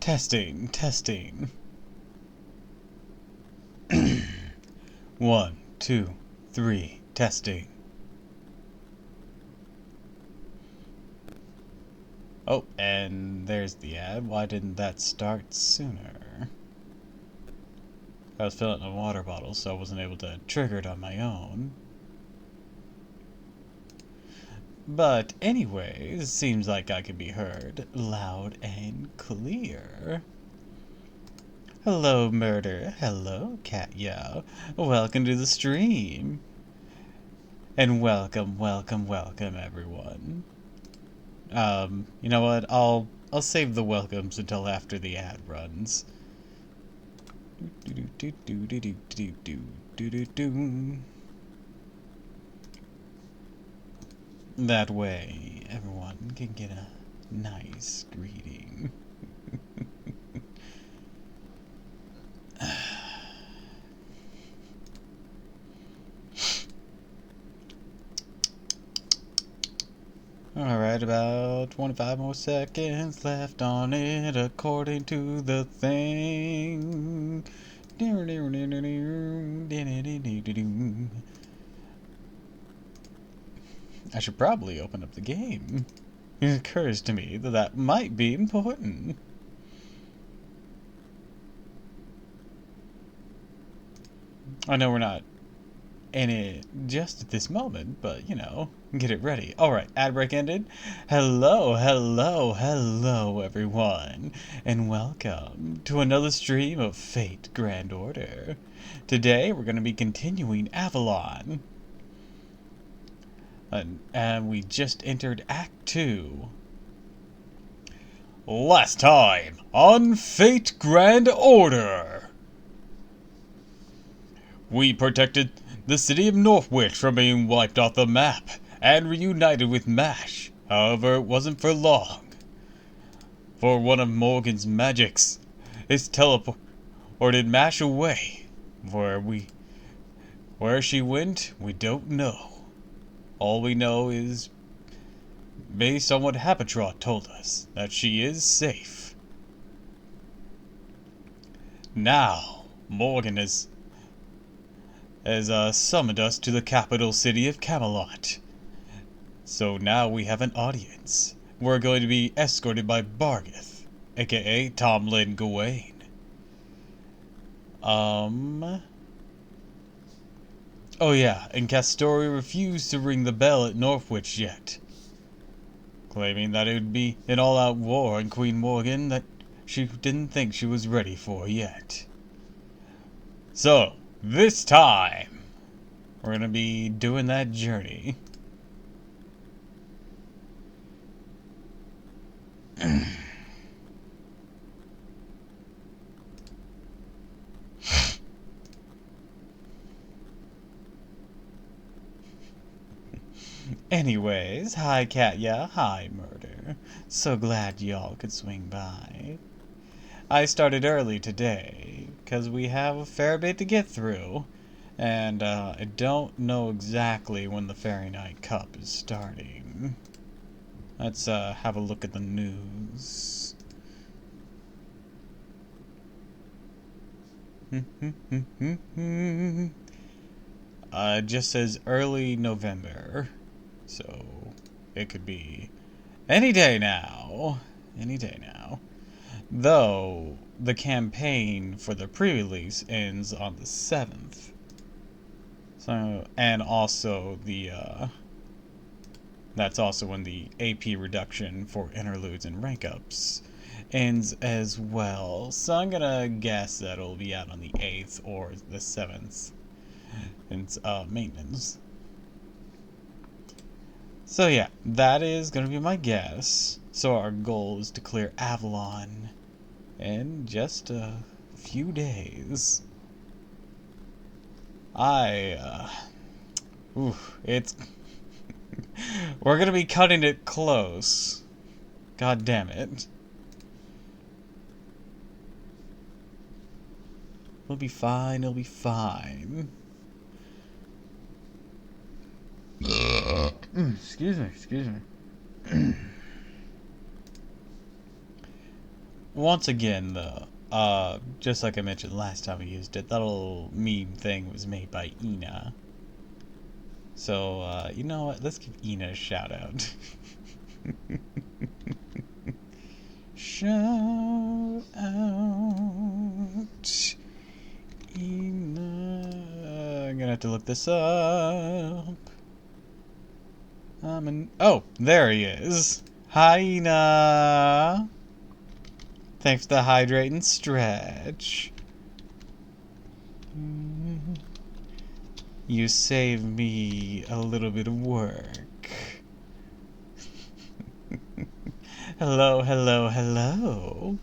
Testing, testing. 1, 2, 3, testing. Oh, and there's the ad. Why didn't that start sooner? I was filling a water bottle, so I wasn't able to trigger it on my own. But anyways, seems like I can be heard loud and clear. Hello, Murder. Hello, Katya. Welcome to the stream. And welcome, welcome, welcome, everyone. You know what? I'll save the welcomes until after the ad runs. That way, everyone can get a nice greeting. Alright, about 25 more seconds left on it according to the thing. I should probably open up the game. It occurs to me that that might be important. I know we're not in it just at this moment, but, you know, get it ready. Alright, ad break ended. Hello, hello, hello, everyone, and welcome to another stream of Fate Grand Order. Today, we're going to be continuing Avalon. And we just entered Act 2. Last time on Fate Grand Order, we protected the city of Northwich from being wiped off the map and reunited with MASH. However, it wasn't for long. For one of Morgan's magics is teleported MASH away. Where she went, we don't know. All we know is, based on what Hapatrot told us, that she is safe. Now, Morgan has summoned us to the capital city of Camelot. So now we have an audience. We're going to be escorted by Barghest, aka Tomlin Gawain. Oh yeah, and Castori refused to ring the bell at Northwich yet, claiming that it would be an all-out war on Queen Morgan that she didn't think she was ready for yet. So, this time, we're gonna be doing that journey. Anyways, hi Katya, hi Murder. So glad y'all could swing by. I started early today, because we have a fair bit to get through. And I don't know exactly when the Fairy Night Cup is starting. Let's have a look at the news. It just says early November. So it could be any day now. Any day now. Though the campaign for the pre-release ends on the 7th. So, and also the that's also when the AP reduction for interludes and rank ups ends as well. So I'm gonna guess that it'll be out on the 8th or the 7th. It's maintenance. So yeah, that is gonna be my guess. So our goal is to clear Avalon in just a few days. It's we're gonna be cutting it close. God damn it. It'll be fine, it'll be fine. Excuse me. Once again, though, just like I mentioned last time we used it, that little meme thing was made by Ina. So, you know what? Let's give Ina a shout out. Shout out. Ina. I'm gonna have to look this up. Oh, there he is. Hi, Ina. Thanks for the hydrate and stretch. You saved me a little bit of work. Hello, hello, hello.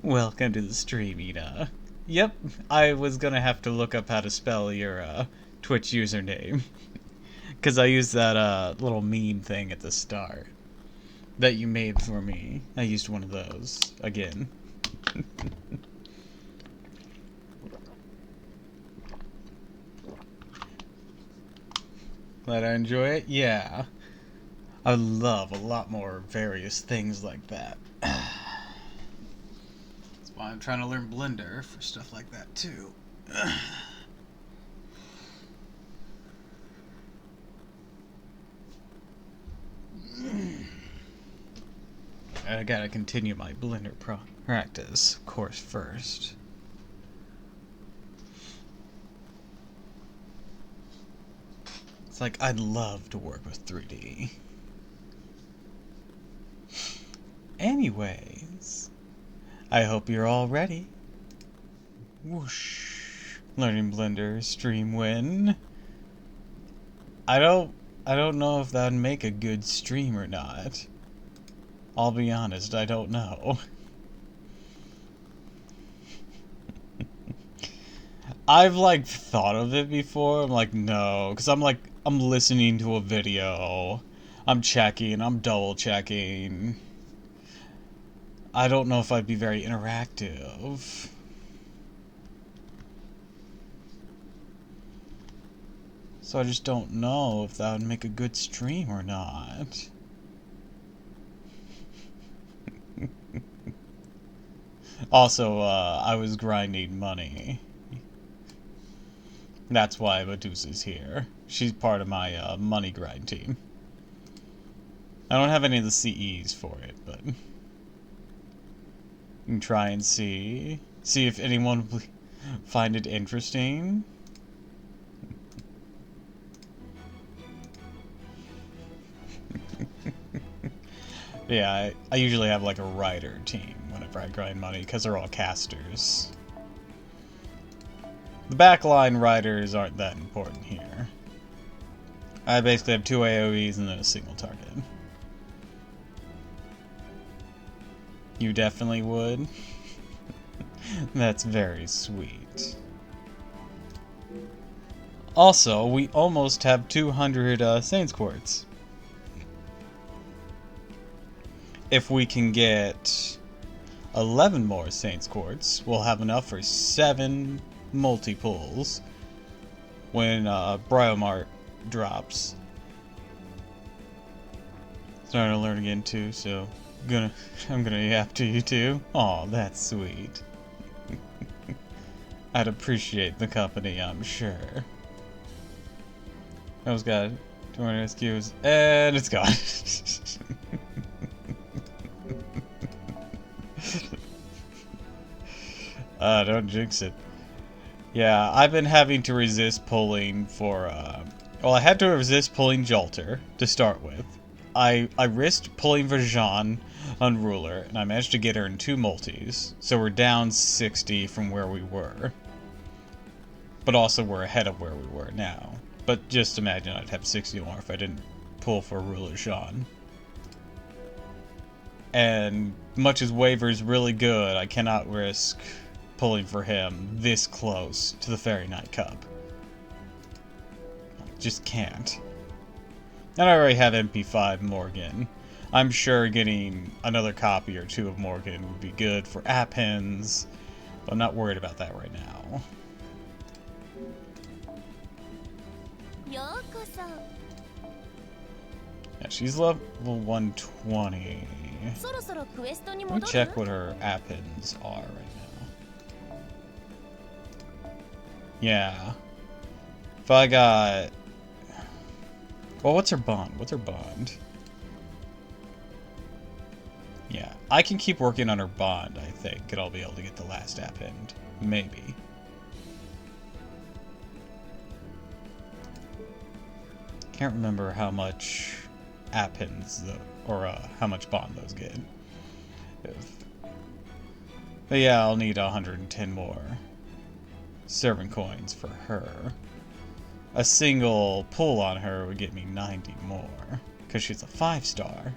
Welcome to the stream, Ina. Yep, I was gonna have to look up how to spell your Twitch username. Because I used that little meme thing at the start that you made for me. I used one of those again. Glad I enjoy it? Yeah. I love a lot more various things like that. That's why I'm trying to learn Blender for stuff like that too. I gotta continue my Blender practice course first. It's like, I'd love to work with 3D. Anyways, I hope you're all ready. Whoosh. Learning Blender stream win. I don't know if that'd make a good stream or not. I'll be honest, I don't know. I've like thought of it before. I'm like, no, because I'm listening to a video, I'm checking, I'm double checking. I don't know if I'd be very interactive. So I just don't know if that would make a good stream or not. Also, I was grinding money. That's why Medusa's here. She's part of my money grind team. I don't have any of the CEs for it, but you can try and see if anyone will find it interesting. Yeah, I usually have like a writer team whenever I grind money because they're all casters. The backline riders aren't that important here. I basically have 2 AoEs and then a single target. You definitely would? That's very sweet. Also, we almost have 200 Saints Quartz. If we can get 11 more Saints Quartz, we'll have enough for 7 multi-pulls when Briomart drops. Starting to learn again too, so I'm gonna yap to you too. Aw, that's sweet. I'd appreciate the company, I'm sure. That was got 200 SQs, and it's gone. Don't jinx it. Yeah, I've been having to resist pulling for, well, I had to resist pulling Jolter to start with. I risked pulling for Jean on Ruler, and I managed to get her in 2 multis, so we're down 60 from where we were. But also we're ahead of where we were now. But just imagine I'd have 60 more if I didn't pull for Ruler Jean. And much as Waver's really good, I cannot risk pulling for him this close to the Fairy Knight Cup. Just can't. And I already have MP5 Morgan. I'm sure getting another copy or 2 of Morgan would be good for Appins, but I'm not worried about that right now. Yeah, she's level 120. Let me check what her appins are right now. Yeah. If I got... Well, what's her bond? What's her bond? Yeah. I can keep working on her bond, I think, and I'll be able to get the last append. Maybe. Can't remember how much appends, or how much bond those get. But yeah, I'll need 110 more servant coins for her. A single pull on her would get me 90 more, because she's a 5-star.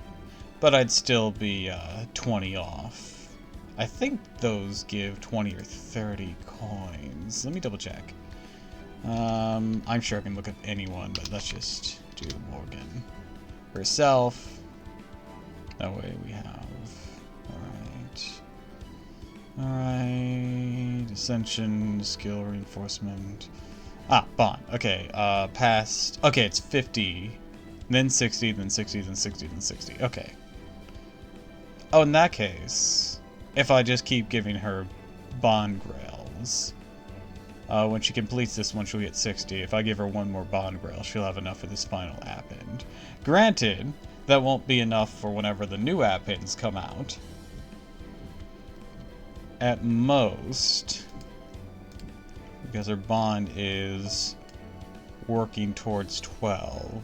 But I'd still be 20 off. I think those give 20 or 30 coins. Let me double check. I'm sure I can look up anyone, but let's just do Morgan herself. That way we have... Alright, Ascension, Skill Reinforcement. Ah, Bond. Okay, past... Okay, it's 50, then 60, then 60, then 60, then 60. Okay. Oh, in that case, if I just keep giving her Bond Grails, when she completes this one, she'll get 60. If I give her one more Bond Grail, she'll have enough for this final append. Granted, that won't be enough for whenever the new appends come out. At most, because her bond is working towards 12.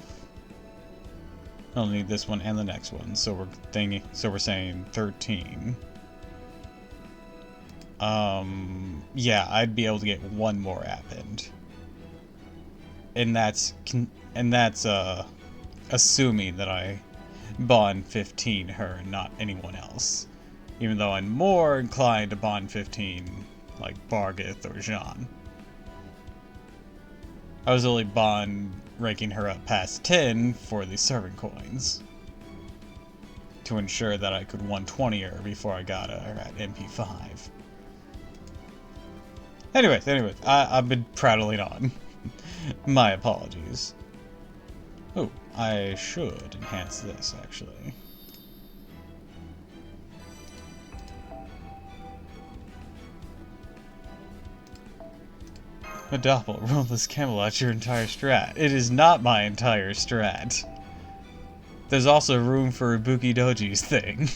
I'll need this one and the next one, so we're saying 13. Yeah, I'd be able to get one more append. And that's assuming that I bond 15 her and not anyone else. Even though I'm more inclined to bond 15 like Barghest or Jean. I was only bond ranking her up past 10 for the servant coins. To ensure that I could 120 her before I got her at MP5. Anyways, I've been prattling on. My apologies. Oh, I should enhance this, actually. A Doppel, roll this Camelot your entire strat. It is not my entire strat. There's also room for Ibuki Doji's thing.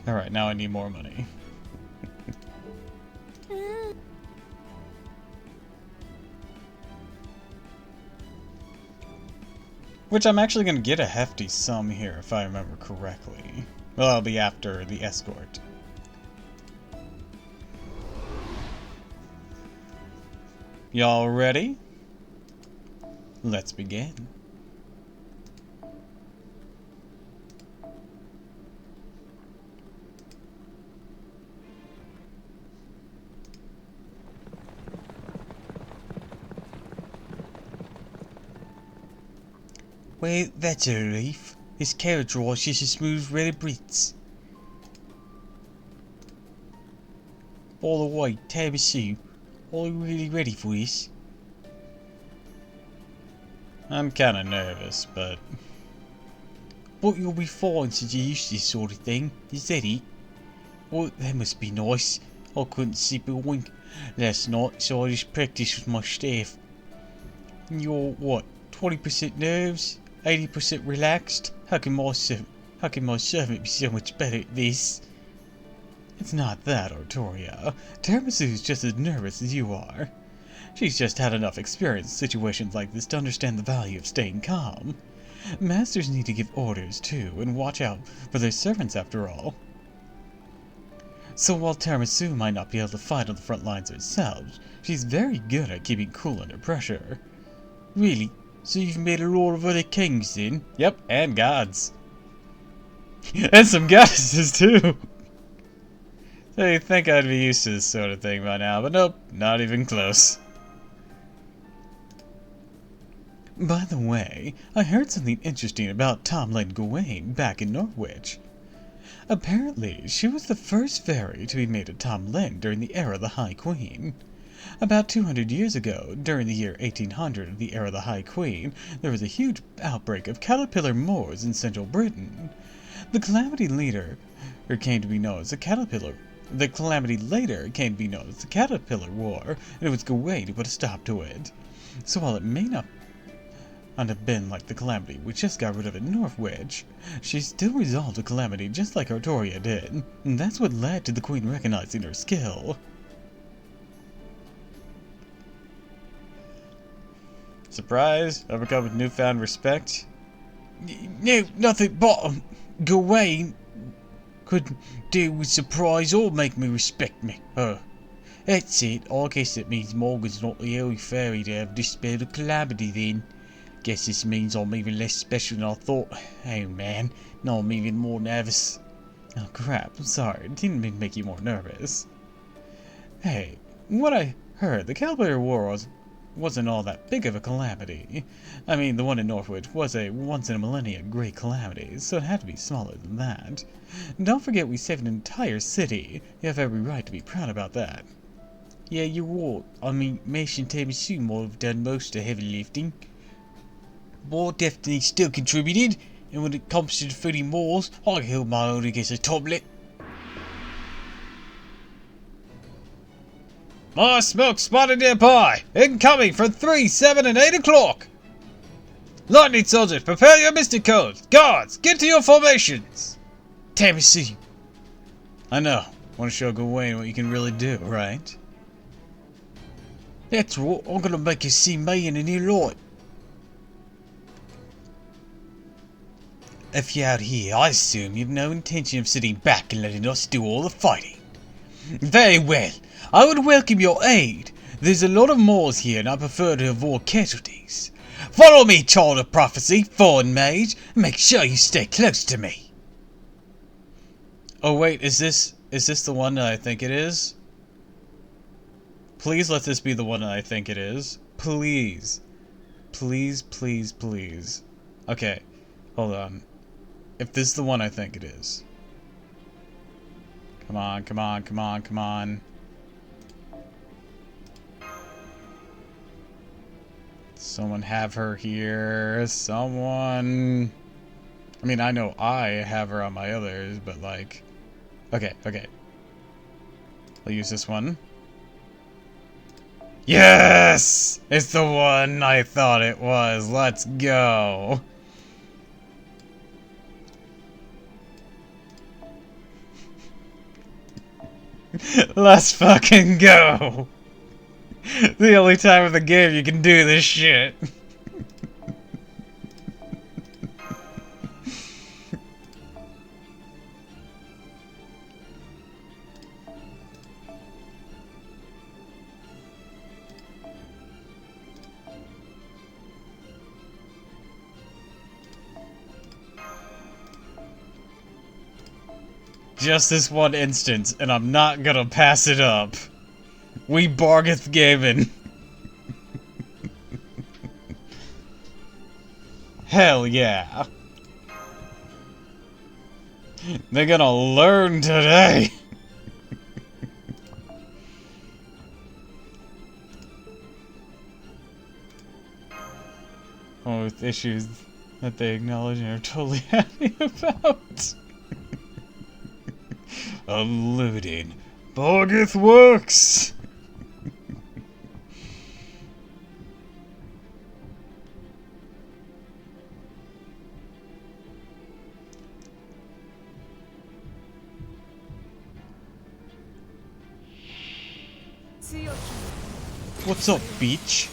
Alright, now I need more money. Which I'm actually going to get a hefty sum here, if I remember correctly. Well, that'll be after the escort. Y'all ready? Let's begin. Well, that's a relief. His carriage wash is a smooth red brits. By the way, Tabasoo, are you really ready for this? I'm kinda nervous, but you'll be fine since you're used to this sort of thing, is that it? Well, that must be nice. I couldn't sleep a wink last night, so I just practiced with my staff. You're, what, 20% nerves? 80% relaxed? How can my servant be so much better at this? It's not that, Artoria. Tiramisu's just as nervous as you are. She's just had enough experience in situations like this to understand the value of staying calm. Masters need to give orders, too, and watch out for their servants after all. So while Tiramisu might not be able to fight on the front lines herself, she's very good at keeping cool under pressure. Really? So you've made a lord of other kings, then? Yep, and gods. And some goddesses, too! So you'd think I'd be used to this sort of thing by now, but nope, not even close. By the way, I heard something interesting about Tomlin Gawain back in Norwich. Apparently, she was the first fairy to be made a Tomlin during the era of the High Queen. About 200 years ago, during the year 1800 of the era of the High Queen, there was a huge outbreak of caterpillar moors in central Britain. The calamity later came to be known as the Caterpillar War, and it was Gawain who put a stop to it. So while it may not have been like the calamity we just got rid of in Norwich, she still resolved the calamity just like Artoria did, and that's what led to the Queen recognizing her skill. Surprise? Overcome with newfound respect? No, nothing but Gawain could do with surprise or make me respect me. That's it. I guess it means Morgan's not the only fairy to have dispelled a calamity then. Guess this means I'm even less special than I thought. Oh man, now I'm even more nervous. Oh crap, I'm sorry. It didn't mean to make you more nervous. Hey, what I heard, the Caterpillar War wasn't all that big of a calamity. I mean, the one in Norwich was a once-in-a-millennia great calamity, so it had to be smaller than that. Don't forget we saved an entire city. You have every right to be proud about that. Yeah, you're right. I mean, Mesh and Tamisu might have done most of the heavy lifting. But I definitely still contributed, and when it comes to defeating Moors, I held my own against a Toblet. More smoke spotted nearby! Incoming for 3, 7, and 8 o'clock! Lightning soldiers, prepare your mystic codes! Guards, get to your formations! Tamisu. I know. Want to show Gawain what you can really do, right? That's right. I'm gonna make you see me in a new light. If you're out here, I assume you've no intention of sitting back and letting us do all the fighting. Very well. I would welcome your aid. There's a lot of Moors here and I prefer to avoid casualties. Follow me, child of prophecy, foreign mage, and make sure you stay close to me. Oh wait, is this the one that I think it is? Please let this be the one that I think it is. Please. Please, please, please. Okay, hold on. If this is the one I think it is. Come on, come on, come on, come on. Someone have her here. Someone. I mean, I know I have her on my others, but like. Okay, okay. I'll use this one. Yes! It's the one I thought it was. Let's go. Let's fucking go. The only time of the game you can do this shit. Just this one instance, and I'm not gonna pass it up. We Barghest gaming. Hell yeah. They're gonna learn today. Oh, with issues that they acknowledge and are totally happy about. Unlimited. Barghest works! What's up, beach?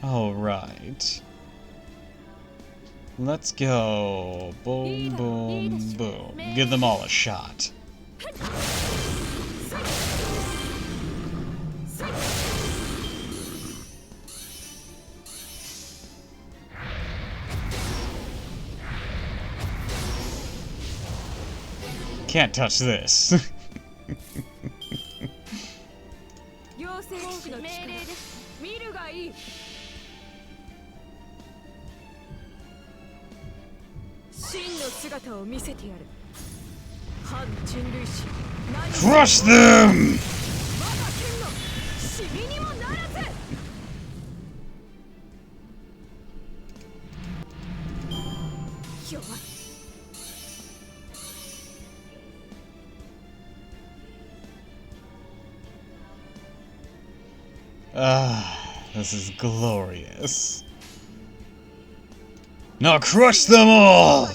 Alright. Let's go. Boom, boom, boom. Give them all a shot. can't touch this. Crush them! This is glorious. Now crush them all!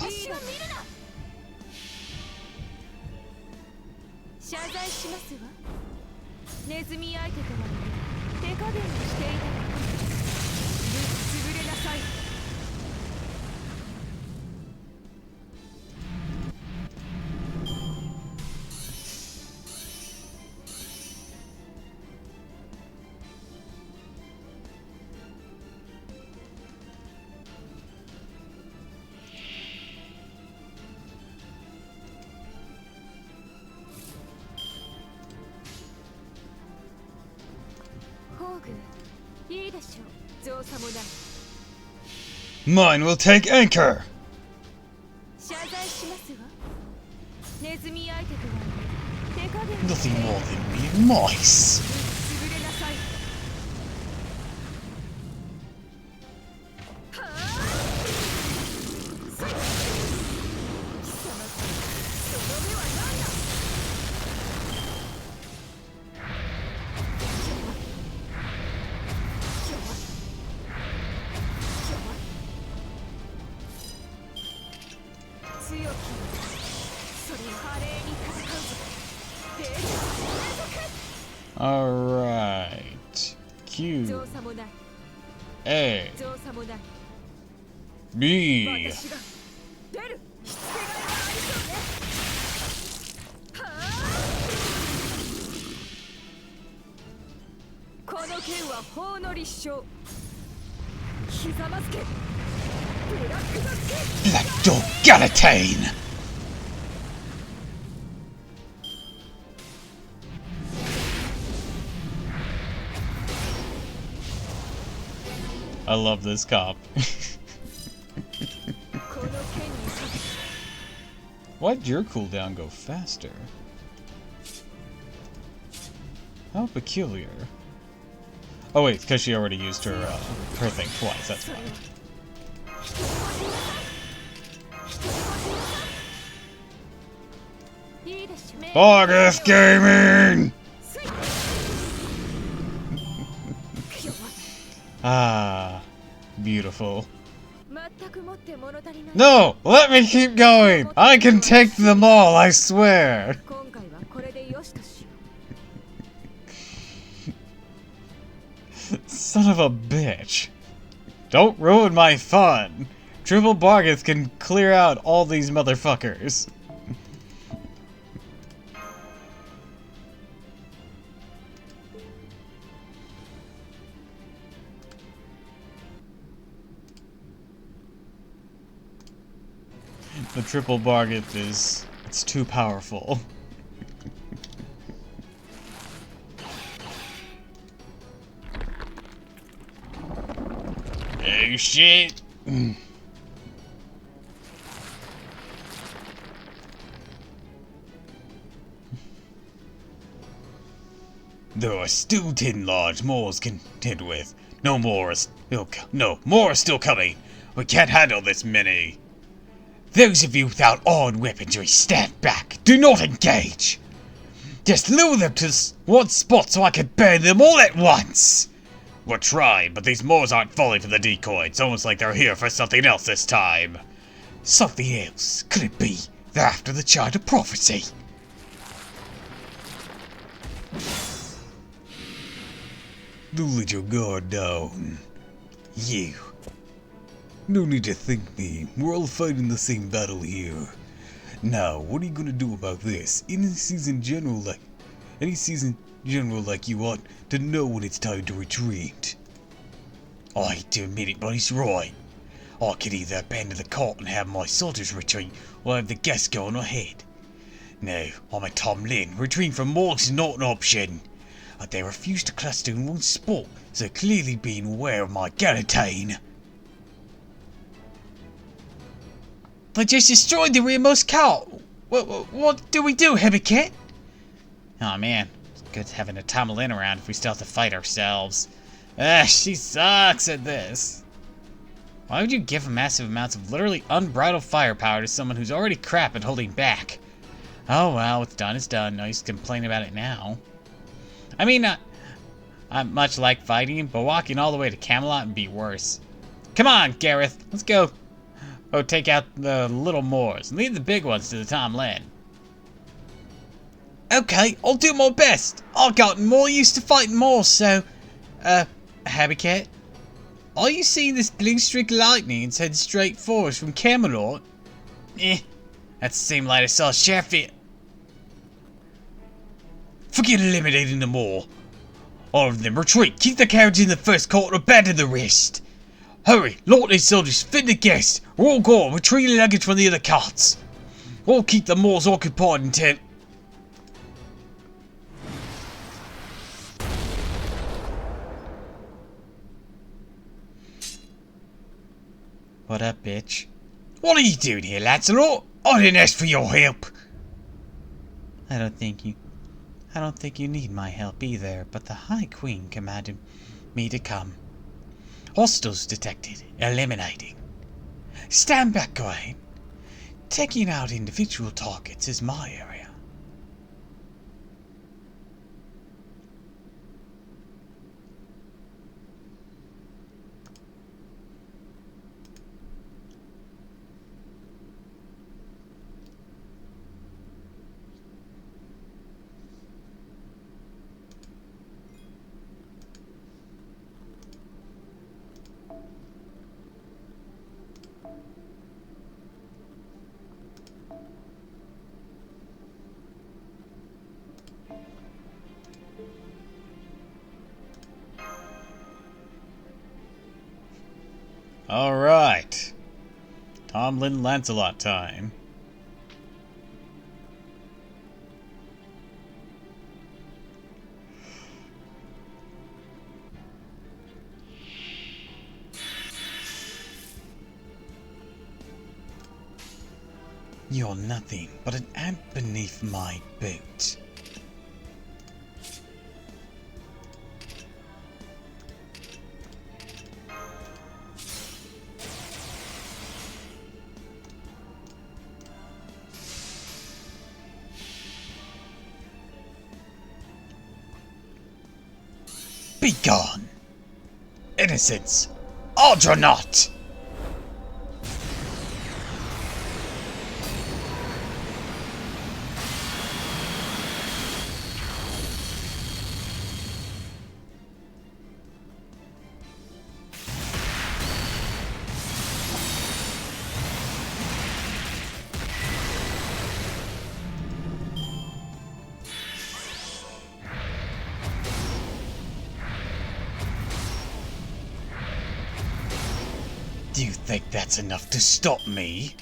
Mine will take anchor! Nothing more than mere mice! Alright. Q. A. B. Black Dog Galatane! I love this cop. Why'd your cooldown go faster? How peculiar. Oh wait, because she already used her thing twice, that's why. Barghest Gaming! Ah, beautiful. No! Let me keep going! I can take them all, I swear! Son of a bitch. Don't ruin my fun! Triple Barghest can clear out all these motherfuckers. The triple Barghest it's too powerful. Oh shit! There are still 10 large moors to contend with. More are still coming. We can't handle this many. Those of you without armed weaponry, stand back. Do not engage. Just lure them to one spot so I can burn them all at once. We're trying, but these Moors aren't falling for the decoy. It's almost like they're here for something else this time. Something else? Could it be they're after the Child of Prophecy? Don't let your guard down. You. No need to thank me. We're all fighting the same battle here. Now, what are you gonna do about this? Any seasoned general like you ought to know when it's time to retreat. I hate to admit it, but he's right. I could either abandon the cart and have my soldiers retreat, or have the guests go on ahead. No, I'm a Tom Lin. Retreating from morgues is not an option. They refuse to cluster in one spot, so clearly being aware of my guillotine. They just destroyed the rearmost cart. What do we do, Hibbiket? Oh man, it's good having a Tom Lin around if we still have to fight ourselves. She sucks at this. Why would you give massive amounts of literally unbridled firepower to someone who's already crap at holding back? Oh well, what's done is done. No use complaining about it now. I mean, I much like fighting, but walking all the way to Camelot would be worse. Come on, Gareth, let's go. Oh, take out the little Moors and leave the big ones to the Tom Lin. Okay, I'll do my best. I've gotten more used to fighting Moors, so, Habitat, are you seeing this blue streak of lightning and head straight for us from Camelot? That's the same light I saw Sheffield. Forget eliminating them all. All of them retreat. Keep the carriage in the first cart and abandon the rest. Hurry, load these soldiers, fit the guests. We're all gone. Retrieve the luggage from the other carts. We'll keep the Moors occupied until... What up, bitch? What are you doing here, Lancelot? I didn't ask for your help. I don't think you need my help either, but the High Queen commanded me to come. Hostiles detected. Eliminating. Stand back, Gawain. Taking out individual targets is my area. Alright. Tom Lin Lancelot time. You're nothing but an ant beneath my boot. Be gone! Innocence! Algernaut! Do you think that's enough to stop me?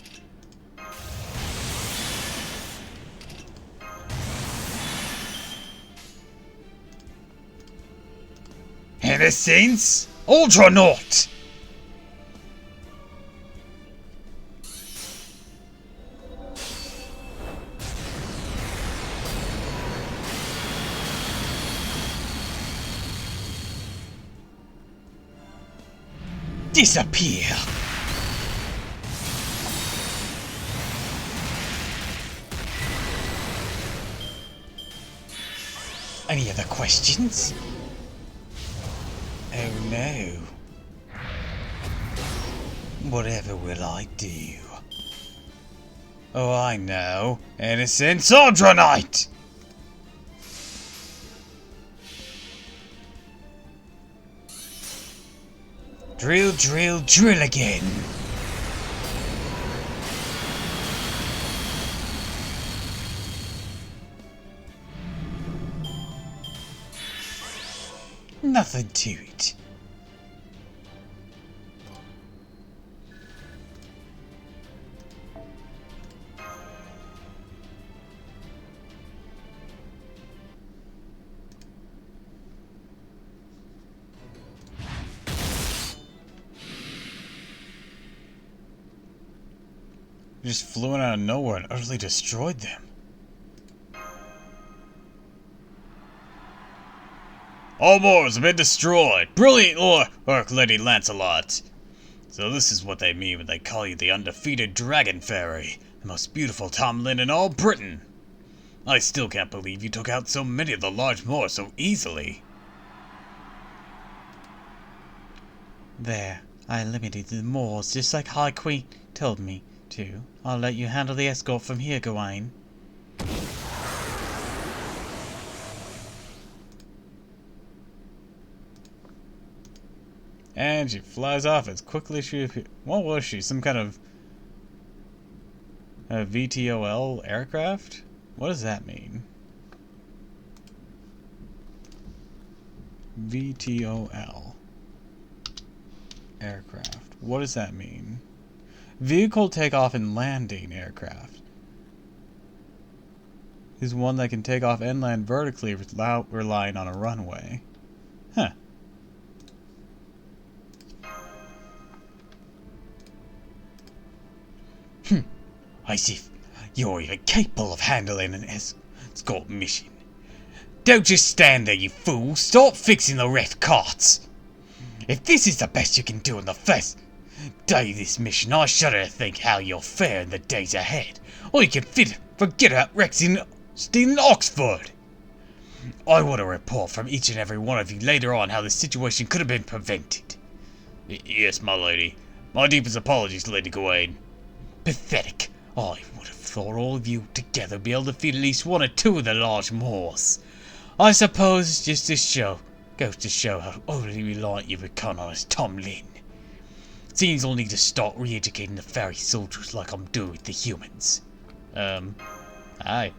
Innocence? Algernaut! Disappear! Any other questions? Oh no. Whatever will I do? Oh, I know. Innocent Sodronite! Drill, drill, drill again! Nothing to it. Just flew in out of nowhere and utterly destroyed them. All Moors have been destroyed! Brilliant work, Lady Lancelot! So this is what they mean when they call you the undefeated Dragon Fairy, the most beautiful Tomlin in all Britain! I still can't believe you took out so many of the large Moors so easily. There, I eliminated the Moors just like High Queen told me to. I'll let you handle the escort from here, Gawain. And she flies off as quickly as she appeared. What was she? Some kind of VTOL aircraft? What does that mean? VTOL aircraft. What does that mean? Vehicle takeoff and landing aircraft. Is one that can take off and land vertically without relying on a runway. Huh. I see you're even capable of handling an escort mission. Don't just stand there, you fool. Stop fixing the wrecked carts. If this is the best you can do on the first day of this mission, I shudder to think how you'll fare in the days ahead. Or you can forget about Rexing stealing Oxford. I want a report from each and every one of you later on how the situation could have been prevented. Yes, my lady. My deepest apologies, Lady Gawain. Pathetic. I would have thought all of you together would be able to defeat at least one or two of the large Moors. I suppose just goes to show how overly reliant you've become on us, Tomlin. Seems I'll need to start re-educating the fairy soldiers like I'm doing with the humans. Aye.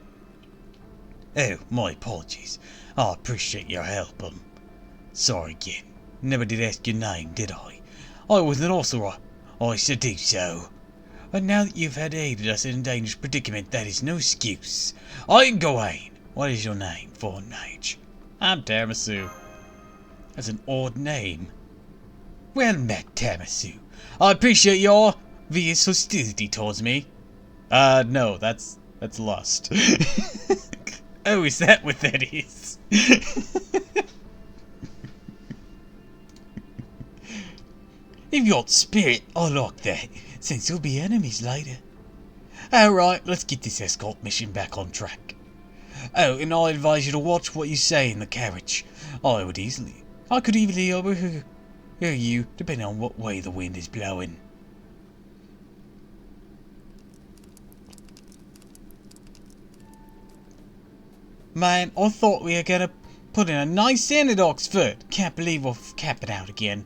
Oh, my apologies. I appreciate your help, sorry again. Never did ask your name, did I? I wasn't authorized. I should do so. But now that you've had aided us in a dangerous predicament, that is no excuse. I am Gawain. What is your name, foreign mage? I'm Tiramisu. That's an odd name. Well met, Tiramisu. I appreciate your obvious hostility towards me. No, that's lust. Oh, is that what that is? If you're spirit, I like that, since you'll be enemies later. Alright, let's get this escort mission back on track. Oh, and I advise you to watch what you say in the carriage. I could easily overhear you, depending on what way the wind is blowing. Man, I thought we were gonna put in a nice inn at Oxford. Can't believe we're camping out again.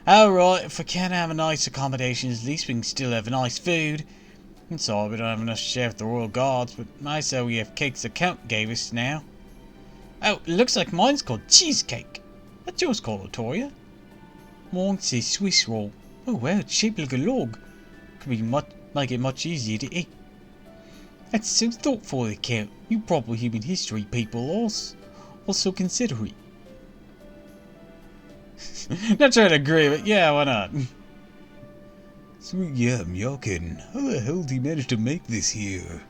Alright, if we can't have a nice accommodation, at least we can still have nice food. I'm sorry we don't have enough to share with the royal guards, but I say we have cakes the Count gave us now. Oh, it looks like mine's called cheesecake. What's yours called, Latoya? Mine's a Swiss roll. Oh well, it's shaped like a log. Could make it much easier to eat. That's so thoughtful, the Count. You proper human history people also consider it. Not trying to agree, but yeah, why not? Sweet yum, y'all kidding. How the hell did he manage to make this here?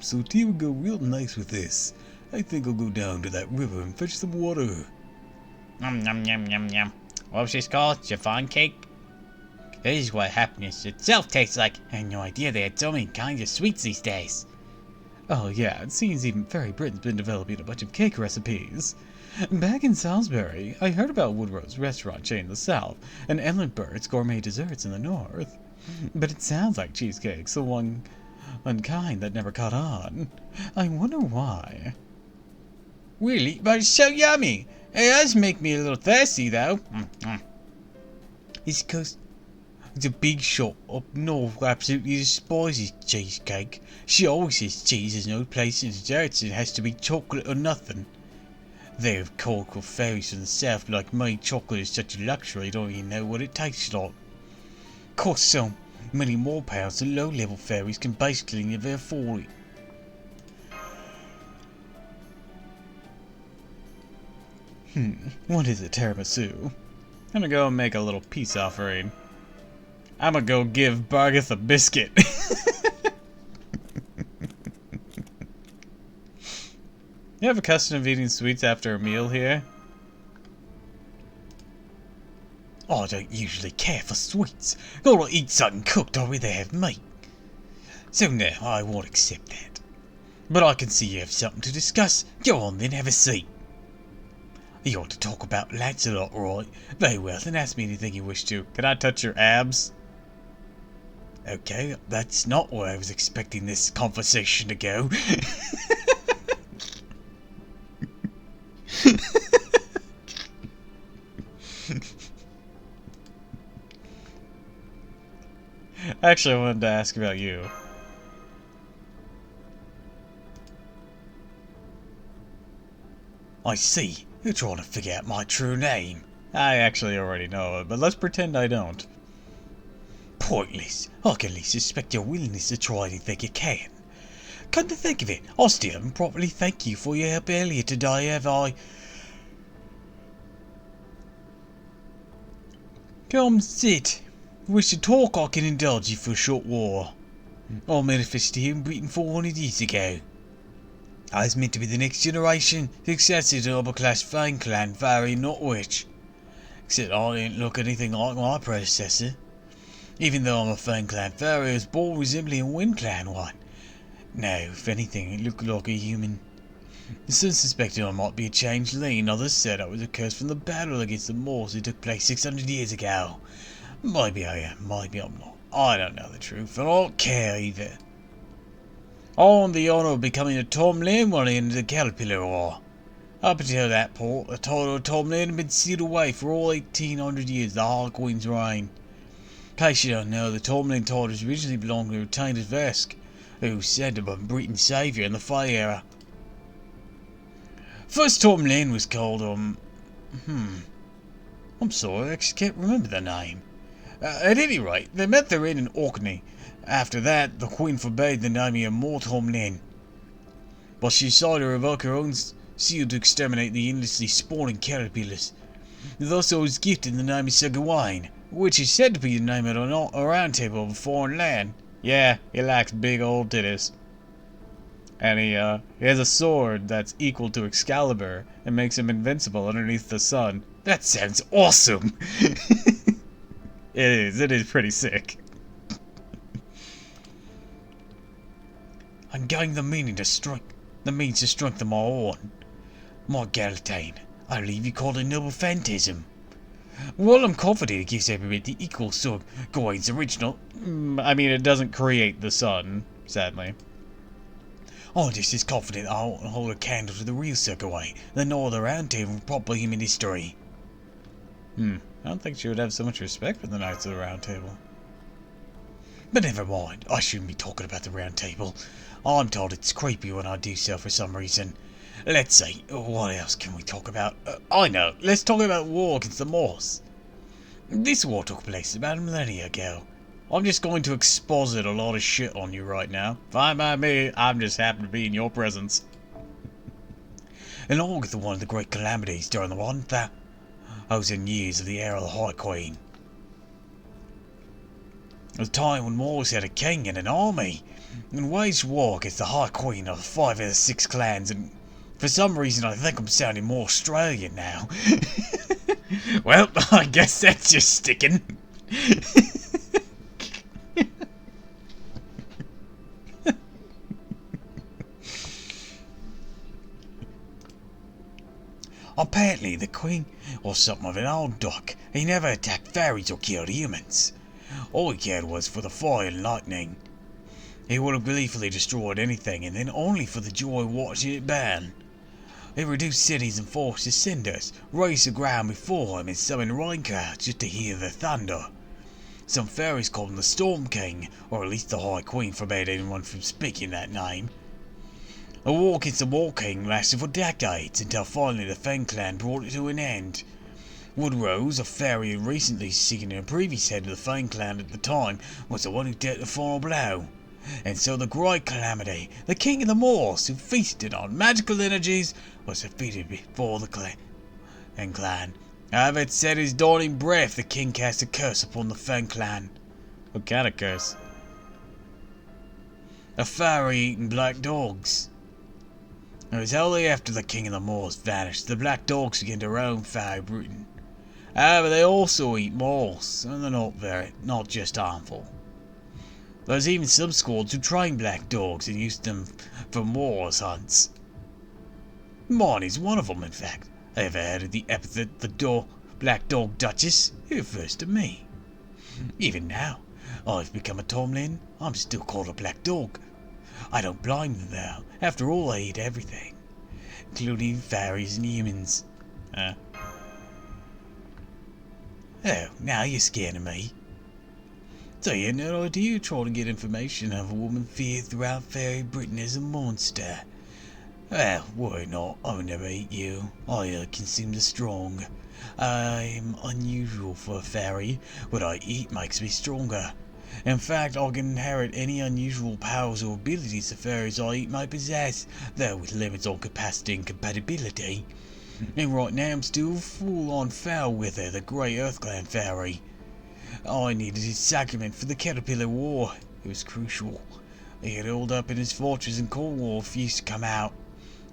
So tea would go real nice with this. I think I'll go down to that river and fetch some water. Yum yum yum yum. What was this called? Chiffon cake? This is what happiness itself tastes like. I had no idea they had so many kinds of sweets these days. Oh yeah, it seems even Fairy Britain's been developing a bunch of cake recipes. Back in Salisbury, I heard about Woodrow's restaurant chain in the south, and Ellenbert's gourmet desserts in the north. But it sounds like cheesecake's the one kind that never caught on. I wonder why. Really? But it's so yummy! It does make me a little thirsty, though. It's because the big shop up north absolutely despises cheesecake. She always says cheese is no place in desserts and it has to be chocolate or nothing. They have cocoa fairies from the south like me. Chocolate is such a luxury, don't even know what it tastes like. Costs so many more pounds than low-level fairies can basically never afford it. What is it, tiramisu? I'm gonna go and make a little peace offering. I'ma go give Barghest a biscuit. You have a custom of eating sweets after a meal here? I don't usually care for sweets. Gotta eat something cooked, I'd rather have meat. So no, I won't accept that. But I can see you have something to discuss. Go on then, have a seat. You want to talk about Lancelot, right? Very well, then ask me anything you wish to. Can I touch your abs? Okay, that's not where I was expecting this conversation to go. Actually, I wanted to ask about you. I see. You're trying to figure out my true name. I actually already know it, but let's pretend I don't. Pointless. I can at least suspect your willingness to try anything you can. Come to think of it, I still haven't properly thanked you for your help earlier today, have I? Come sit. If you wish to talk, I can indulge you for a short while. I manifested here in Britain 400 years ago. I was meant to be the next generation, successor to the upper-class Fang clan, Varry Norwich. Except I didn't look anything like my predecessor. Even though I'm a Fang clan Varry, I was born resembling a Wind clan one. No, if anything, it looked like a human. Some suspected I might be a changeling, others said I was a curse from the battle against the Moors that took place 600 years ago. Maybe I am, maybe I'm not. I don't know the truth, and I don't care either. I want the honour of becoming a Tom Lin when I entered the Caterpillar War. Up until that point, the title of Tom Lin had been sealed away for all 1800 years of the High Queen's reign. In case you don't know, the Tom Lin titles originally belonged to Retainers Vesk, who was said to have been Britain's saviour in the Fey era. First Tom Lin was called, I'm sorry, I actually can't remember the name. At any rate, they met their end in Orkney. After that, the Queen forbade the naming of more Tom Lin. But she decided to revoke her own seal to exterminate the endlessly spawning caterpillars. Thus I was gifted the name of Sir Gawain, which is said to be the name of a round table of a foreign land. Yeah, he likes big old titties. And he has a sword that's equal to Excalibur and makes him invincible underneath the sun. That sounds awesome! It is pretty sick. I'm gaining the means to strengthen my own. My Galatane, I believe you call it noble phantasm. Well, I'm confident it gives every bit the equal so Gawain's original. I mean, it doesn't create the sun, sadly. I'm just as confident I won't hold a candle to the real Sir Gawain than no other round table of proper human history. I don't think she would have so much respect for the Knights of the Round Table. But never mind, I shouldn't be talking about the Round Table. I'm told it's creepy when I do so for some reason. Let's see, what else can we talk about? I know, let's talk about the war against the Moors. This war took place about a millennia ago. I'm just going to exposit a lot of shit on you right now. Fine by me, I'm just happy to be in your presence. In August of one of the great calamities during the 1,000 years of the era of the High Queen. It was a time when Moors had a king and an army, and waged war against the High Queen of 5 of the 6 clans, and for some reason I think I'm sounding more Australian now. Well, I guess that's just sticking. Apparently the Queen was something of an old duck. He never attacked fairies or killed humans. All he cared was for the fire and lightning. He would have gleefully destroyed anything, and then only for the joy of watching it burn. He reduced cities and forests to cinders, raised the ground before him, and summoned rain clouds just to hear the thunder. Some fairies called him the Storm King, or at least the High Queen forbade anyone from speaking that name. The war against the War King lasted for decades, until finally the Fen clan brought it to an end. Woodrose, a fairy who recently succeeded a previous head of the Fen clan at the time, was the one who dealt the final blow. And so the Great Calamity, the King of the Moors, who feasted on magical energies, was defeated before the clan. However, it said his dying breath, the king cast a curse upon the Fen clan. What kind of curse? The fire-eating black dogs. It was only after the King of the Moors vanished the black dogs began to roam Fairy Britain. However, they also eat moles, and they're not just harmful. There's even some squads who train black dogs and use them for Moors hunts. Mine is one of them, in fact. I ever heard of the epithet the Black Dog Duchess? It refers to me. Even now, I've become a Tomlin, I'm still called a black dog. I don't blame them though. After all, I eat everything, including fairies and humans. Oh, now you're scaring me. So you had no idea you're trying to get information of a woman feared throughout Fairy Britain as a monster. Well, worry not, I will never eat you. I consume the strong. I'm unusual for a fairy. What I eat makes me stronger. In fact, I can inherit any unusual powers or abilities the fairies I eat may possess, though with limits on capacity and compatibility. And right now I'm still full on foul with her, the Grey Earthclan fairy. I needed his sacrament for the Caterpillar War. It was crucial. He had holed up in his fortress in Cornwall, refused to come out.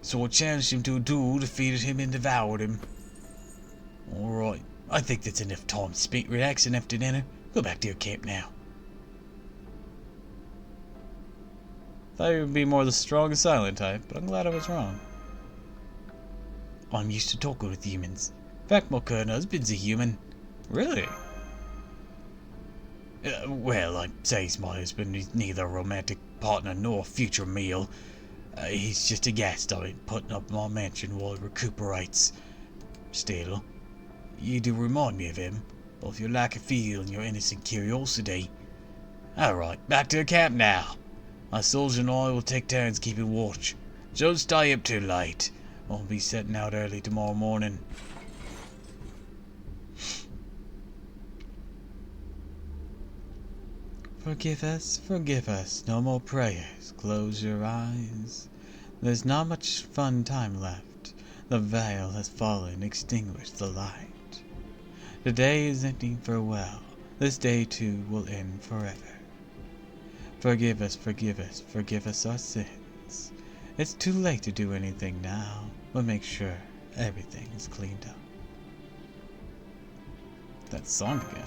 So I challenged him to a duel, defeated him and devoured him. Alright, I think that's enough time spent relaxing after dinner. Go back to your camp now. Thought you would be more the strong silent type, but I'm glad I was wrong. I'm used to talking with humans. In fact, my current husband's a human. Really? Well, I'd say he's my husband. He's neither a romantic partner nor a future meal. He's just a guest I've been putting up my mansion while he recuperates. Still, you do remind me of him, both your lack of feel and your innocent curiosity. Alright, back to the camp now. My soldier and I will take turns keeping watch. Don't stay up too late. I'll be setting out early tomorrow morning. Forgive us, no more prayers, close your eyes. There's not much fun time left, the veil has fallen, extinguished the light. The day is ending farewell, this day too will end forever. Forgive us our sins. It's too late to do anything now, but make sure everything is cleaned up. That song again.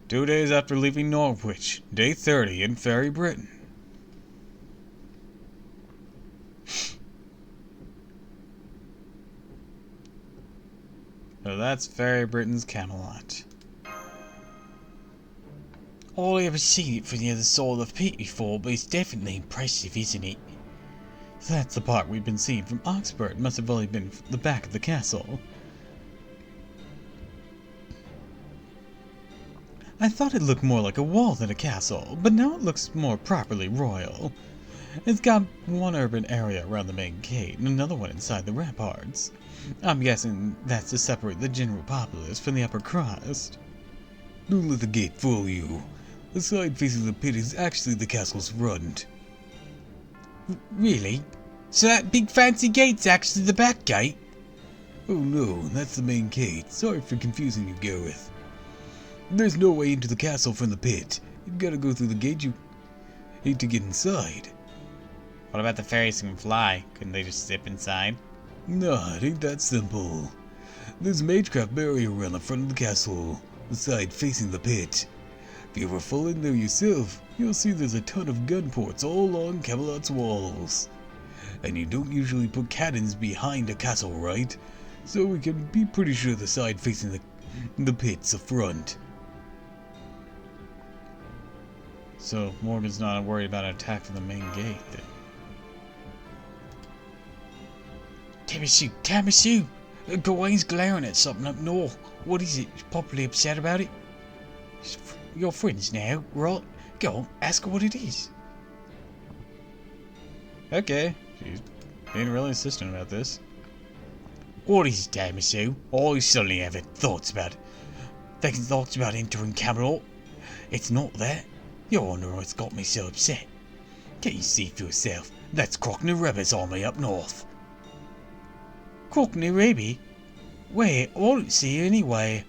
Two days after leaving Norwich, day 30 in Fairy Britain. So that's Fairy Britain's Camelot. I've never seen it from the other side of the pit before, but it's definitely impressive, isn't it? That's the part we've been seeing from Oxford. It must have only been the back of the castle. I thought it looked more like a wall than a castle, but now it looks more properly royal. It's got one urban area around the main gate and another one inside the ramparts. I'm guessing that's to separate the general populace from the upper crust. Don't let the gate fool you. The side facing the pit is actually the castle's front. Really? So that big fancy gate's actually the back gate? Oh no, that's the main gate. Sorry for confusing you, Gareth. There's no way into the castle from the pit. You've got to go through the gate you need to get inside. What about the fairies who can fly? Couldn't they just zip inside? Nah, it ain't that simple. There's a magecraft barrier around the front of the castle, the side facing the pit. If you ever fall in there yourself, you'll see there's a ton of gun ports all along Camelot's walls. And you don't usually put cannons behind a castle, right? So we can be pretty sure the side facing the pit's the front. so Morgan's not worried about an attack from the main gate. Tamasu! Gawain's glaring at something up north. What is it? She's probably upset about it. Your friends now, right? Go on, ask her what it is. Okay, she's being really insistent about this. What is it, Tamasu? I suddenly have thoughts about it. Thinking thoughts about entering Camelot. It's not that. Your Honour has got me so upset. Can't you see for yourself? That's Cockney Rebel's army up north. Cockney Rebel? Where? I don't see you anyway.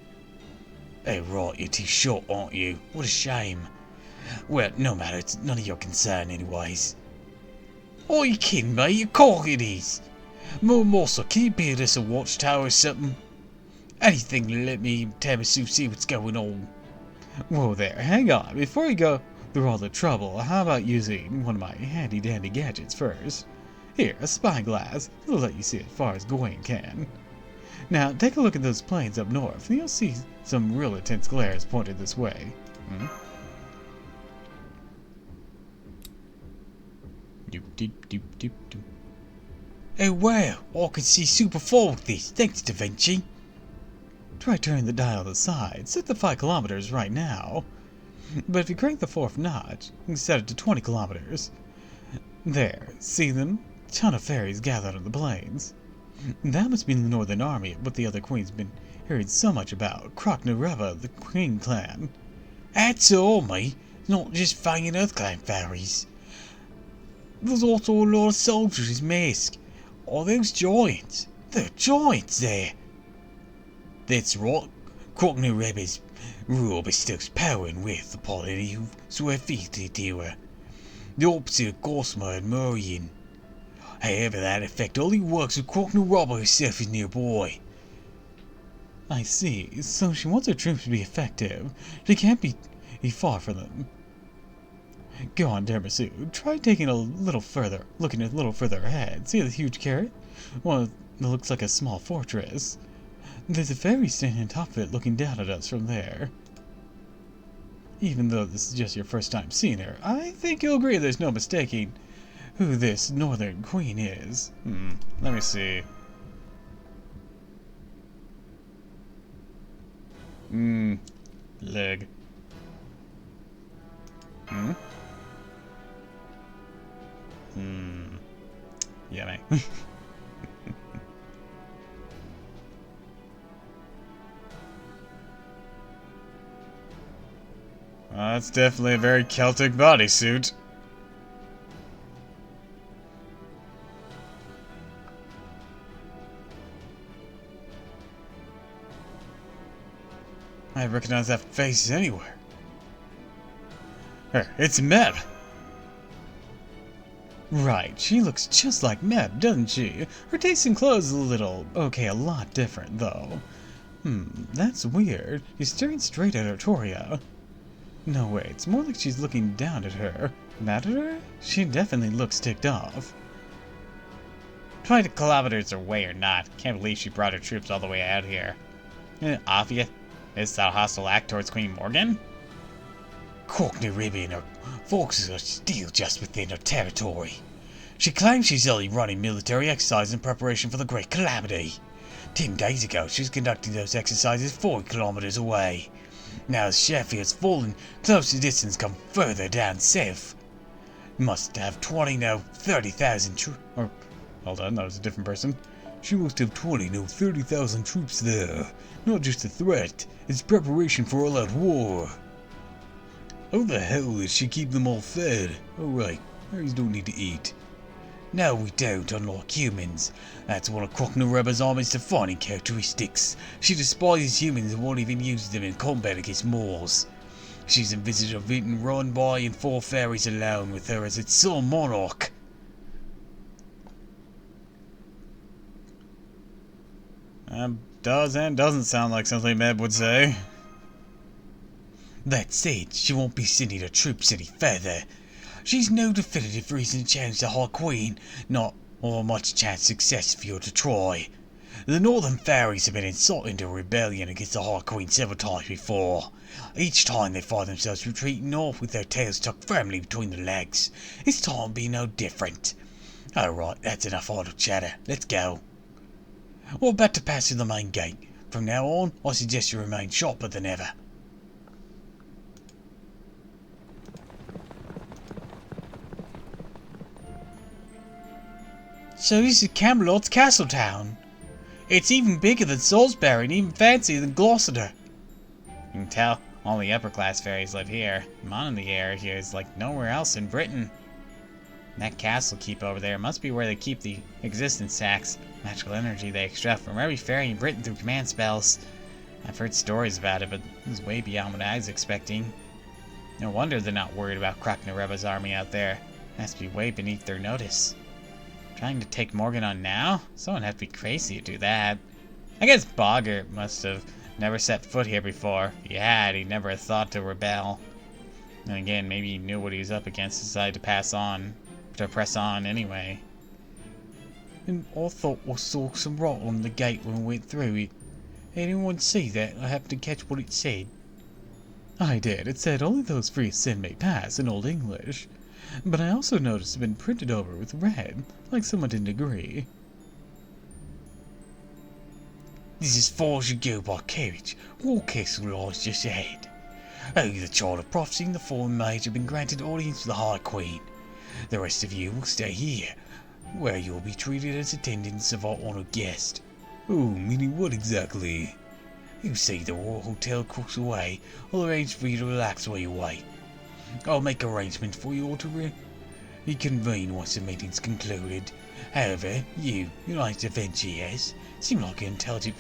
Hey, right, you're too short, aren't you? What a shame. Well, no matter, it's none of your concern anyways. Are you kidding me? Of course it is. Mossa, can you build us a watchtower or something? Anything to let me and Tamasu see what's going on. Whoa there, hang on. Before you go through all the trouble, how about using one of my handy-dandy gadgets first? Here, a spyglass. It'll let you see as far as Gawain can. Now, take a look at those plains up north, and you'll see some real intense glares pointed this way. Oh wow, I can see super far with this. Thanks, Da Vinci. Try turning the dial to the side. Set the 5 kilometers right now. But if you crank the 4th notch, you can set it to 20 kilometers. There, see them? Ton of fairies gathered on the plains. That must be the Northern Army, what the other queen's been hearing so much about. Kroknareva, the Queen clan. That's all, mate. Not just fanging Earth Clan fairies. There's also a lot of soldiers masked. Are those giants? They're giants there. That's right. Kroknareva's rule bestows power and wealth upon any who swear fealty to her. The opposite of Gossamer and Murian. However, that effect only works if Kroknareva herself is nearby. I see. So she wants her troops to be effective. She can't be far from them. Go on, Tamasu. Try taking a little further, looking a little further ahead. See the huge carrot? Well, it looks like a small fortress. There's a fairy standing on top of it looking down at us from there. Even though this is just your first time seeing her, I think you'll agree there's no mistaking who this Northern Queen is. Let me see. Leg. Yummy. That's definitely a very Celtic bodysuit. I recognize that face anywhere. It's Meb! Right, she looks just like Meb, doesn't she? Her taste in clothes is a little, a lot different, though. That's weird. She's staring straight at Artoria. No, wait, it's more like she's looking down at her. Mad at her? She definitely looks ticked off. 20 kilometers away or not, can't believe she brought her troops all the way out here. Obvious. Is that a hostile act towards Queen Morgan? Kroknareva and her forces are still just within her territory. She claims she's only running military exercises in preparation for the Great Calamity. 10 days ago, she was conducting those exercises 4 kilometers away. Now as Sheffield's fallen, closer distance come further down south. Must have 20, no, 30,000 Hold on, that was a different person. She must have 20, no, 30,000 troops there. Not just a threat, it's preparation for all-out war. How the hell does she keep them all fed? Oh right, fairies don't need to eat. No, we don't, unlike humans. That's one of Kroknareva's army's defining characteristics. She despises humans and won't even use them in combat against Moors. She's envisaged a beaten run by and 4 fairies alone with her as its sole monarch. Does and doesn't sound like something Meb would say. That said, she won't be sending her troops any further. She's no definitive reason to challenge the High Queen, not or much chance success for you to try. The Northern Fairies have been inciting a rebellion against the High Queen several times before. Each time they find themselves retreating north with their tails tucked firmly between their legs. This time will be no different. Alright, that's enough idle chatter. Let's go. We're about to pass through the main gate. From now on, I suggest you remain sharper than ever. So this is Camelot's Castletown. It's even bigger than Salisbury and even fancier than Gloucester. You can tell all the upper class fairies live here. Mon in the air here is like nowhere else in Britain. That castle keep over there must be where they keep the existence sacks, magical energy they extract from every fairy in Britain through command spells. I've heard stories about it, but it was way beyond what I was expecting. No wonder they're not worried about cracking the Rebels' army out there. It has to be way beneath their notice. Trying to take Morgan on now? Someone had to be crazy to do that. I guess Barghest must have never set foot here before. If he had, he'd never have thought to rebel. And again, maybe he knew what he was up against, decided to press on anyway. And I thought I saw some rot on the gate when we went through it. Anyone see that? I happened to catch what it said. I did. It said only those free sin may pass in Old English. But I also noticed it had been printed over with red, like someone didn't agree. This is far as you go by carriage. Warcastle lies just ahead. Only the child of prophecy and the fallen mage have been granted audience with the High Queen. The rest of you will stay here, where you will be treated as attendants of our honoured guest. Oh, meaning what exactly? You see the Royal Hotel across the way. I'll arrange for you to relax while you wait. I'll make arrangements for you all to reconvene once the meeting's concluded. However, you're nice to venture, yes? Seem like an intelligent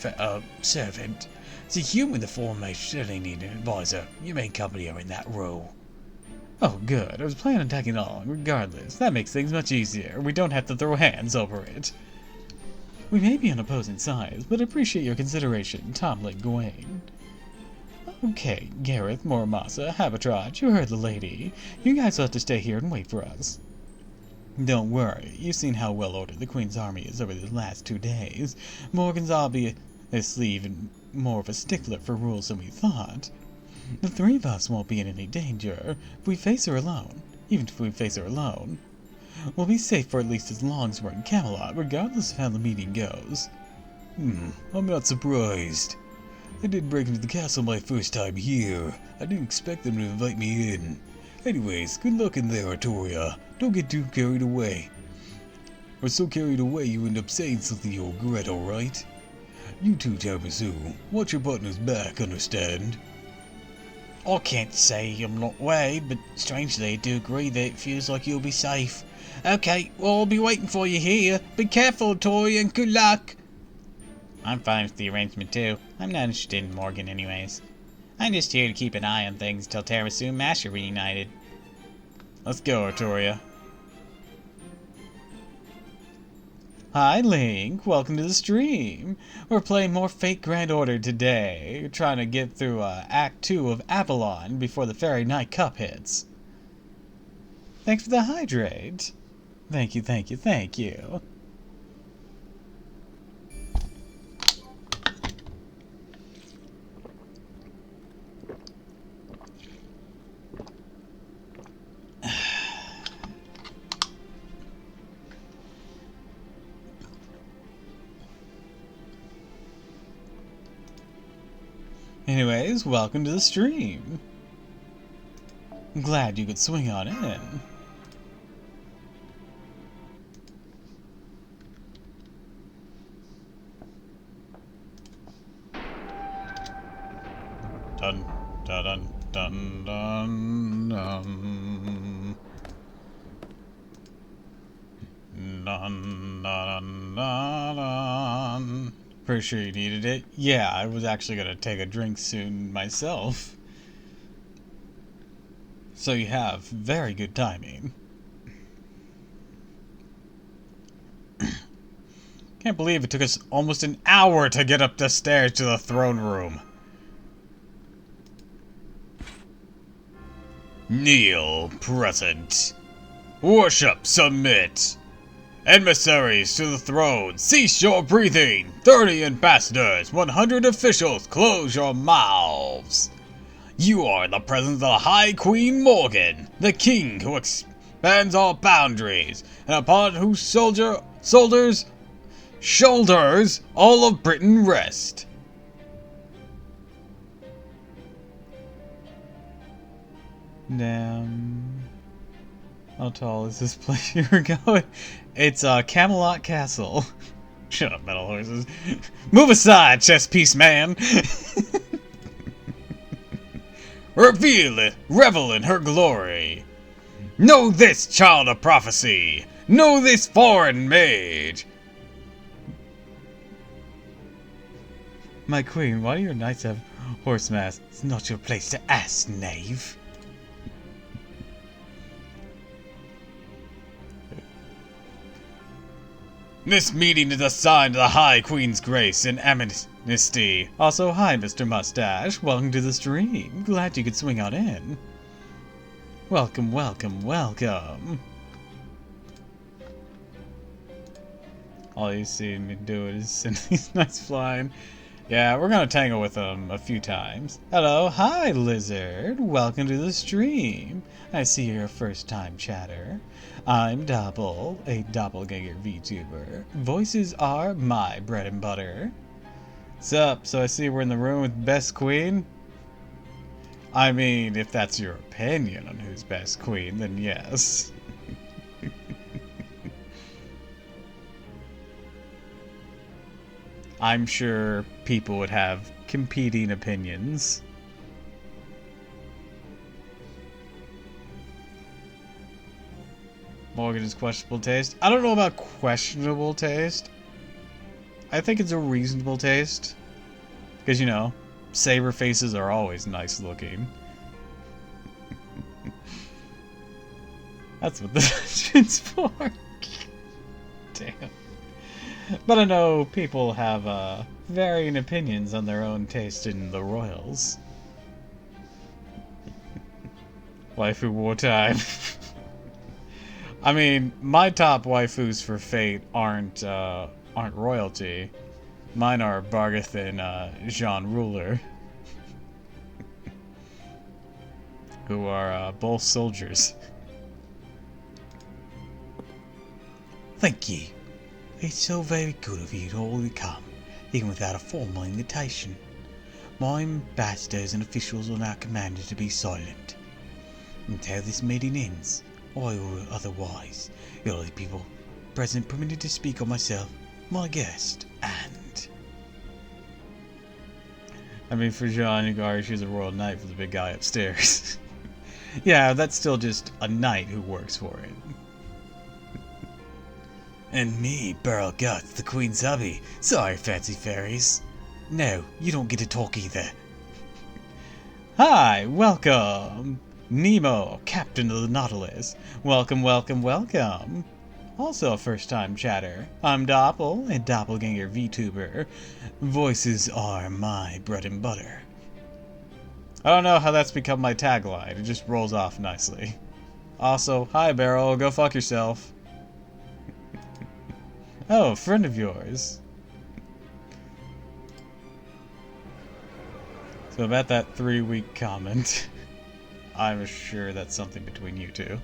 servant. It's a human the foreign mage certainly need an advisor. You main company are in that role. Oh, good. I was planning on tagging along, regardless. That makes things much easier. We don't have to throw hands over it. We may be on opposing sides, but I appreciate your consideration, Tom Lake Gawain. Okay, Gareth, Muramasa, Habitrage, you heard the lady. You guys ought to stay here and wait for us. Don't worry, you've seen how well ordered the Queen's army is over the last 2 days. Morgan's obviously even more of a stickler for rules than we thought. The 3 of us won't be in any danger if we face her alone. Even if we face her alone, we'll be safe for at least as long as we're in Camelot, regardless of how the meeting goes. I'm not surprised. I did break into the castle my first time here. I didn't expect them to invite me in. Anyways, good luck in there, Artoria. Don't get too carried away. Or so carried away you end up saying something you'll regret, alright? You too, Tiramisu. Watch your partner's back, understand? I can't say I'm not worried, but strangely I do agree that it feels like you'll be safe. Okay, well I'll be waiting for you here. Be careful, Artoria, and good luck. I'm fine with the arrangement too. I'm not interested in Morgan anyways. I'm just here to keep an eye on things till Tiramisu and Mash are reunited. Let's go, Artoria. Hi, Link. Welcome to the stream. We're playing more Fate Grand Order today. We're trying to get through Act 2 of Avalon before the Fairy Night Cup hits. Thanks for the hydrate. Thank you, thank you, thank you. Anyways, welcome to the stream. I'm glad you could swing on in. Dun dun dun dun dun dun. Dun dun dun dun. Pretty sure you needed it. Yeah, I was actually gonna take a drink soon myself. So you have very good timing. Can't believe it took us almost an hour to get up the stairs to the throne room. Kneel, present. Worship, submit. Emissaries to the throne, cease your breathing! 30 ambassadors, 100 officials, close your mouths! You are in the presence of the High Queen Morgan, the king who expands all boundaries, and upon whose shoulders all of Britain rest. Damn. How tall is this place you're going? It's Camelot Castle. Shut up, metal horses. Move aside, chess piece man! Reveal it, revel in her glory. Know this, child of prophecy! Know this, foreign mage! My queen, why do your knights have horse masks? It's not your place to ask, knave. This meeting is a sign of the High Queen's grace and amnesty. Also, hi, Mr. Mustache. Welcome to the stream. Glad you could swing on in. Welcome, welcome, welcome. All you see me do is send these knights flying. Yeah, we're gonna tangle with them a few times. Hello, hi, lizard. Welcome to the stream. I see you're a first-time chatter. I'm Doppel, a doppelganger VTuber. Voices are my bread and butter. Sup, so I see we're in the room with Best Queen? I mean, if that's your opinion on who's Best Queen, then yes. I'm sure people would have competing opinions. Morgan's questionable taste. I don't know about questionable taste. I think it's a reasonable taste. Because, you know, saber faces are always nice looking. That's what the dungeon's for. Damn. But I know people have varying opinions on their own taste in the royals. Waifu wartime. I mean, my top waifus for Fate aren't royalty. Mine are Barghest and Jean Ruler, who are both soldiers. Thank ye. It's so very good of you to all come, even without a formal invitation. My ambassadors and officials are now commanded to be silent until this meeting ends, or otherwise. The only people present permitted to speak on myself, my guest, and... I mean, for Jean Yugari, she's a royal knight for the big guy upstairs. Yeah, that's still just a knight who works for it. And me, Barghest, the Queen's hubby. Sorry, fancy fairies. No, you don't get to talk either. Hi, welcome. Nemo, captain of the Nautilus. Welcome, welcome, welcome. Also a first-time chatter. I'm Doppel, a doppelganger VTuber. Voices are my bread and butter. I don't know how that's become my tagline. It just rolls off nicely. Also, hi Beryl, go fuck yourself. Oh, a friend of yours. So about that 3-week comment, I'm sure that's something between you two.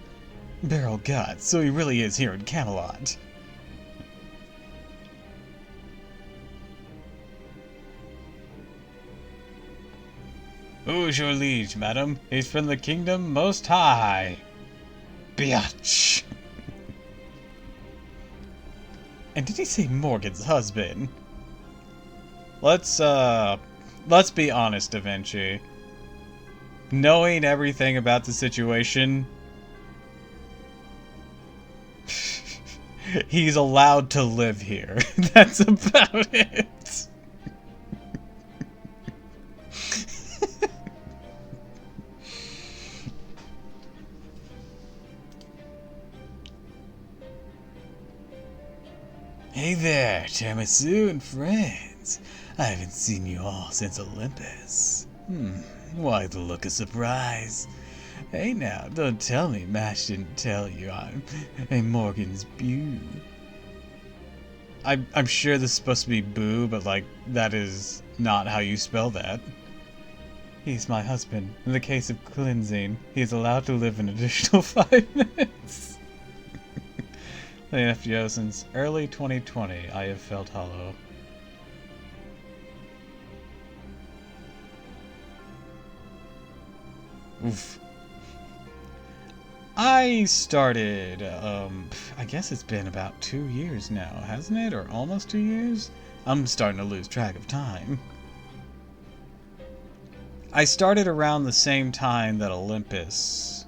Barghest, so he really is here in Camelot. Who is your liege, madam? He's from the kingdom most high. Biatch. And did he say Morgan's husband? Let's be honest, Da Vinci. Knowing everything about the situation, he's allowed to live here. That's about it. Hey there, Tiramisu and friends. I haven't seen you all since Olympus. Why the look of surprise? Hey now, don't tell me Mash didn't tell you I'm a Morgan's Beau. I'm sure this is supposed to be boo, but like that is not how you spell that. He's my husband. In the case of cleansing, he is allowed to live an additional 5 minutes. The FGO since early 2020, I have felt hollow. Oof. I started, I guess it's been about 2 years now, hasn't it? Or almost 2 years? I'm starting to lose track of time. I started around the same time that Olympus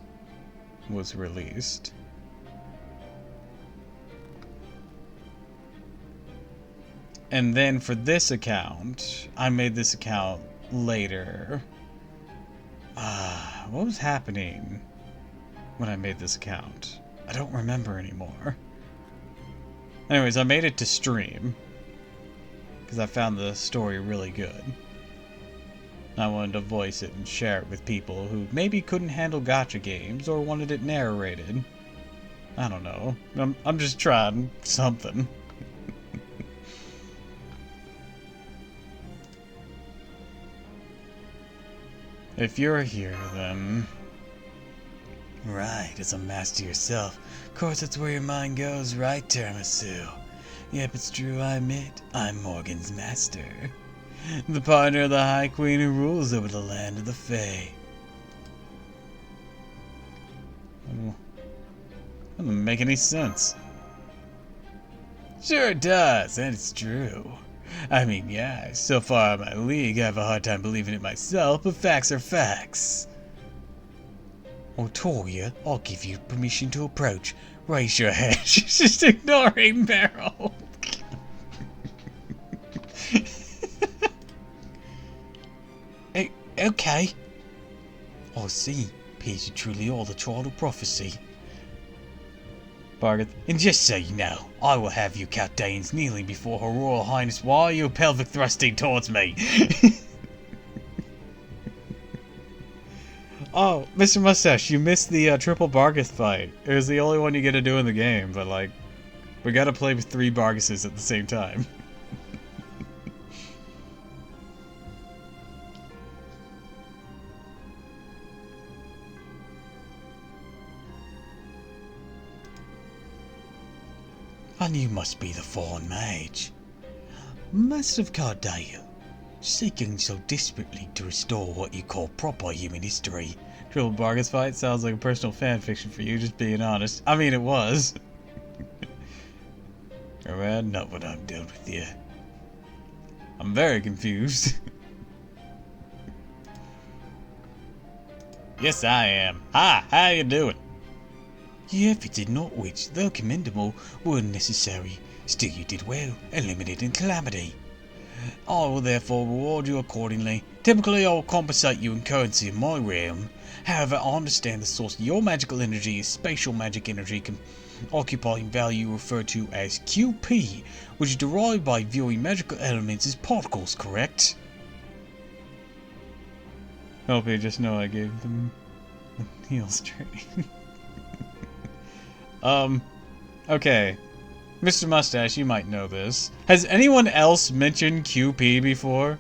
was released. And then for this account, I made this account later. What was happening when I made this account? I don't remember anymore. Anyways, I made it to stream because I found the story really good. I wanted to voice it and share it with people who maybe couldn't handle gacha games or wanted it narrated. I don't know. I'm just trying something. If you're here, then... Right, as a master yourself. Of course that's where your mind goes, right, Tiramisu? Yep, it's true, I admit, I'm Morgan's master. The partner of the High Queen who rules over the land of the Fae. That doesn't make any sense. Sure it does, and it's true. I mean, yeah, so far in my league, I have a hard time believing it myself, but facts are facts. Toria, I'll give you permission to approach. Raise your hand. She's just ignoring Meryl. Okay. I see. Appears you truly are the child of prophecy. Barghest. And just so you know, I will have you Chaldeans kneeling before Her Royal Highness while you're pelvic thrusting towards me. Oh, Mr. Mustache, you missed the triple Barghest fight. It was the only one you get to do in the game, but like, we gotta play with 3 Barghests at the same time. And you must be the fallen mage. Master of Cardea, seeking so desperately to restore what you call proper human history. Triple Barghest fight sounds like a personal fanfiction for you, just being honest. I mean, it was. Alright, not what I'm done with you. I'm very confused. Yes, I am. Hi, how you doing? Your efforts in Norwich, though commendable, were unnecessary. Still you did well, eliminating calamity. I will therefore reward you accordingly. Typically I will compensate you in currency in my realm. However, I understand the source of your magical energy is spatial magic energy occupying value referred to as QP, which is derived by viewing magical elements as particles, correct? Hope you just know I gave them the heels training. Okay. Mr. Mustache, you might know this. Has anyone else mentioned QP before?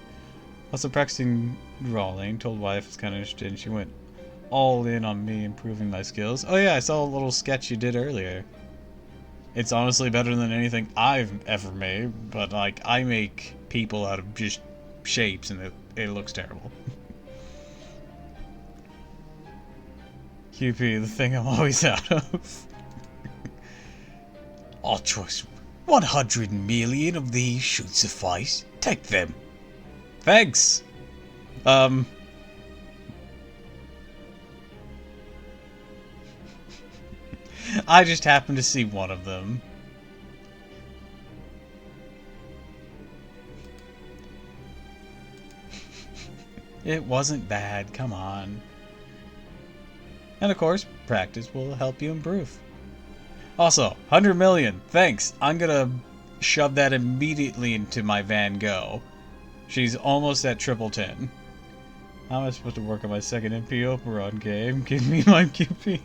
Also practicing drawing, told wife was kind of interested, and she went all in on me improving my skills. Oh yeah, I saw a little sketch you did earlier. It's honestly better than anything I've ever made, but like, I make people out of just shapes and it looks terrible. QP, the thing I'm always out of. I'll trust 100 million of these should suffice. Take them. Thanks. I just happened to see one of them. It wasn't bad, come on. And of course, practice will help you improve. Also, 100 million, thanks. I'm gonna shove that immediately into my Van Gogh. She's almost at 10. How am I supposed to work on my second MP Operon game? Give me my QP.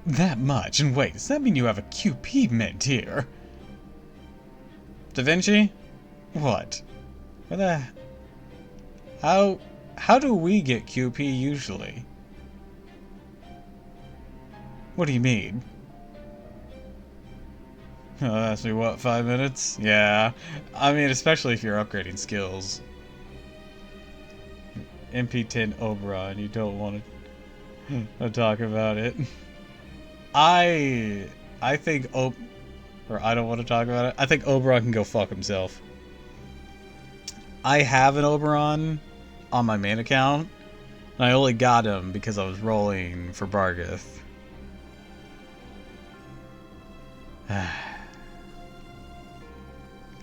That much? And wait, does that mean you have a QP mint here? Da Vinci? What? Where the... How do we get QP usually? What do you mean? Oh, ask me what, 5 minutes? Yeah. I mean, especially if you're upgrading skills. MP10 Oberon, you don't want to talk about it. I think I don't want to talk about it. I think Oberon can go fuck himself. I have an Oberon on my main account, and I only got him because I was rolling for Barghest.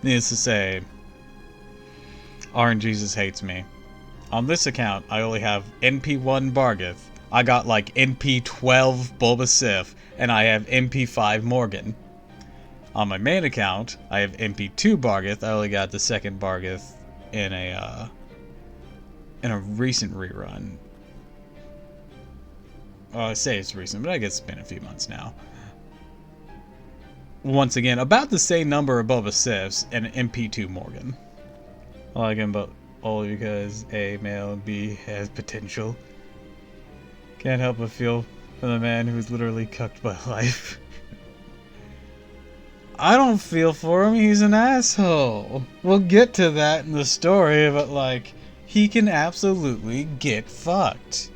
Needless to say, RNGesus hates me. On this account, I only have NP1 Barghest. I got like NP12 Bulbasaur, and I have NP5 Morgan. On my main account, I have NP2 Barghest. I only got the second Barghest in a recent rerun. Well, I say it's recent, but I guess it's been a few months now. Once again, about the same number of Bulbasaurs and MP2 Morgan. I like him, but only because A, male, and B, has potential. Can't help but feel for the man who's literally cucked by life. I don't feel for him, he's an asshole. We'll get to that in the story, but like, he can absolutely get fucked.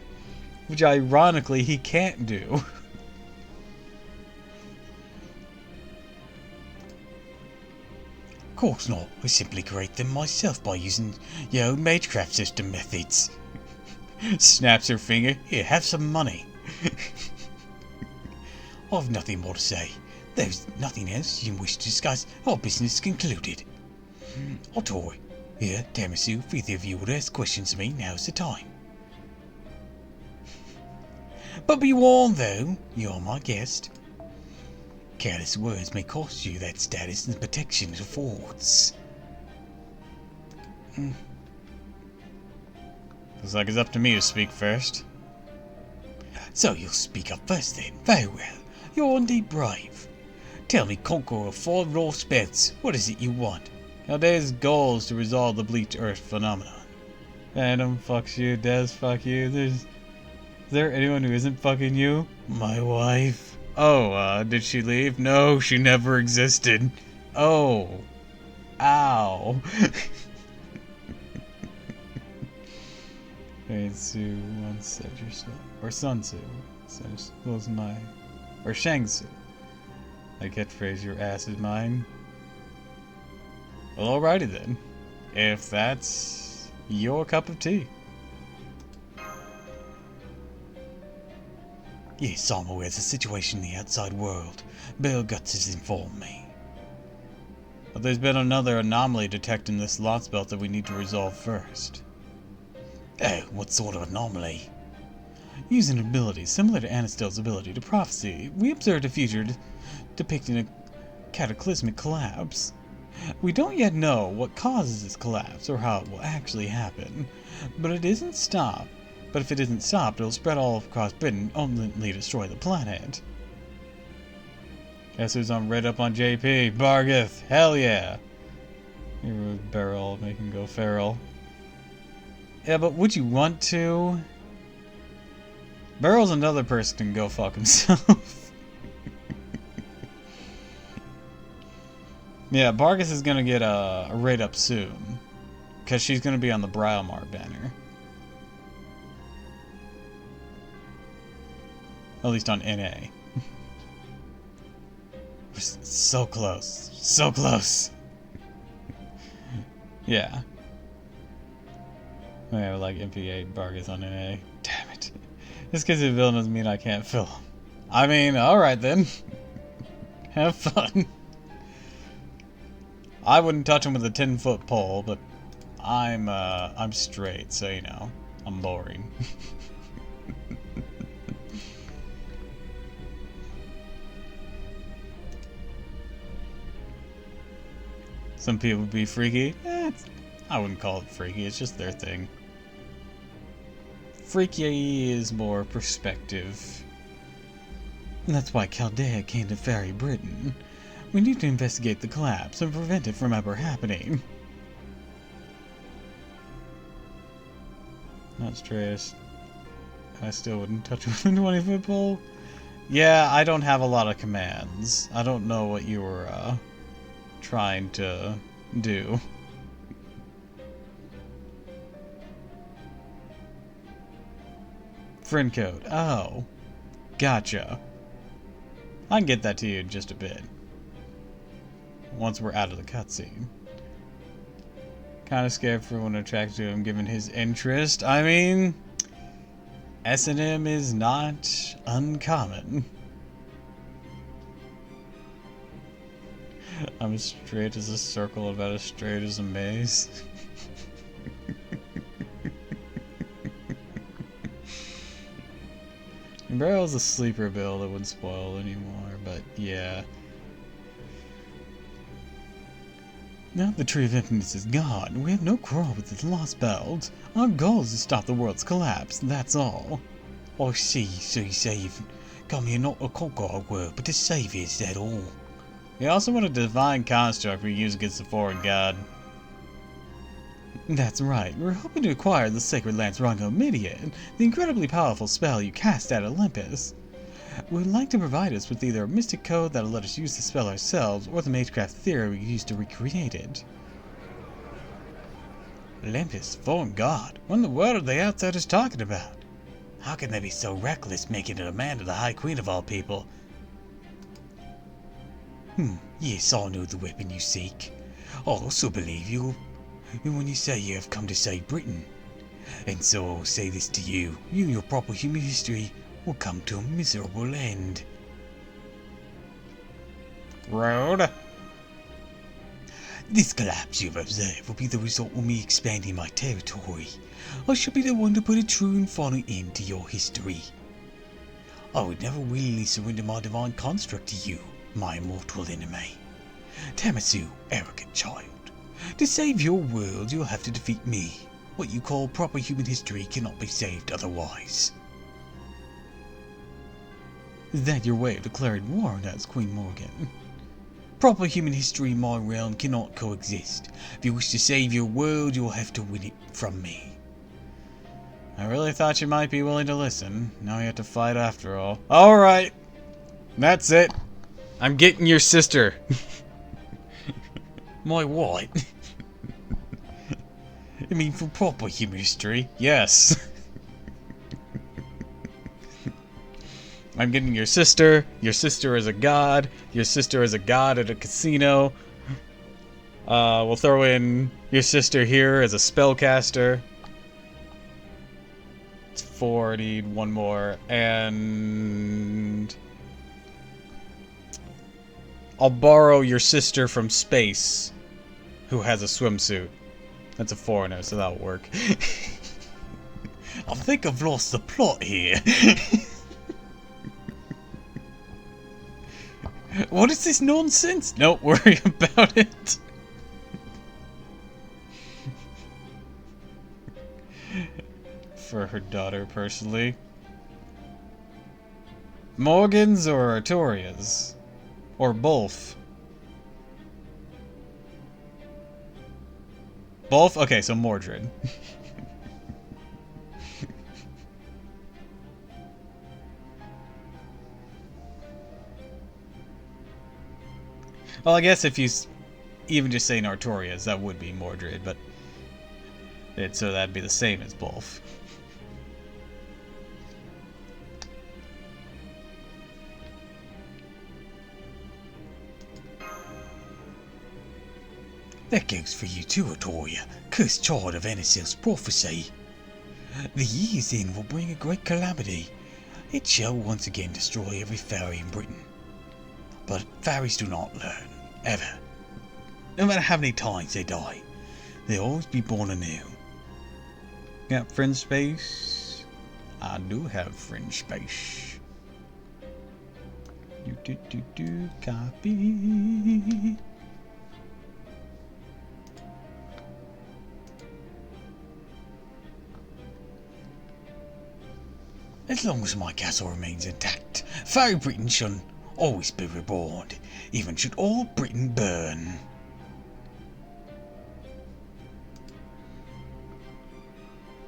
Which ironically, he can't do. Of course not. I simply create them myself by using your own Magecraft system methods. Snaps her finger. Here, have some money. I've nothing more to say. There's nothing else you wish to discuss. Our business concluded. Otoy, here, Tamasu, if either of you would ask questions of me, now's the time. But be warned, though, you're my guest. Careless words may cost you that status and protection it affords. Looks like it's up to me to speak first. So you'll speak up first then. Very well. You're indeed brave. Tell me, Conqueror of 4 raw spirits, what is it you want? Nowadays' goal is to resolve the bleached earth phenomenon. Phantom fucks you, Des fuck you. Is there anyone who isn't fucking you? My wife. Oh, did she leave? No, she never existed. Oh. Ow. Wait, Sue once said yourself. Or Sun Tzu says, was my. Or Shang Tzu. My catchphrase, your ass is mine. Well, alrighty then. If that's your cup of tea. Yes, I'm aware of the situation in the outside world. Barghest has informed me. But there's been another anomaly detected in this lot belt that we need to resolve first. Oh, what sort of anomaly? Using an ability similar to Anastel's ability to prophecy, we observed a future depicting a cataclysmic collapse. We don't yet know what causes this collapse or how it will actually happen, but if it isn't stopped, it'll spread all across Britain and ultimately destroy the planet. Guess who's on right up on JP? Barghest! Hell yeah! Here was Beryl, make him go feral. Yeah, but would you want to? Beryl's another person who can go fuck himself. Yeah, Barghest is gonna get a raid up soon. Because she's gonna be on the Briomar banner. At least on NA. We're so close. So close. Yeah. We have like MP8 Barghest on NA. Damn it. Just because he's a villain doesn't mean I can't fill him. I mean, alright then. Have fun. I wouldn't touch him with a 10-foot pole, but I'm straight, so you know, I'm boring. Some people be freaky. I wouldn't call it freaky, it's just their thing. Freaky is more perspective. That's why Chaldea came to ferry Britain. We need to investigate the collapse and prevent it from ever happening. Not stressed. I still wouldn't touch with a 20-foot pole. Yeah, I don't have a lot of commands. I don't know what you were trying to do. Friend code. Oh. Gotcha. I can get that to you in just a bit. Once we're out of the cutscene. Kind of scared for everyone attracted to him given his interest. I mean, S&M is not uncommon. I'm as straight as a circle, about as straight as a maze. Barrel's a sleeper build that wouldn't spoil anymore, but yeah. Now the Tree of Infinite is gone, we have no quarrel with this lost belt. Our goal is to stop the world's collapse, that's all. I see, so you say you've come here not to conquer our world, but to save it, is that all? We also want a divine construct we use against the foreign god. That's right, we're hoping to acquire the Sacred Lance Rango-Midian, the incredibly powerful spell you cast at Olympus. We'd like to provide us with either a mystic code that'll let us use the spell ourselves, or the magecraft theory we use to recreate it. Olympus, foreign god? What in the world are the outsiders talking about? How can they be so reckless, making a demand of the High Queen of all people? Yes, I know the weapon you seek. I also believe you when you say you have come to save Britain. And so I'll say this to you, you and your proper human history will come to a miserable end. Road? This collapse you've observed will be the result of me expanding my territory. I shall be the one to put a true and final end to your history. I would never willingly surrender my divine construct to you, my immortal enemy. Tamasu, arrogant child. To save your world, you'll have to defeat me. What you call proper human history cannot be saved otherwise. Is that your way of declaring war on us, Queen Morgan? Proper human history in my realm cannot coexist. If you wish to save your world, you'll have to win it from me. I really thought you might be willing to listen. Now you have to fight after all. Alright! That's it. I'm getting your sister. My what? I mean, for proper human history. Yes. I'm getting your sister. Your sister is a god. Your sister is a god at a casino. We'll throw in your sister here as a spellcaster. It's 4, I need one more. And I'll borrow your sister from space, who has a swimsuit. That's a foreigner, so that'll work. I think I've lost the plot here. What is this nonsense? Don't worry about it. For her daughter, personally. Morgans or Artorias? Or both? Both? Okay, so Mordred. Well, I guess if you even just say Artorias, that would be Mordred, but so that'd be the same as both. That goes for you too, Artoria, cursed child of Anasel's prophecy. The year's end will bring a great calamity. It shall once again destroy every fairy in Britain. But fairies do not learn, ever. No matter how many times they die, they'll always be born anew. Got fringe space? I do have fringe space. Copy. As long as my castle remains intact, Fairy Britain shall always be reborn, even should all Britain burn.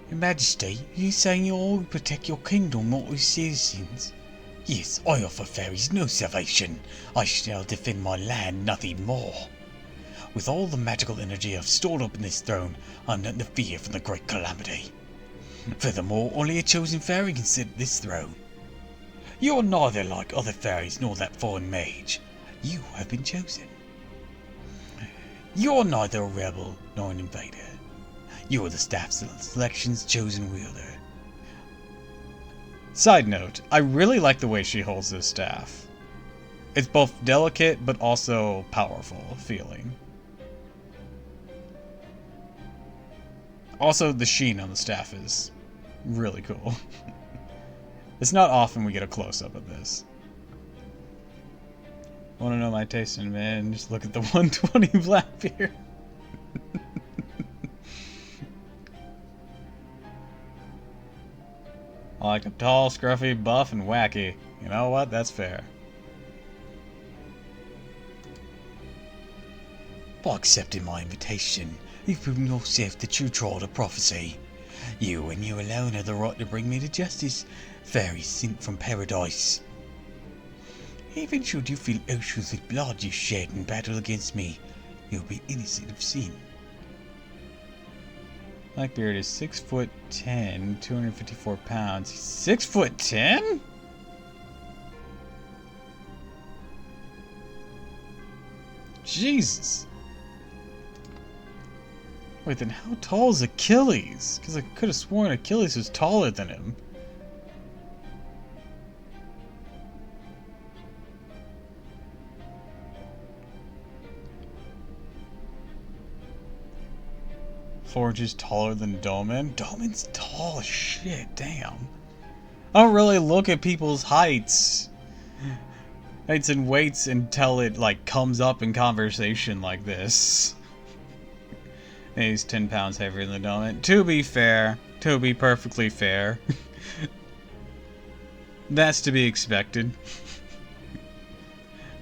Your Majesty, are you saying you all protect your kingdom, not its citizens? Yes, I offer fairies no salvation. I shall defend my land, nothing more. With all the magical energy I've stored up in this throne, I'm not to fear from the great calamity. Furthermore, only a chosen fairy can sit at this throne. You are neither like other fairies nor that foreign mage. You have been chosen. You are neither a rebel nor an invader. You are the staff selection's chosen wielder. Side note, I really like the way she holds this staff. It's both delicate but also powerful feeling. Also, the sheen on the staff is really cool. It's not often we get a close-up of this. Want to know my taste in men? Just look at the 120 Blackbeard. I like them tall, scruffy, buff, and wacky. You know what? That's fair. By accepting my invitation, you've proven yourself the true child of prophecy. You and you alone have the right to bring me to justice, fairies sent from paradise. Even should you feel oceans of blood you shed in battle against me, you'll be innocent of sin. Blackbeard is 6'10", 254 pounds. He's 6'10"? Jesus. Wait, then how tall is Achilles? Because I could have sworn Achilles was taller than him. Forge is taller than Doman? Doman's tall as shit, damn. I don't really look at people's heights and weights until it, like, comes up in conversation like this. And he's 10 pounds heavier than Doman. To be fair, to be perfectly fair, that's to be expected.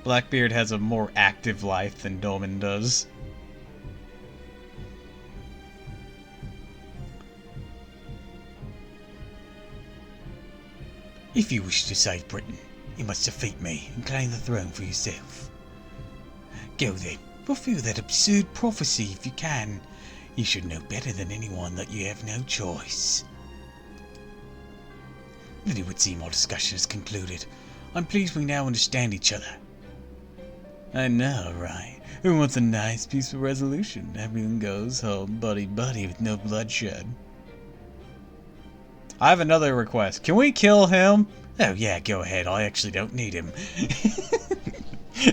Blackbeard has a more active life than Doman does. If you wish to save Britain, you must defeat me and claim the throne for yourself. Go then, fulfill that absurd prophecy if you can. You should know better than anyone that you have no choice. Then it would seem our discussion is concluded. I'm pleased we now understand each other. I know, right? Who wants a nice, peaceful resolution? Everyone goes home buddy-buddy with no bloodshed. I have another request. Can we kill him? Oh yeah, go ahead. I actually don't need him.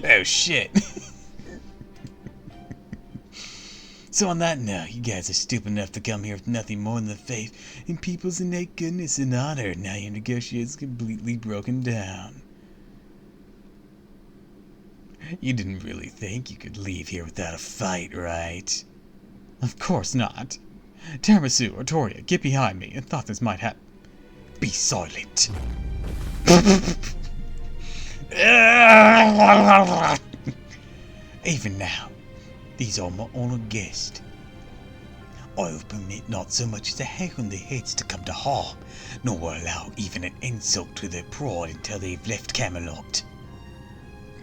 Oh shit. So on that note, you guys are stupid enough to come here with nothing more than the faith in people's innate goodness and honor. Now your negotiation's completely broken down. You didn't really think you could leave here without a fight, right? Of course not. Tiramisu, Artoria, get behind me. I thought this might happen. Be silent. Even now, these are my honored guests. I will permit not so much as a hair on their heads to come to harm, nor will allow even an insult to their pride until they've left Camelot.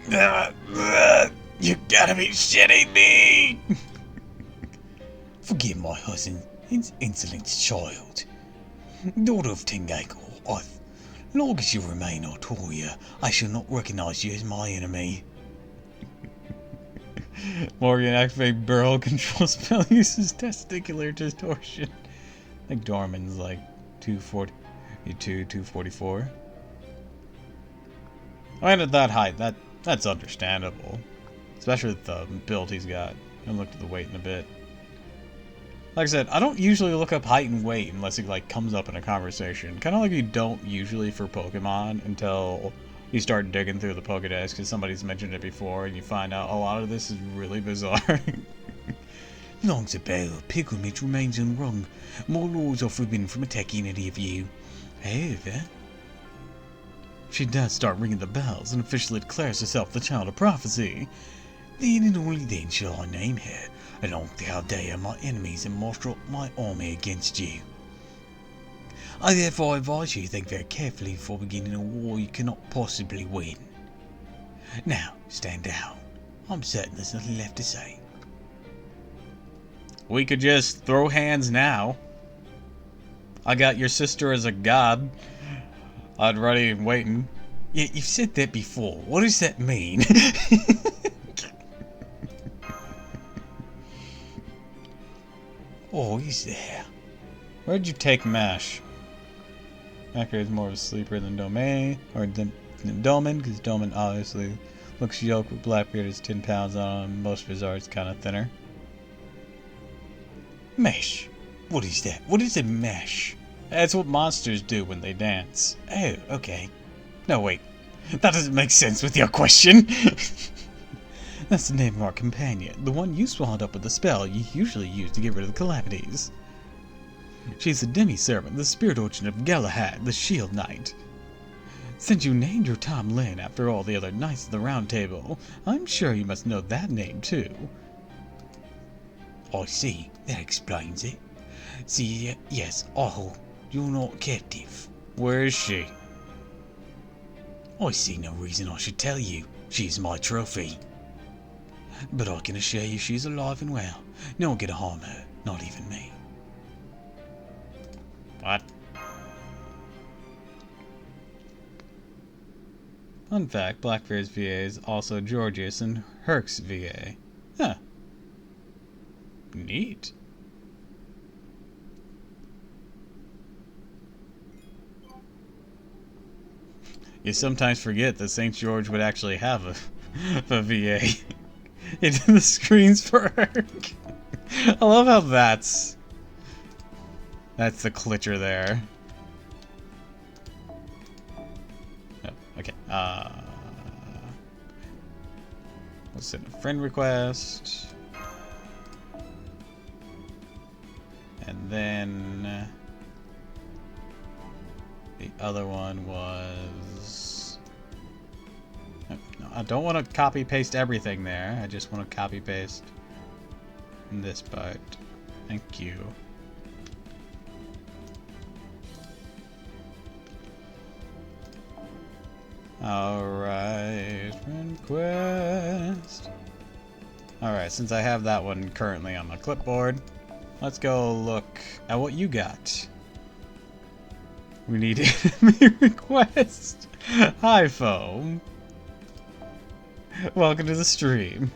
You gotta be shitting me! Forgive my husband's insolence, child. Daughter of Tingakel, as long as you remain Artoria, I shall not recognize you as my enemy. Morgan, activate barrel control spell, uses testicular distortion. I think Dorman's like 242, 244. I mean, at that height, that's understandable. Especially with the build he's got. I'll look at the weight in a bit. Like I said, I don't usually look up height and weight unless it like comes up in a conversation. Kind of like you don't usually for Pokemon until you start digging through the Pokedex because somebody's mentioned it before and you find out a lot of this is really bizarre. Long as a bell, pilgrimage remains unwrung. More laws are forbidden from attacking any of you. However, she does start ringing the bells and officially declares herself the child of prophecy, then and only then shall I name her, along with the idea of my enemies, and muster up my army against you. I therefore advise you to think very carefully before beginning a war you cannot possibly win. Now, stand down. I'm certain there's nothing left to say. We could just throw hands now. I got your sister as a god. I'd ready and waiting. Yeah, you've said that before. What does that mean? Oh, he's there. Where'd you take Mash? Macro is more of a sleeper than Domain, or than Doman, because Doman obviously looks yoked with Blackbeard is 10 pounds on him. Most of his art's kind of thinner. Mesh. What is that? What is a mesh? That's what monsters do when they dance. Oh, okay. No, wait. That doesn't make sense with your question. That's the name of our companion, the one you swallowed up with the spell you usually use to get rid of the calamities. She's the demi-servant, the spirit origin of Galahad, the Shield Knight. Since you named your Tom Lin after all the other knights of the Round Table, I'm sure you must know that name too. I see, that explains it. See, yes, you're not captive. Where is she? I see no reason I should tell you. She's my trophy. But I can assure you she's alive and well. No one can harm her, not even me. What? Fun fact, Blackbeard's VA is also Georgius and Herc's VA. Huh. Neat. You sometimes forget that St. George would actually have a VA. It did the screens for Herc. I love how that's the glitcher there. Oh, okay. Let's send a friend request. And then the other one was... No, I don't want to copy paste everything there. I just want to copy paste this part. Thank you. Alright, friend request. Alright, since I have that one currently on my clipboard, let's go look at what you got. We need enemy request. Hi, foam. Welcome to the stream.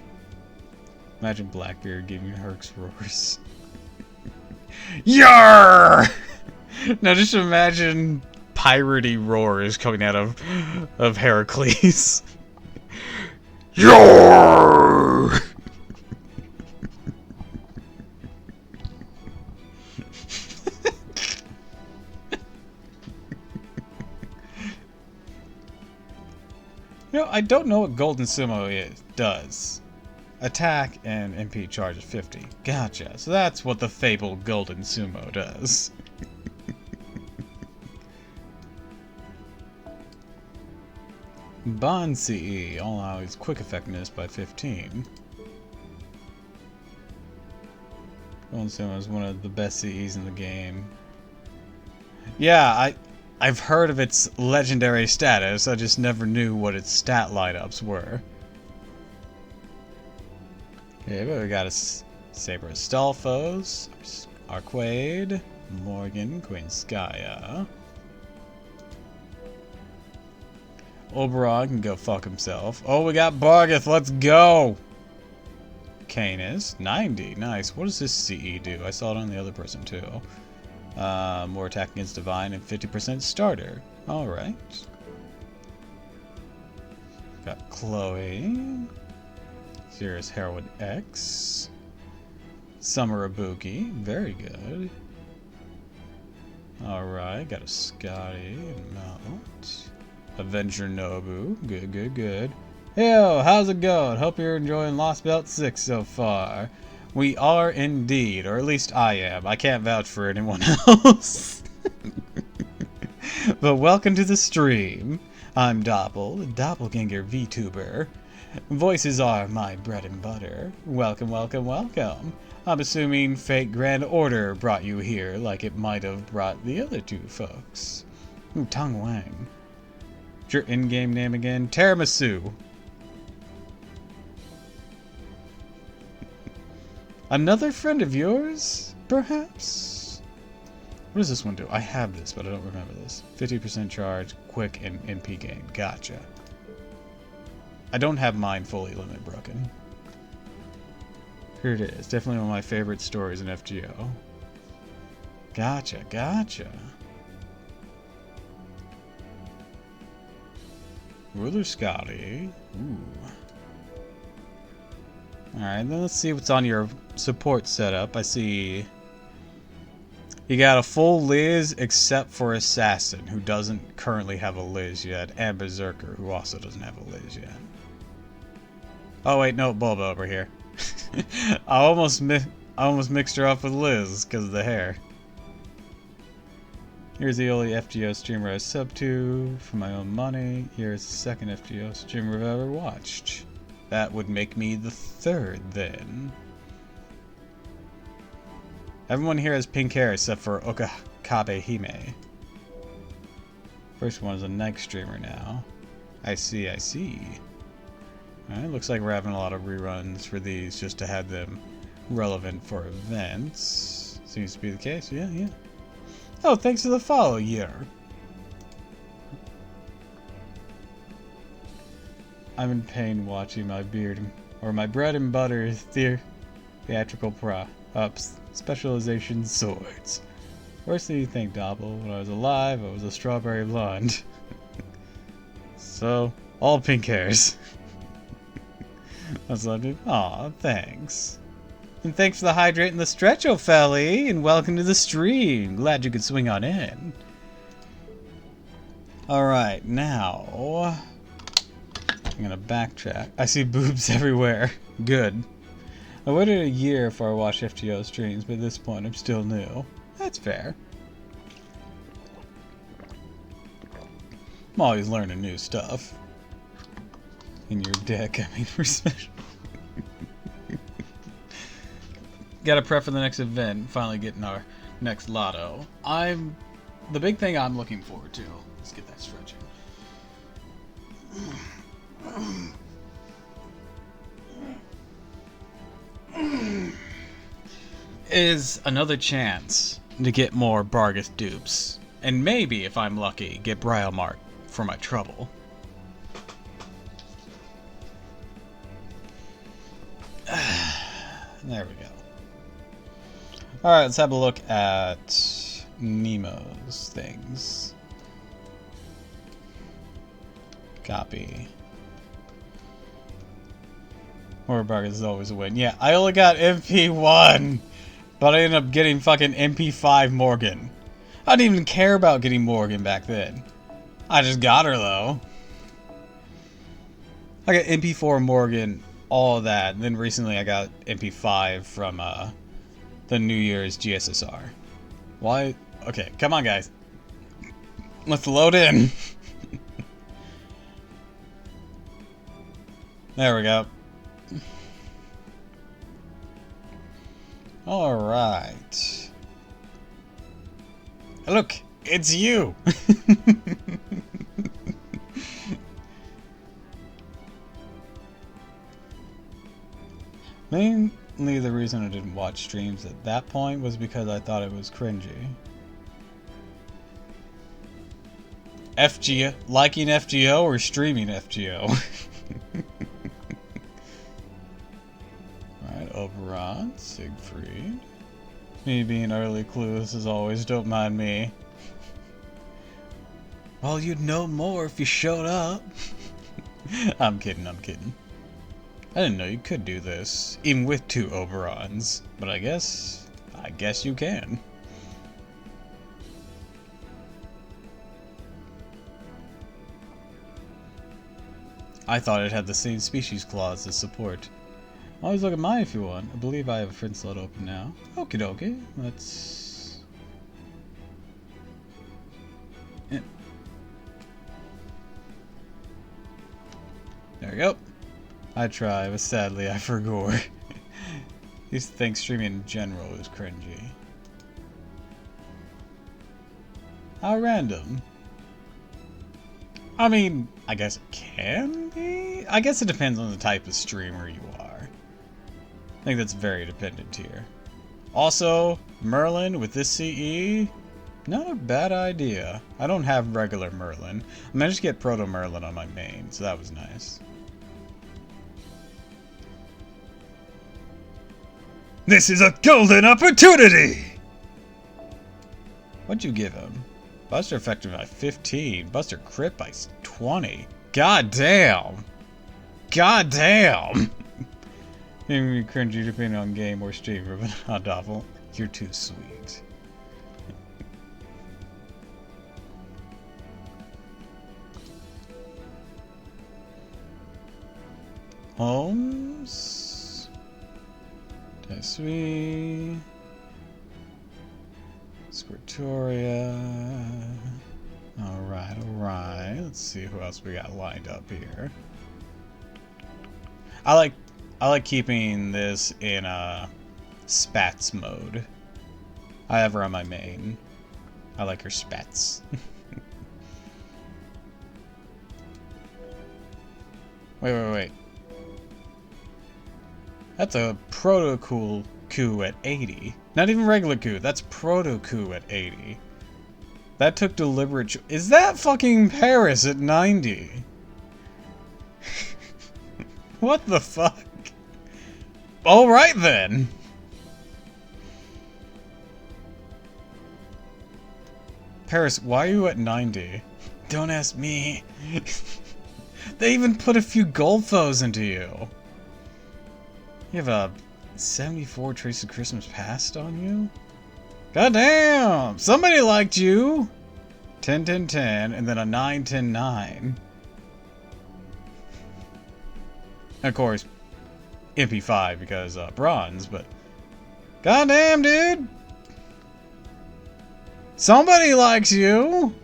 Imagine Blackbeard giving Herc's roars. Yarr! Now just imagine piratey roars coming out of Heracles. Yarr! You know, I don't know what Golden Sumo does. Attack and MP charges 50. Gotcha. So that's what the fabled Golden Sumo does. Bond CE allows quick effectiveness by 15. Golden Sumo is one of the best CEs in the game. Yeah, I've heard of its legendary status, I just never knew what its stat lineups were. Okay, but we got a Saber Astolfos, Arquade, Morgan, Queen Skya. Oberon can go fuck himself. Oh, we got Barghest, let's go! Canis, 90, nice. What does this CE do? I saw it on the other person too. More attack against Divine and 50% starter. Alright. Got Chloe. Here's Heroine X. Summer Ibuki. Very good. Alright, got a Scotty and Mount. Avenger Nobu. Good, good, good. Yo, how's it going? Hope you're enjoying Lost Belt 6 so far. We are indeed, or at least I am. I can't vouch for anyone else. But welcome to the stream. I'm Doppel, the Doppelganger VTuber. Voices are my bread and butter. Welcome, welcome, welcome. I'm assuming Fate Grand Order brought you here like it might have brought the other two folks. Ooh, Tong Wang. What's your in-game name again? Tiramisu. Another friend of yours, perhaps? What does this one do? I have this, but I don't remember this. 50% charge, quick, and MP gain. Gotcha. I don't have mine fully limit broken. Here it is. Definitely one of my favorite stories in FGO. Gotcha, gotcha. Ruler Scotty. Ooh. Alright, then let's see what's on your support setup. I see you got a full Liz except for Assassin, who doesn't currently have a Liz yet, and Berserker, who also doesn't have a Liz yet. Oh wait, no, Bulba over here. I almost mixed her up with Liz because of the hair. Here's the only FGO streamer I sub to for my own money. Here's the second FGO streamer I've ever watched. That would make me the third then. Everyone here has pink hair except for Okabe Hime. First one is a Nike streamer now. I see, I see. Alright, looks like we're having a lot of reruns for these just to have them relevant for events. Seems to be the case, yeah, yeah. Oh, thanks for the follow, Yer. I'm in pain watching my beard, or my bread and butter theatrical specialization swords. Worse than you think, Doppel. When I was alive, I was a strawberry blonde. So, all pink hairs. That's lovely. Aw, thanks. And thanks for the hydrate and the stretch, Ophelli, and welcome to the stream. Glad you could swing on in. Alright, now I'm gonna backtrack. I see boobs everywhere. Good. I waited a year before I watched FGO streams, but at this point I'm still new. That's fair. I'm always learning new stuff. In your dick, I mean, we're special. Gotta prep for the next event, finally getting our next lotto. The big thing I'm looking forward to, let's get that stretching, is another chance to get more Barghest dupes. And maybe, if I'm lucky, get Brile Mark for my trouble. There we go. Alright, let's have a look at Nemo's things. Copy. Horror Barghest is always a win. Yeah, I only got MP1, but I ended up getting fucking MP5 Morgan. I didn't even care about getting Morgan back then. I just got her though. I got MP4 Morgan, all of that, and then recently I got MP5 from the New Year's GSSR. Why? Okay, come on guys. Let's load in. There we go. Alright. Look, it's you! Mainly the reason I didn't watch streams at that point was because I thought it was cringy. FGO, liking FGO or streaming FGO? Alright, Oberon, Siegfried. Me being early clueless as always, don't mind me. Well, you'd know more if you showed up. I'm kidding, I'm kidding. I didn't know you could do this, even with 2 Oberons, but I guess you can. I thought it had the same species clause as support. Always look at mine if you want. I believe I have a friend slot open now. Okie dokie, let's... There we go. I try, but sadly I forgot. These things streaming in general is cringy. How random. I mean, I guess it can be? I guess it depends on the type of streamer you are. I think that's very dependent here. Also, Merlin with this CE, not a bad idea. I don't have regular Merlin. I managed to get Proto Merlin on my main, so that was nice. This is a golden opportunity! What'd you give him? Buster effective by 15. Buster crit by 20. God damn! God damn! Maybe cringy depending on game or streamer, but not Doppel. You're too sweet. Holmes. Tesui. Squirtoria. Alright, alright. Let's see who else we got lined up here. I like keeping this in spats mode. I have her on my main. I like her spats. Wait. That's a proto cool coup at 80. Not even regular coup, that's proto coup at 80. That took deliberate is that fucking Paris at 90? What the fuck? Alright then. Paris, why are you at 90? Don't ask me. They even put a few gold foes into you. You have a 74 Trace of Christmas Past on you? Goddamn! Somebody liked you! 10, 10, 10, and then a 9, 10, 9. Of course, MP5 because bronze, but goddamn, dude! Somebody likes you!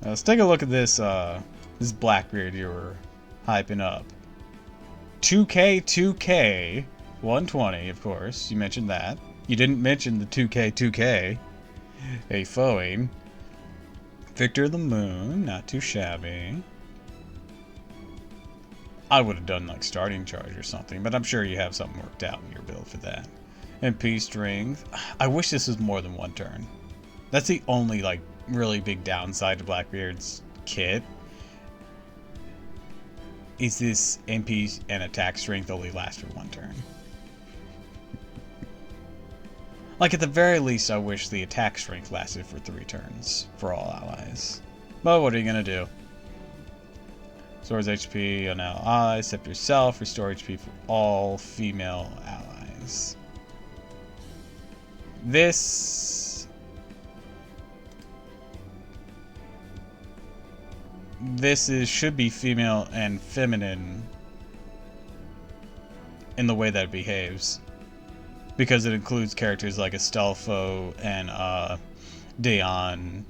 Let's take a look at this this Blackbeard you were hyping up. 2K 120, of course. You mentioned that. You didn't mention the 2K. A foeing. Victor the Moon, not too shabby. I would have done like starting charge or something, but I'm sure you have something worked out in your build for that. MP strength. I wish this was more than one turn. That's the only like really big downside to Blackbeard's kit. Is this MP and attack strength only last for one turn. Like at the very least I wish the attack strength lasted for 3 turns for all allies. But what are you gonna do? Restores HP on allies, except yourself. Restore HP for all female allies. This should be female and feminine in the way that it behaves. Because it includes characters like Astolfo and Dayon.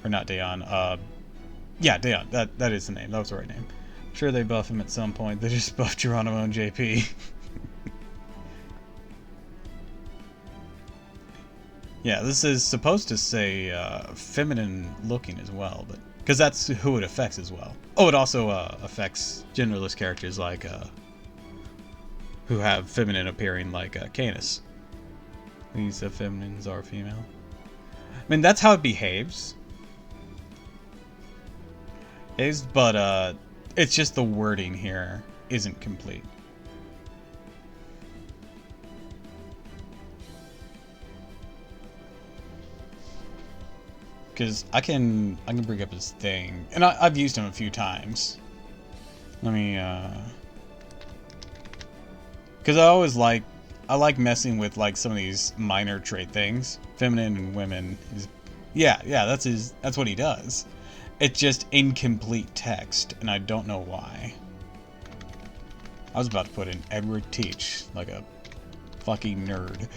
Or not Dayon, yeah, Dayon. That is the name. That was the right name. I'm sure they buff him at some point. They just buffed Geronimo and JP. Yeah, this is supposed to say feminine looking as well, but because that's who it affects as well. Oh, it also affects genderless characters like who have feminine appearing like Canis. These feminines are female. I mean, that's how it behaves. But it's just the wording here isn't complete. Because I can bring up his thing, and I've used him a few times. Let me because I like messing with like some of these minor trait things. Feminine and women is yeah, that's what he does. It's just incomplete text, and I don't know why. I was about to put in Edward Teach like a fucking nerd.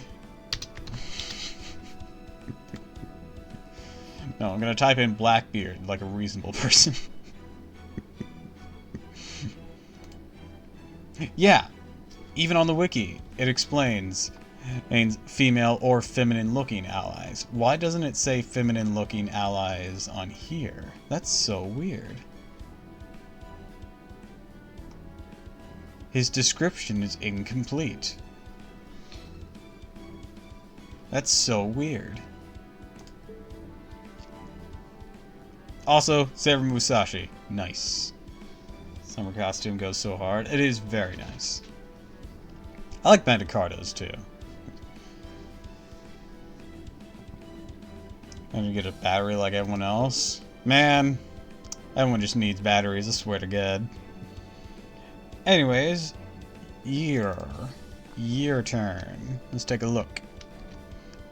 No, I'm gonna type in Blackbeard like a reasonable person. Yeah, even on the wiki, it explains means female or feminine looking allies. Why doesn't it say feminine looking allies on here? That's so weird. His description is incomplete. That's so weird. Also, Saber Musashi. Nice. Summer costume goes so hard. It is very nice. I like Bandicardos too. I'm gonna get a battery like everyone else. Man, everyone just needs batteries, I swear to God. Anyways, year turn. Let's take a look.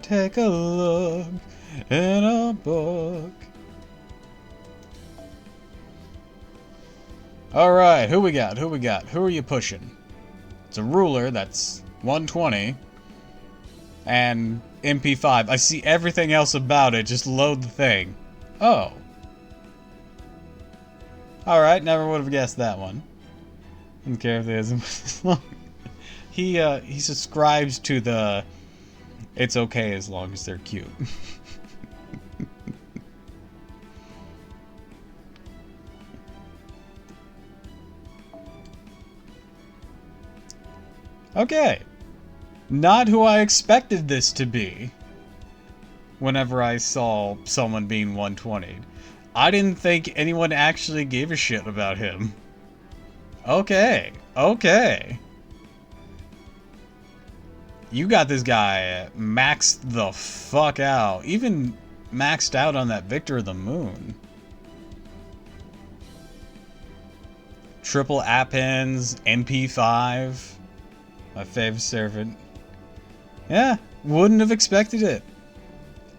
Take a look in a book. Alright, who we got? Who we got? Who are you pushing? It's a ruler, that's 120. And MP5. I see everything else about it, just load the thing. Oh. Alright, never would have guessed that one. I don't care if there's he subscribes to the it's okay as long as they're cute. Okay. Not who I expected this to be. Whenever I saw someone being 120'd. I didn't think anyone actually gave a shit about him. Okay. Okay. You got this guy maxed the fuck out. Even maxed out on that Victor of the Moon. Triple appends, MP5. My favorite servant. Yeah, wouldn't have expected it.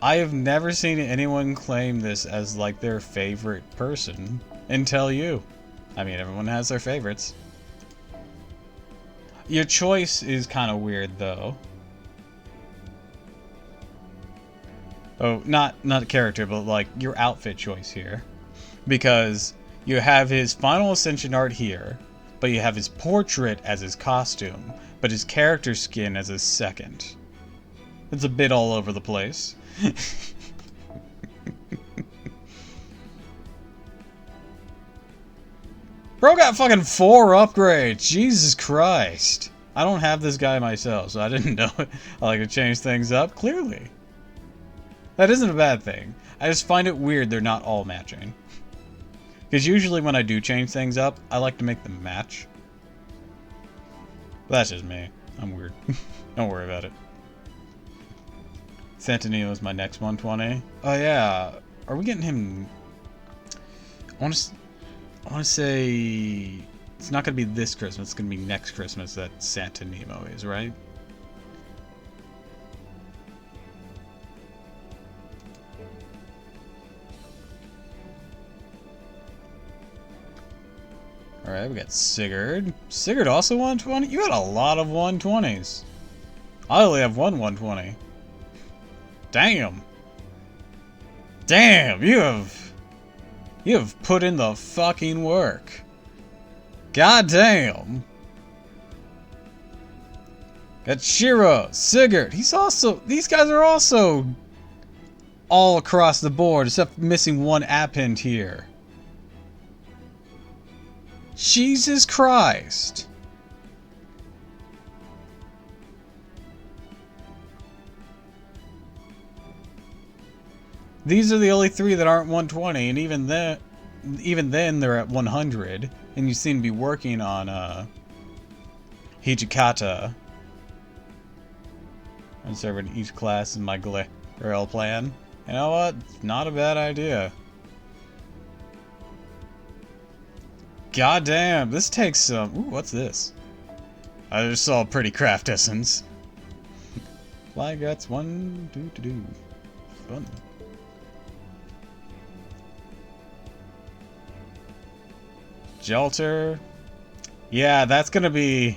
I have never seen anyone claim this as like their favorite person until you. I mean, everyone has their favorites. Your choice is kind of weird though. Oh, not character, but like your outfit choice here. Because you have his Final Ascension art here, but you have his portrait as his costume, but his character skin as his second. It's a bit all over the place. Bro got fucking 4 upgrades. Jesus Christ. I don't have this guy myself, so I didn't know it. I like to change things up, clearly. That isn't a bad thing. I just find it weird they're not all matching. Because usually when I do change things up, I like to make them match. But that's just me. I'm weird. Don't worry about it. Santonino is my next 120. Oh yeah. Are we getting him... I want to say... It's not going to be this Christmas. It's going to be next Christmas that Santa Nemo is, right? Alright, we got Sigurd. Sigurd also 120? You got a lot of 120s. I only have one 120. Damn. Damn, you have put in the fucking work. God damn. Got Shiro, Sigurd. He's also, these guys are also all across the board, except missing one append here. Jesus Christ. These are the only 3 that aren't 120, and even then they're at 100, and you seem to be working on Hijikata. I'm serving each class in my Grail plan. You know what? Not a bad idea. God damn, this takes some... Ooh, what's this? I just saw a pretty craft essence. Fly guts 1, 2, 2. Fun. Jelter. Yeah, that's gonna be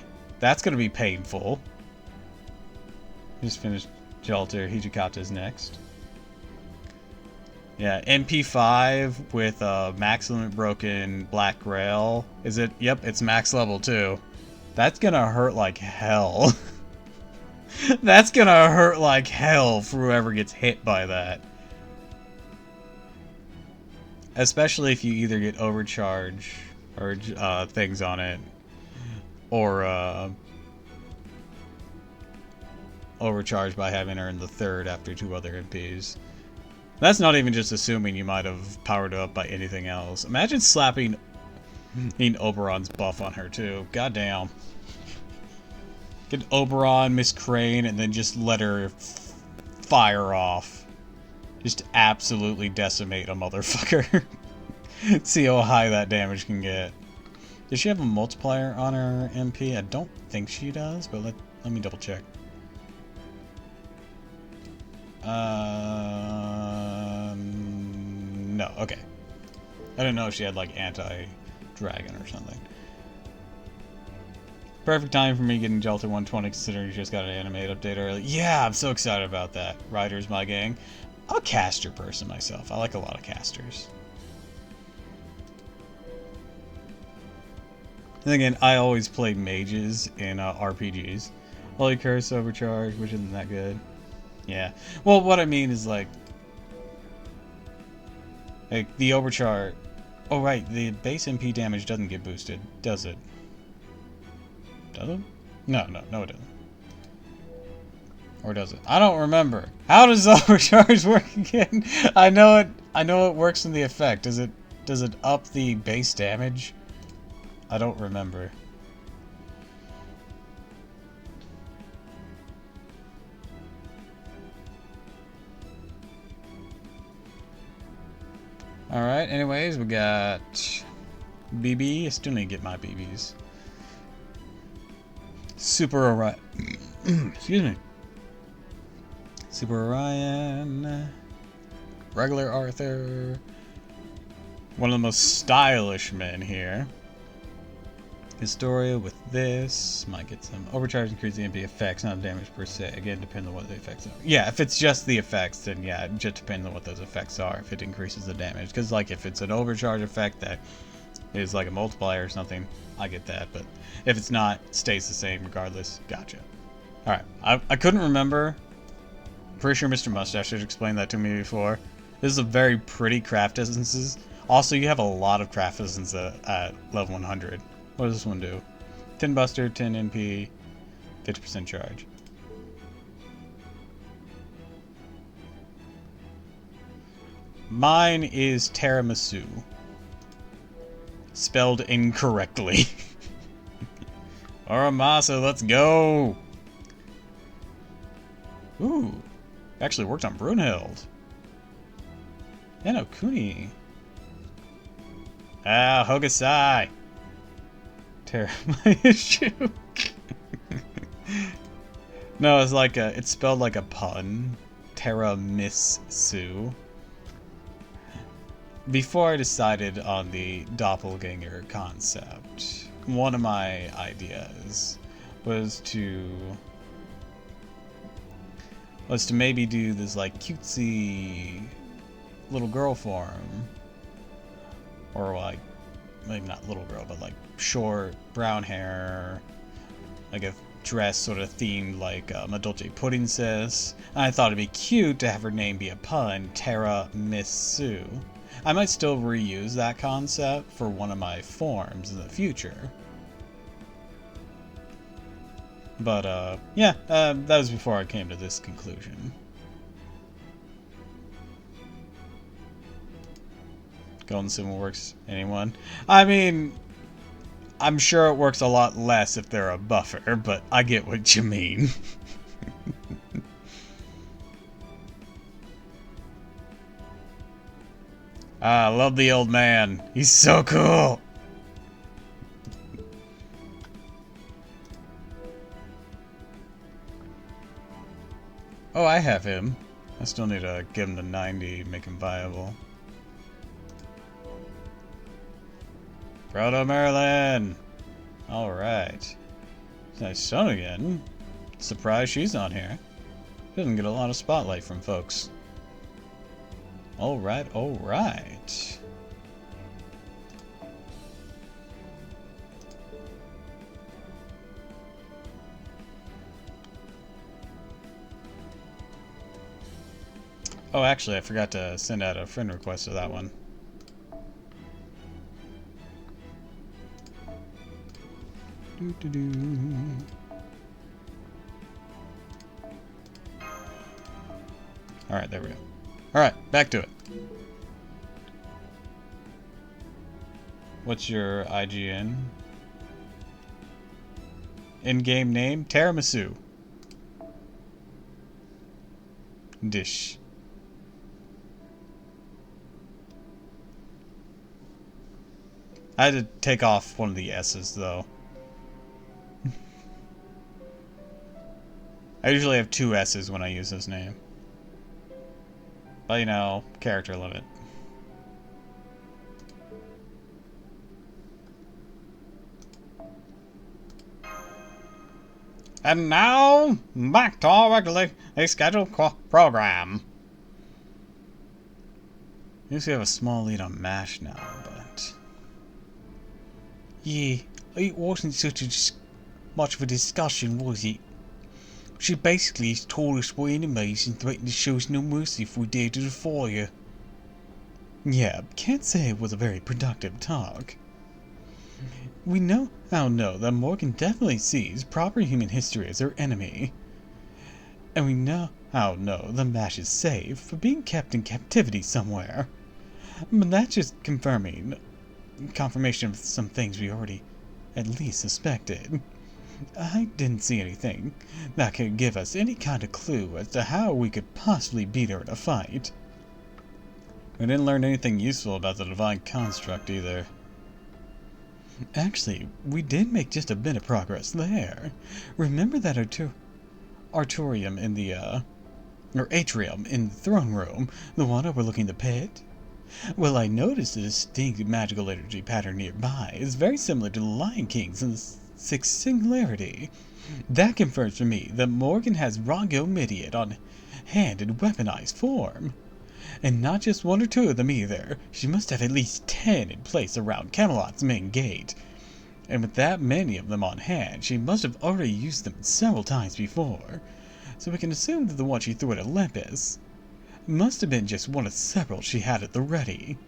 painful. Just finished Jelter. Hijikata's next. Yeah, MP5 with max limit broken black grail. Is it? Yep, it's max level too. That's gonna hurt like hell. That's gonna hurt like hell for whoever gets hit by that. Especially if you either get overcharge or things on it, or overcharged by having earned the third after 2 other MPs. That's not even just assuming you might have powered up by anything else. Imagine slapping Oberon's buff on her too. Goddamn. Get Oberon, Miss Crane, and then just let her fire off. Just absolutely decimate a motherfucker. See how high that damage can get. Does she have a multiplier on her MP? I don't think she does, but let me double check. No, okay. I didn't know if she had like anti-dragon or something. Perfect time for me getting Delta 120 considering you just got an animate update early. Yeah, I'm so excited about that. Riders, my gang. I'm a caster person myself. I like a lot of casters. And again, I always play mages in RPGs. Holy Curse Overcharge, which isn't that good. Yeah. Well, what I mean is like the overcharge. Oh right, the base MP damage doesn't get boosted, does it? Does it? No, it doesn't. Or does it? I don't remember. How does the overcharge work again? I know it works in the effect. Does it up the base damage? I don't remember. Alright, anyways, we got BB. I still need to get my BBs. Super Orion. Excuse me. Super Orion. Regular Arthur. One of the most stylish men here. Historia with this. Might get some overcharge, increase the MP effects, not damage per se. Again, depends on what the effects are. Yeah, if it's just the effects, then yeah, it just depends on what those effects are. If it increases the damage. Because like if it's an overcharge effect that is like a multiplier or something, I get that. But if it's not, it stays the same regardless. Gotcha. Alright, I couldn't remember. I'm pretty sure Mr. Mustache should explain that to me before. This is a very pretty craft essences. Also, you have a lot of craft essences at level 100. What does this one do? 10 Buster, 10 NP, 50% charge. Mine is tiramisu. Spelled incorrectly. Aramasa, let's go! Ooh, actually worked on Brunhild. And Okuni. Ah, Hokusai! Tear my issue. No, it's like it's spelled like a pun. Tiramisu. Before I decided on the doppelganger concept, one of my ideas was to maybe do this like cutesy little girl form, or like maybe not little girl, but like short brown hair, like a dress sort of themed like a Dolce Pudding Sis. And I thought it'd be cute to have her name be a pun, Terra Miss Sue. I might still reuse that concept for one of my forms in the future. But yeah, that was before I came to this conclusion. Golden Symbol works, anyone? I mean, I'm sure it works a lot less if they're a buffer, but I get what you mean. I love the old man. He's so cool. Oh, I have him. I still need to give him the 90, make him viable. Proto Merlin! Alright. Nice son again. Surprised she's not here. Doesn't get a lot of spotlight from folks. Alright, alright. Oh, actually, I forgot to send out a friend request to that one. Alright, there we go. Alright, back to it. What's your IGN? In-game name? Tiramisu. Dish. I had to take off one of the S's, though. I usually have 2 S's when I use this name. But, you know, character limit. And now, back to our regularly scheduled program. I guess we have a small lead on MASH now, but... Yeah, it wasn't such much of a discussion, was it? She basically told us we're enemies and threatened to show us no mercy if we dared to defy her. Yeah, can't say it was a very productive talk. We now know that Morgan definitely sees proper human history as her enemy. And we now know that MASH is safe but being kept in captivity somewhere. But that's just confirmation of some things we already at least suspected. I didn't see anything that could give us any kind of clue as to how we could possibly beat her in a fight. We didn't learn anything useful about the divine construct either. Actually, we did make just a bit of progress there. Remember that atrium in the throne room, the one overlooking the pit? Well, I noticed a distinct magical energy pattern nearby is very similar to the Lion King's in the Sixth Singularity. That confirms for me that Morgan has Rongo Midiot on hand in weaponized form. And not just 1 or 2 of them either. She must have at least 10 in place around Camelot's main gate. And with that many of them on hand, she must have already used them several times before. So we can assume that the one she threw at Olympus must have been just one of several she had at the ready.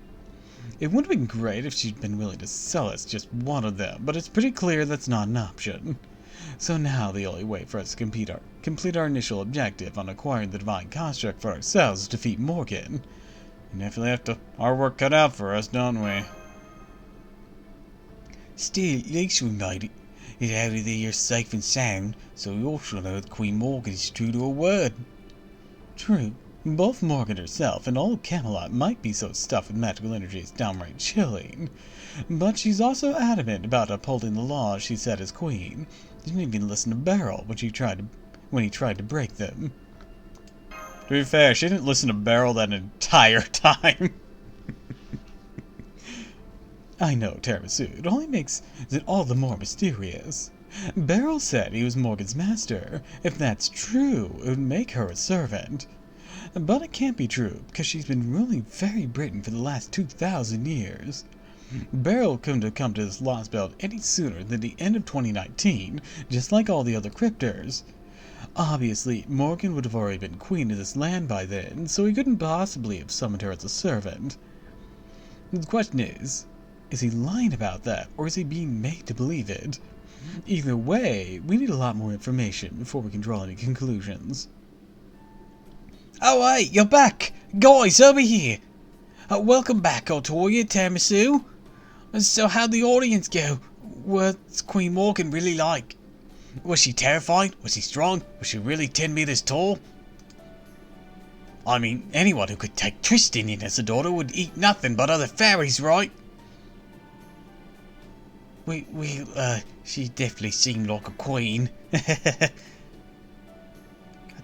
It would have been great if she'd been willing to sell us just one of them, but it's pretty clear that's not an option. So now the only way for us to complete our initial objective on acquiring the divine construct for ourselves is to defeat Morgan. We definitely have our work cut out for us, don't we? Still, at least we made it out of there safe and sound, so we also know that Queen Morgan is true to her word. True. Both Morgan herself and all of Camelot might be so stuffed with magical energy it's downright chilling. But she's also adamant about upholding the laws she set as queen. Didn't even listen to Beryl when he tried to break them. To be fair, she didn't listen to Beryl that entire time. I know, Tiramisu. It only makes it all the more mysterious. Beryl said he was Morgan's master. If that's true, it would make her a servant. But it can't be true, because she's been ruling Fairy Britain for the last 2,000 years. Beryl couldn't have come to this lost belt any sooner than the end of 2019, just like all the other cryptors. Obviously, Morgan would have already been queen of this land by then, so he couldn't possibly have summoned her as a servant. The question is he lying about that, or is he being made to believe it? Either way, we need a lot more information before we can draw any conclusions. Oh hey, you're back! Guys, over here! Welcome back, Artoria, Tiramisu. So how'd the audience go? What's Queen Morgan really like? Was she terrifying? Was she strong? Was she really 10 meters tall? I mean, anyone who could take Tristan in as a daughter would eat nothing but other fairies, right? She definitely seemed like a queen. Cut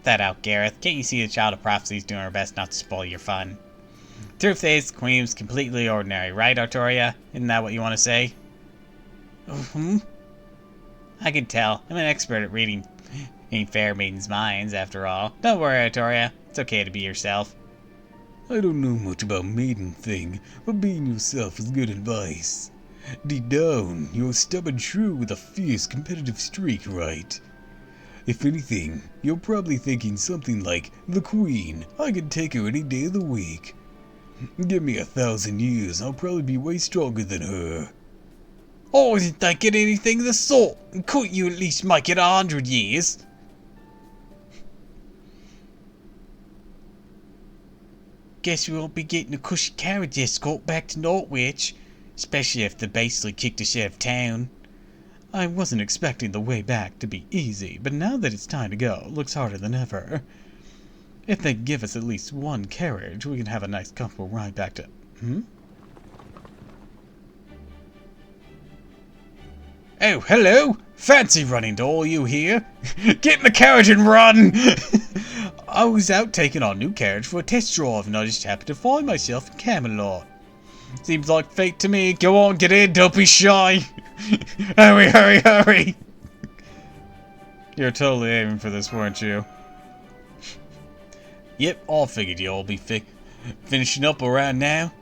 that out, Gareth. Can't you see the Child of Prophecy's doing her best not to spoil your fun? Truth is, Queen was completely ordinary, right, Artoria? Isn't that what you want to say? I can tell. I'm an expert at reading fair maidens' minds, after all. Don't worry, Artoria. It's okay to be yourself. I don't know much about maiden thing, but being yourself is good advice. Deep down, you're a stubborn shrew with a fierce competitive streak, right? If anything, you're probably thinking something like, the Queen, I could take her any day of the week. Give me 1,000 years, I'll probably be way stronger than her. I wasn't thinking anything of the sort. Couldn't you at least make it 100 years? Guess we won't be getting a cushy carriage escort back to Norwich, especially if the basically kicked us out of town. I wasn't expecting the way back to be easy, but now that it's time to go, it looks harder than ever. If they give us at least one carriage, we can have a nice comfortable ride back to... Oh, hello! Fancy running to all you here! Get in the carriage and run! I was out taking our new carriage for a test drive and I just happened to find myself in Camelot. Seems like fate to me. Go on, get in, don't be shy! Hurry, hurry, hurry! You're totally aiming for this, weren't you? Yep, I figured you all be finishing up around now.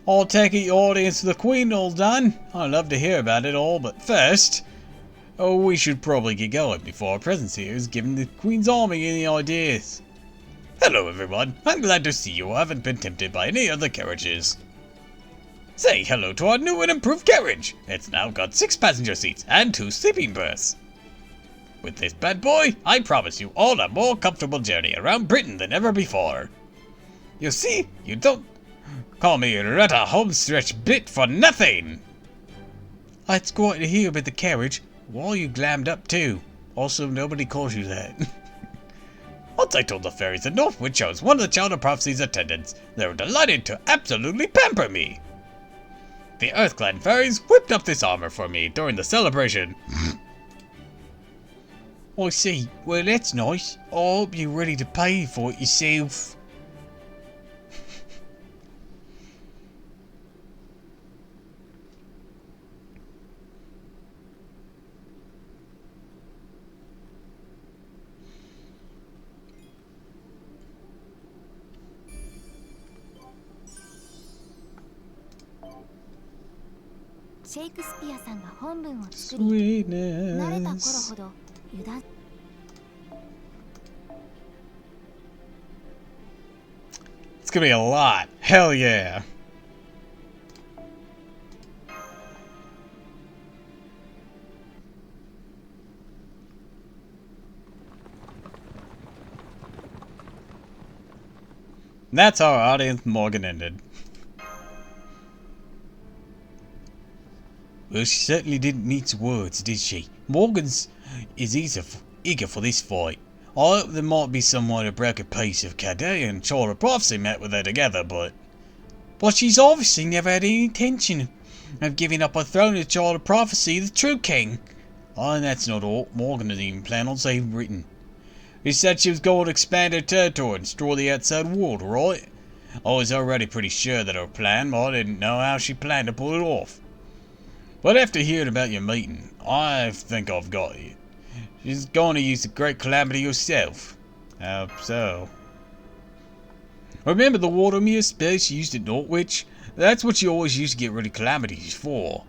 I'll take it your audience to the Queen all done. I'd love to hear about it all, but first... Oh, we should probably get going before our presence here is giving the Queen's army any ideas. Hello everyone, I'm glad to see you haven't been tempted by any other carriages. Say hello to our new and improved carriage. It's now got 6 passenger seats and 2 sleeping berths. With this bad boy, I promise you all a more comfortable journey around Britain than ever before. You see, you don't call me Retta Homestretch Bit for nothing. It's quite to hear about the carriage. Why are you glammed up too? Also, nobody calls you that. Once I told the fairies in Northwood I was one of the Child of Prophecy's attendants, they were delighted to absolutely pamper me. The Earth-Clan fairies whipped up this armor for me during the celebration. I see. Well, that's nice. I hope you're ready to pay for it yourself. Sweetness. It's gonna be a lot. Hell yeah. That's how our audience Morgan ended. Well, she certainly didn't mince words, did she? Morgan's is eager for this fight. I hope there might be someone who broke a piece of Cadea and Child of Prophecy met with her together, but she's obviously never had any intention of giving up her throne to Child of Prophecy, the true king. And that's not all. Morgan didn't even plan on saving Britain. She said she was going to expand her territory and destroy the outside world, right? I was already pretty sure that her plan, but I didn't know how she planned to pull it off. But after hearing about your meeting, I think I've got it. She's going to use the Great Calamity herself. How so? Remember the water spell she used at Norwich? That's what she always used to get rid of calamities for.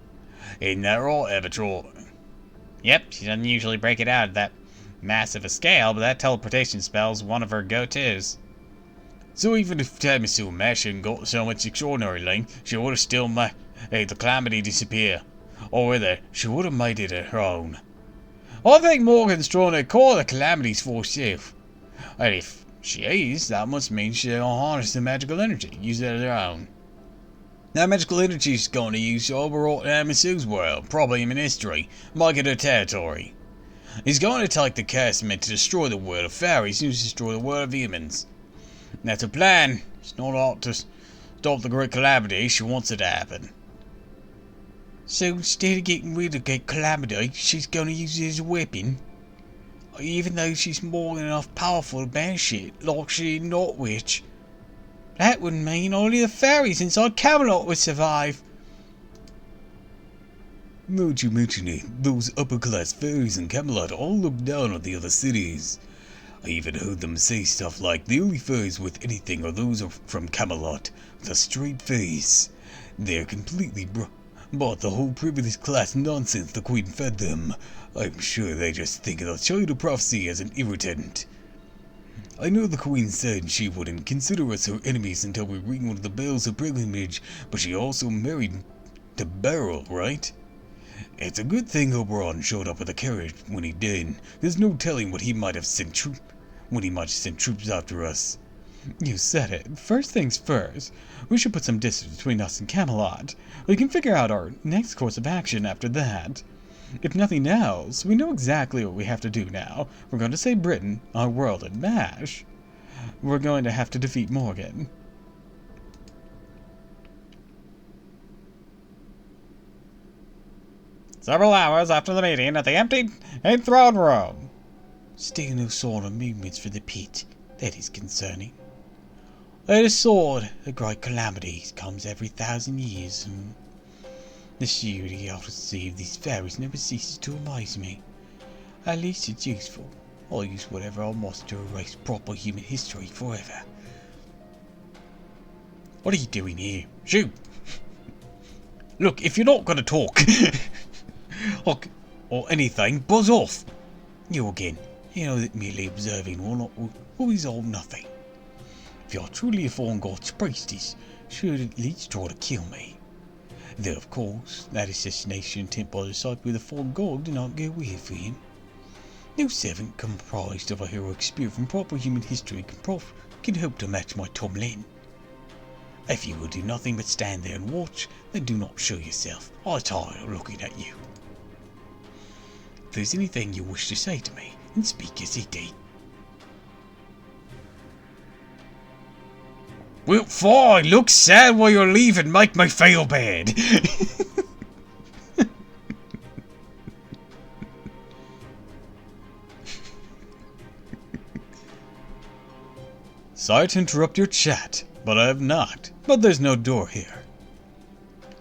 Isn't that right, Avatar? Yep, she doesn't usually break it out at that massive a scale, but that teleportation spell's one of her go-tos. So even if Tiramisu Mash hadn't got so much extraordinary length, she would have still made the calamity disappear. Or whether she would have made it her own. I think Morgan's trying to call the calamities for herself. And if she is, that must mean she'll harness the magical energy, use it as her own. That magical energy she's going to use to overwrite Tiramisu's world, probably in history, make it her territory. He's going to take the curse meant to destroy the world of fairies and to destroy the world of humans. That's her plan. It's not ought to stop the great calamity, she wants it to happen. So instead of getting rid of the calamity, she's going to use it as a weapon? Even though she's more than enough powerful to banish it, like she in Norwich. That would mean only the fairies inside Camelot would survive. Now that you mention it, those upper-class fairies in Camelot all look down on the other cities. I even heard them say stuff like the only fairies worth anything are those from Camelot with a straight face. They're completely bought the whole privileged class nonsense the Queen fed them. I'm sure they just think of the child of prophecy as an irritant. I know the Queen said she wouldn't consider us her enemies until we ring one of the bells of pilgrimage, but she also married to Beryl, right? It's a good thing Oberon showed up with a carriage when he did. There's no telling what he might have sent troops after us. You said it. First things first. We should put some distance between us and Camelot. We can figure out our next course of action after that. If nothing else, we know exactly what we have to do now. We're going to save Britain, our world, and MASH. We're going to have to defeat Morgan. Several hours after the meeting at the empty throne room. Still no sign of movements for the pit. That is concerning. Let us sword. A great calamity comes every 1,000 years. The sheer art to save these fairies never ceases to amaze me. At least it's useful. I'll use whatever I must to erase proper human history forever. What are you doing here? Shoot! Look, if you're not going to talk or anything, buzz off. You again. You know that merely observing will resolve nothing. If you're truly a foreign god's priestess, should at least try to kill me. Though, of course, that assassination attempt by the disciple of the foreign god did not go well for him. No servant comprised of a heroic spirit from proper human history can hope to match my Tomlin. If you will do nothing but stand there and watch, then do not show yourself. I'm tired of looking at you. If there's anything you wish to say to me, then speak as he did. Well, fine, look sad while you're leaving, make me feel bad. Sorry to interrupt your chat, but I have knocked. But there's no door here.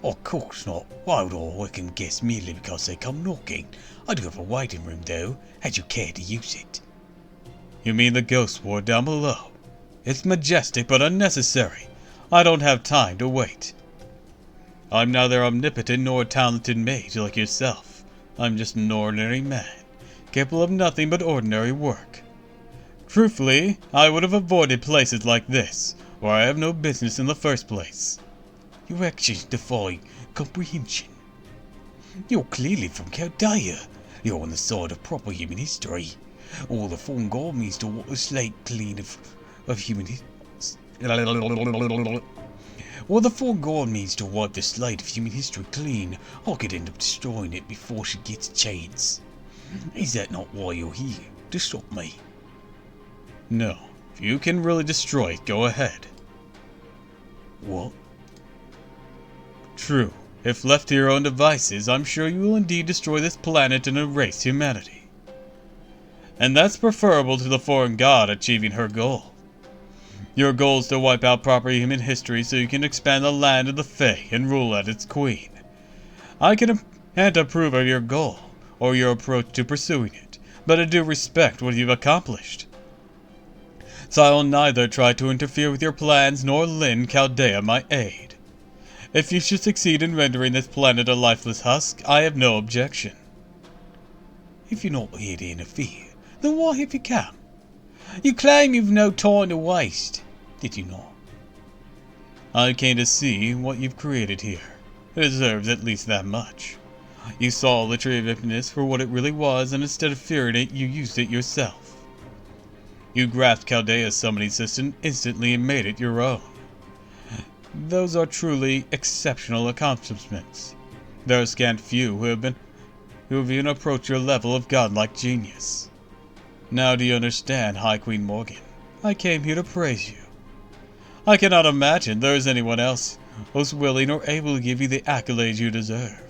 Of course not. Why would I welcome guests merely because they come knocking? I do have a waiting room, though. Had you care to use it? You mean the ghost ward down below? It's majestic but unnecessary. I don't have time to wait. I'm neither omnipotent nor a talented mage like yourself. I'm just an ordinary man, capable of nothing but ordinary work. Truthfully, I would have avoided places like this, where I have no business in the first place. Your actions defy comprehension. You're clearly from Chaldea. You're on the side of proper human history. All the foreign god means to wipe the slate clean of human history. Well, the foreign god means to wipe the slate of human history clean. I could end up destroying it before she gets a chance. Is that not why you're here? To stop me? No. If you can really destroy it, go ahead. What? True. If left to your own devices, I'm sure you will indeed destroy this planet and erase humanity. And that's preferable to the foreign god achieving her goal. Your goal is to wipe out proper human history so you can expand the land of the Fae and rule as its queen. I can't approve of your goal, or your approach to pursuing it, but I do respect what you've accomplished. So I will neither try to interfere with your plans nor lend Chaldea my aid. If you should succeed in rendering this planet a lifeless husk, I have no objection. If you're not here to interfere, then why have you come? You claim you've no time to waste, did you not? I came to see what you've created here. It deserves at least that much. You saw the Tree of Infiniteness for what it really was, and instead of fearing it, you used it yourself. You grasped Chaldea's summoning system instantly and made it your own. Those are truly exceptional accomplishments. There are scant few who have even approached your level of godlike genius. Now do you understand, High Queen Morgan? I came here to praise you. I cannot imagine there is anyone else who's willing or able to give you the accolades you deserve.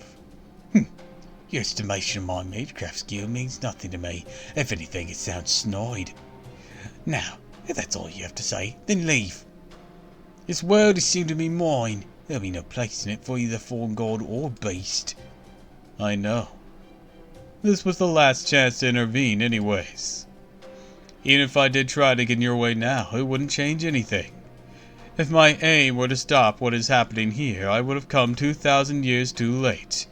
Your estimation of my magecraft skill means nothing to me. If anything, it sounds snide. Now, if that's all you have to say, then leave. This world is soon to be mine. There'll be no place in it for either foreign god or beast. I know. This was the last chance to intervene anyways. Even if I did try to get in your way now, it wouldn't change anything. If my aim were to stop what is happening here, I would have come 2,000 years too late.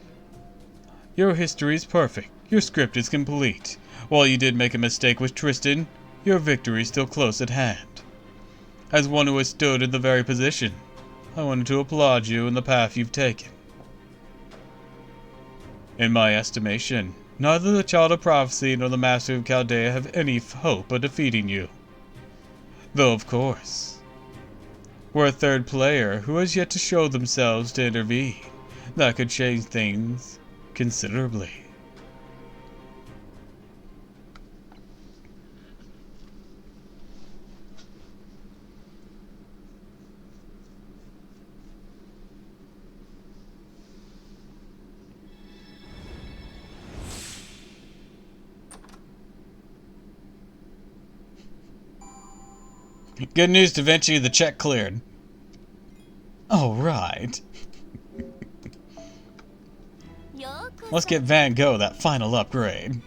Your history is perfect. Your script is complete. While you did make a mistake with Tristan, your victory is still close at hand. As one who has stood in the very position, I wanted to applaud you in the path you've taken. In my estimation, neither the Child of Prophecy nor the Master of Chaldea have any hope of defeating you. Though, of course, we're a third player who has yet to show themselves to intervene. That could change things considerably. Good news, Da Vinci, the check cleared. All right. Let's get Van Gogh that final upgrade.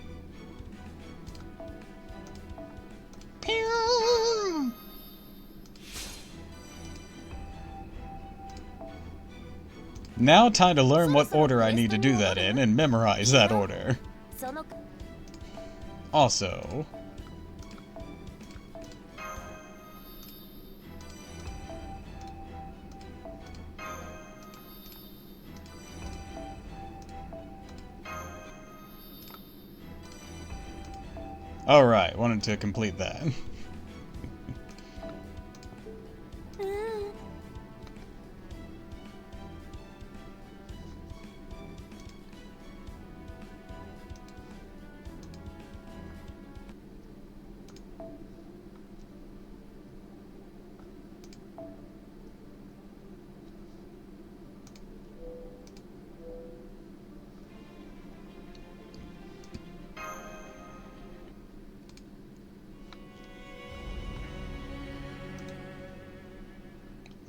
Now time to learn what order I need to do that in and memorize that order. Also, alright, wanted to complete that.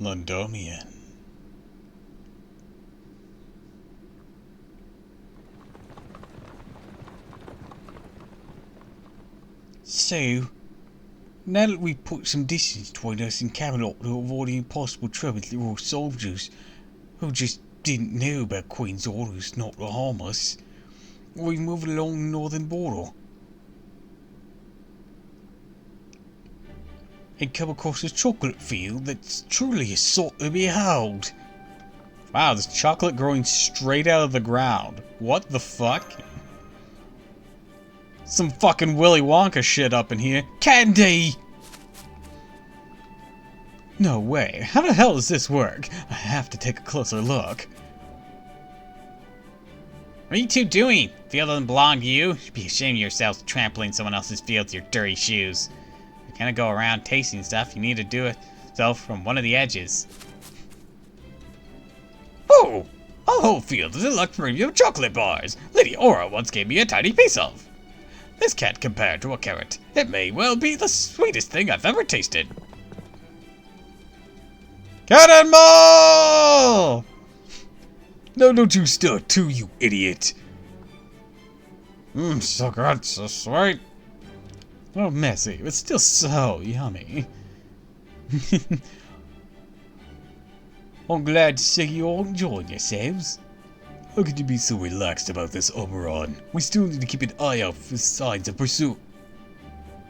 Londonian. So, now that we've put some distance between us and Camelot to avoid any possible trouble with the Royal soldiers, who just didn't know about Queen's orders not to harm us, we move along the northern border and come across a chocolate field that's truly a sight to behold. Wow, there's chocolate growing straight out of the ground. What the fuck? Some fucking Willy Wonka shit up in here. Candy! No way. How the hell does this work? I have to take a closer look. What are you two doing? Field doesn't belong to you. You should be ashamed of yourselves trampling someone else's field with your dirty shoes. You can't go around tasting stuff. You need to do it so from one of the edges. Oh! A whole field is a luck premium chocolate bars. Lady Aura once gave me a tiny piece of. This can't compare to a carrot. It may well be the sweetest thing I've ever tasted. Cannonball! No, don't you start too, you idiot. So good, so sweet. Oh, messy, but still so yummy. I'm glad to see you all enjoying yourselves. How could you be so relaxed about this, Oberon? We still need to keep an eye out for signs of pursuit.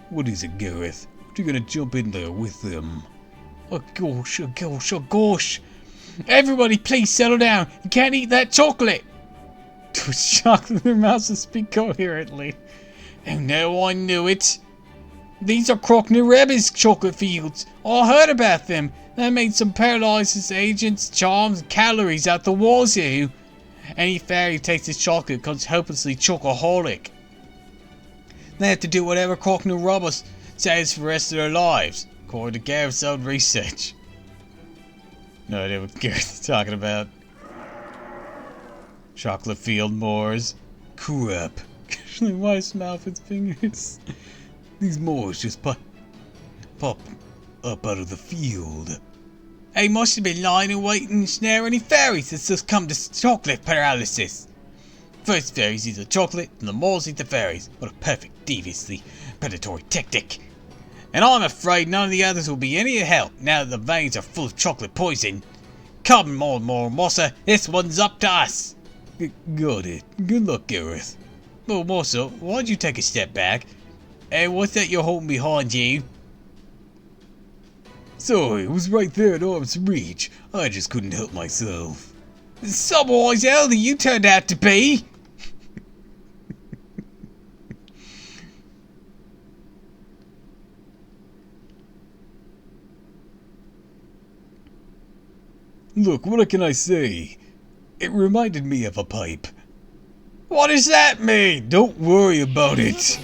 What is it, Gareth? Are you gonna jump in there with them? Oh gosh, oh gosh, oh gosh! Everybody please settle down! You can't eat that chocolate! Chocolate, their mouths to speak coherently. Oh no, I knew it! These are Crockney Rebbe's chocolate fields. I heard about them. They made some paralysis agents, charms, and calories out the wazoo. Any fairy who takes this chocolate becomes hopelessly chocoholic. They have to do whatever Crockney Rebbe says for the rest of their lives, according to Gareth's own research. No idea what Gareth is talking about. Chocolate field moors. Crap. Actually, wife's mouth with fingers. These moors just pop up out of the field. They must have been lying in wait and snare any fairies that's just come to chocolate paralysis. First fairies eat the chocolate, and the moors eat the fairies. What a perfect, deviously predatory tactic. And I'm afraid none of the others will be any help now that the veins are full of chocolate poison. Come on, Mossa, this one's up to us. Got it. Good luck, Gareth. Well, Mossa, why'd you take a step back? Hey, what's that you're holding behind you? Sorry, it was right there at arm's reach. I just couldn't help myself. Some wise elder you turned out to be! Look, what can I say? It reminded me of a pipe. What does that mean? Don't worry about it.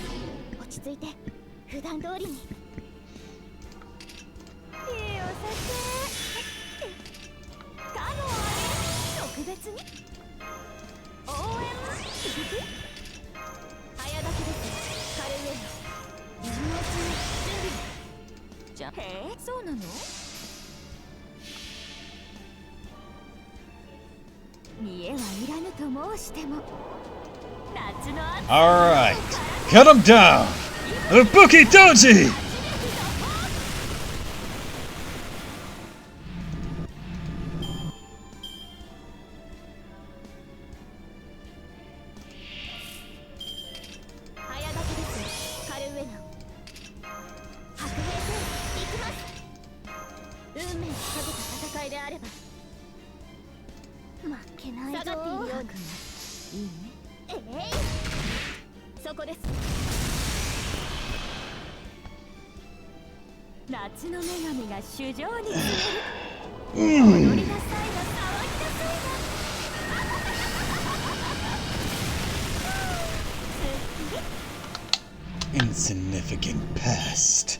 Alright, cut him down! The Bookie Doji! Insignificant pest.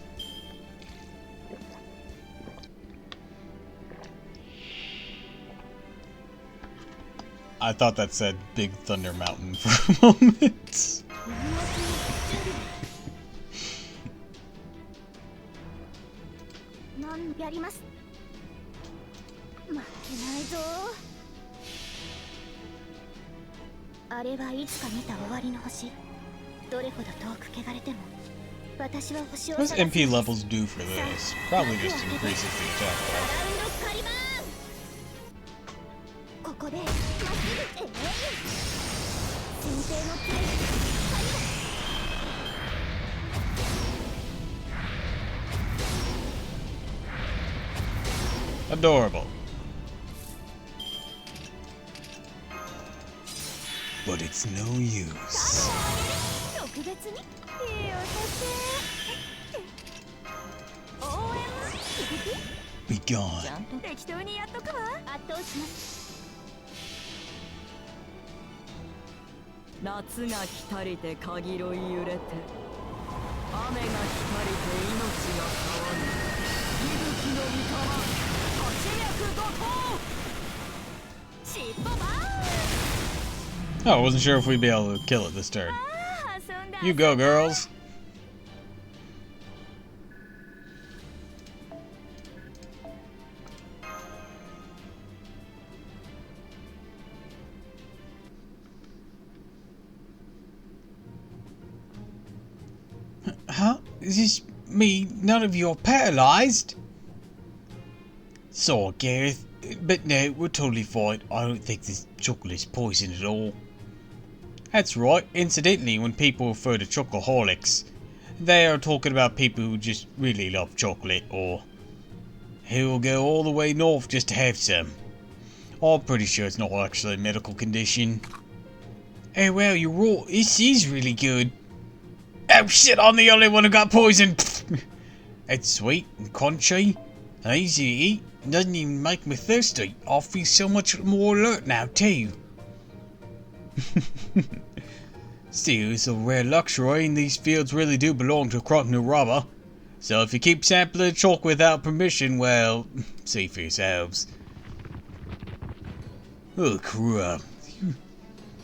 I thought that said Big Thunder Mountain for a moment. What does MP levels do for this? Probably just increases the attack power. Adorable. But it's no use. Be gone. Oh, I wasn't sure if we'd be able to kill it this turn. You go, girls. Huh? Is this me? None of you are paralyzed? Sorry, Gareth. But no, we're totally fine. I don't think this chocolate is poison at all. That's right. Incidentally, when people refer to chocoholics, they are talking about people who just really love chocolate, or who will go all the way north just to have some. I'm pretty sure it's not actually a medical condition. Oh well, you're right. This is really good. Oh shit, I'm the only one who got poisoned! It's sweet and crunchy and easy to eat. Doesn't even make me thirsty. I feel so much more alert now too. Still, it's a rare luxury, and these fields really do belong to Crockney Rubber. So if you keep sampling chalk without permission, well, see for yourselves. Oh crap.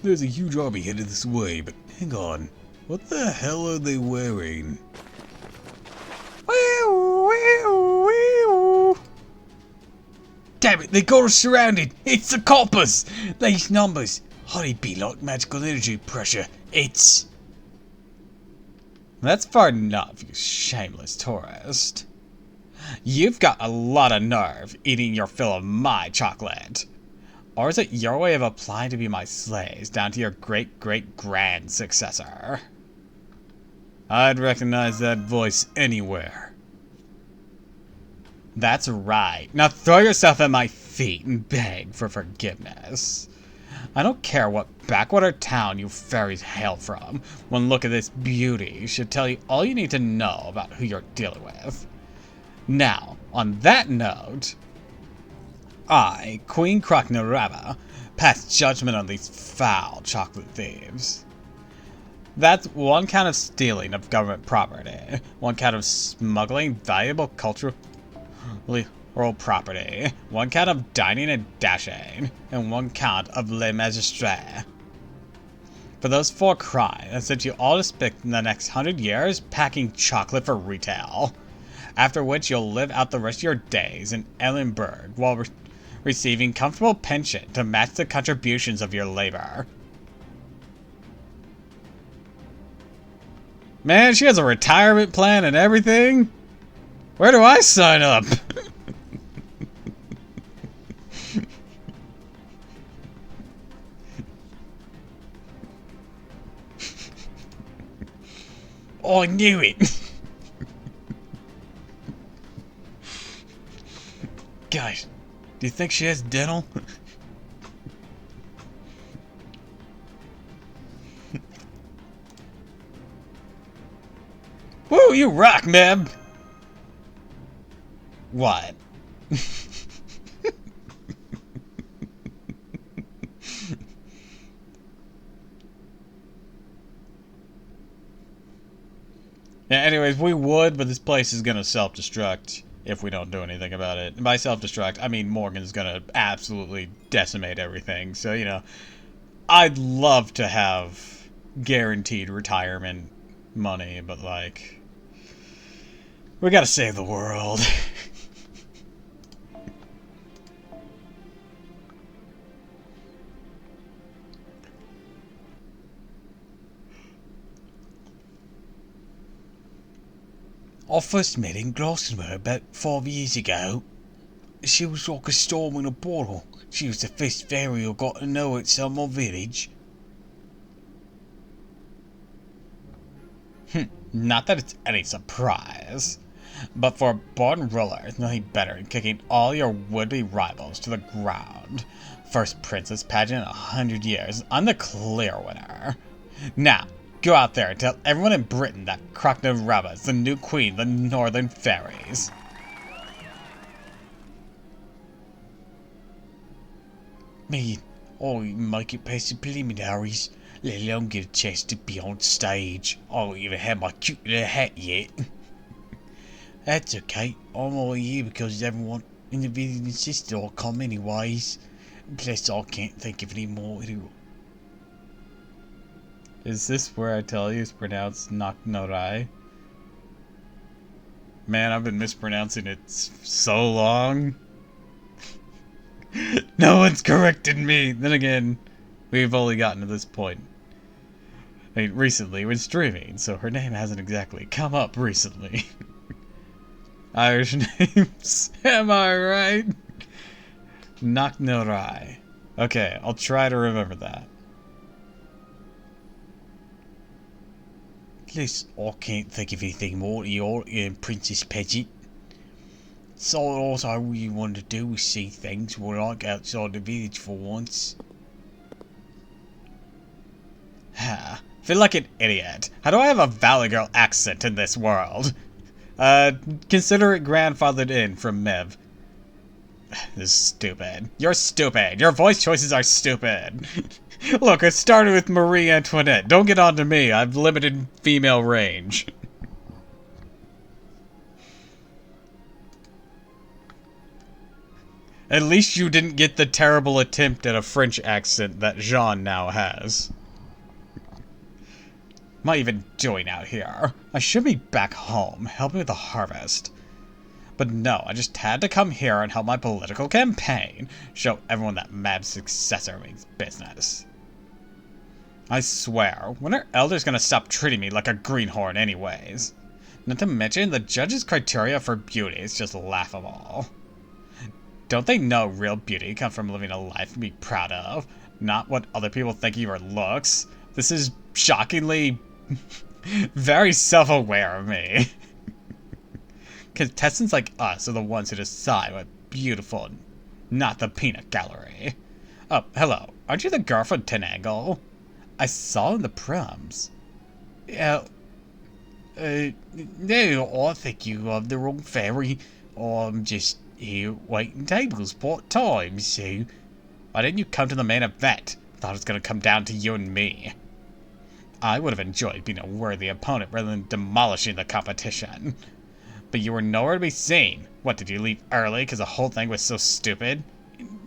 There's a huge army headed this way, but hang on. What the hell are they wearing? Damn it, they got us surrounded. It's the coppers. These numbers. How do it be like magical energy pressure? It's... That's far enough, you shameless tourist. You've got a lot of nerve eating your fill of my chocolate. Or is it your way of applying to be my slaves down to your great-great-grand successor? I'd recognize that voice anywhere. That's right. Now throw yourself at my feet and beg for forgiveness. I don't care what backwater town you fairies hail from. One look at this beauty should tell you all you need to know about who you're dealing with. Now, on that note, I, Queen Kroknarava, pass judgment on these foul chocolate thieves. That's 1 count of stealing of government property, 1 count of smuggling valuable cultural property, 1 count of dining and dashing, and 1 count of le magistrat. For those 4 crimes, I sent you all to spend the next 100 years packing chocolate for retail. After which you'll live out the rest of your days in Ellenberg while receiving comfortable pension to match the contributions of your labor. Man, she has a retirement plan and everything? Where do I sign up? Oh, I knew it! Guys, do you think she has dental? Woo, you rock, Meb! What? Yeah, anyways, we would, but this place is gonna self-destruct if we don't do anything about it. And by self-destruct, I mean Morgan's gonna absolutely decimate everything. So, you know, I'd love to have guaranteed retirement money, but, like, we gotta save the world. I first met in Gloucester about 5 years ago. She was like a storm in a bottle. She was the first fairy I got to know outside my village. Not that it's any surprise, but for a born ruler, there's nothing better than kicking all your would-be rivals to the ground. First princess pageant in 100 years, I'm the clear winner. Now, go out there and tell everyone in Britain that Kroknarava is the new queen of the Northern Fairies. Me, I didn't make it past the preliminaries, let alone get a chance to be on stage. I don't even have my cute little hat yet. That's okay, I'm all here because everyone in the village insisted I'll come anyways. Plus I can't think of any more to... Is this where I tell you it's pronounced Naknorai? Man, I've been mispronouncing it so long. No one's corrected me! Then again, we've only gotten to this point. I mean, recently when streaming, so her name hasn't exactly come up recently. Irish names, am I right? Naknorai. Okay, I'll try to remember that. At least I can't think of anything more to you in Princess Paget. So all I really wanted to do was see things were like outside the village for once. Feel like an idiot. How do I have a Valley Girl accent in this world? Consider it grandfathered in from Mev. This is stupid. You're stupid. Your voice choices are stupid. Look, it started with Marie Antoinette. Don't get on to me. I've limited female range. At least you didn't get the terrible attempt at a French accent that Jean now has. Am I even doing out here? I should be back home, helping with the harvest. But no, I just had to come here and help my political campaign. Show everyone that Mab's successor means business. I swear, when are elders gonna stop treating me like a greenhorn anyways? Not to mention, the judge's criteria for beauty is just laughable. Don't they know real beauty comes from living a life to be proud of, not what other people think of your looks? This is shockingly very self-aware of me. Contestants like us are the ones who decide what's beautiful, not the peanut gallery. Oh, hello. Aren't you the girl from Tenangle? I saw in the proms. Yeah, no, I think you have the wrong fairy. I'm just here waiting tables part-time, so... Why didn't you come to the main event? Thought it was gonna come down to you and me. I would have enjoyed being a worthy opponent rather than demolishing the competition. But you were nowhere to be seen. What, did you leave early because the whole thing was so stupid?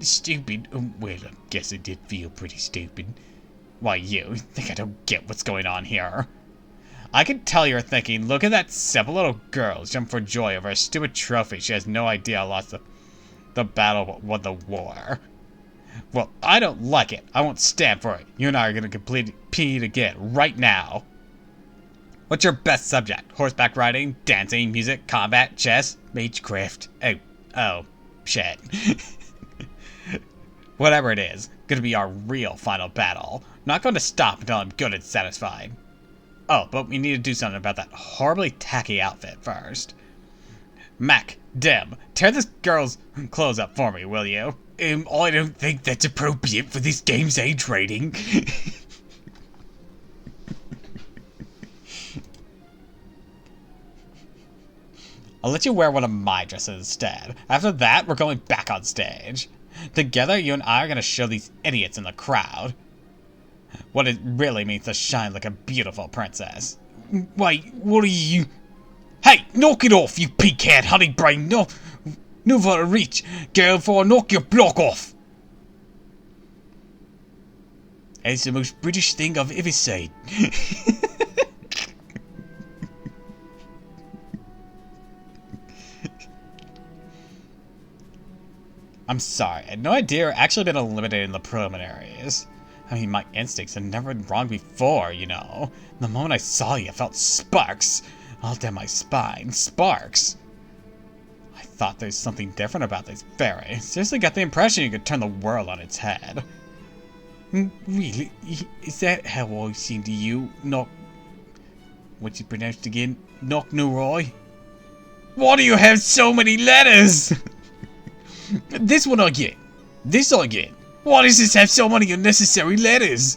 Stupid? Well, I guess it did feel pretty stupid. Why, you think I don't get what's going on here? I can tell you're thinking, look at that simple little girl jump for joy over a stupid trophy. She has no idea I lost the battle but won the war. Well, I don't like it. I won't stand for it. You and I are going to compete again, right now. What's your best subject? Horseback riding, dancing, music, combat, chess, magecraft? Oh, shit. Whatever it is, gonna be our real final battle. Not going to stop until I'm good and satisfied. Oh, but we need to do something about that horribly tacky outfit first. Mac, Dim, tear this girl's clothes up for me, will you? I don't think that's appropriate for this game's age rating. I'll let you wear one of my dresses instead. After that, we're going back on stage. Together, you and I are gonna show these idiots in the crowd what it really means to shine like a beautiful princess. Wait, what are you... Hey, knock it off, you pig-head honey brain. No further reach, girl, before I knock your block off. It's the most British thing I've ever said. I'm sorry, I had no idea you're actually been eliminated in the preliminaries. I mean, my instincts have never been wrong before, you know. The moment I saw you, I felt sparks all down my spine. Sparks! I thought there's something different about this fairy. Seriously got the impression you could turn the world on its head. Really? Is that how I seem to you? Knock... What's it pronounced again? Knock no Roy? Why do you have so many letters? This one I get. This I get. Why does this have so many unnecessary letters?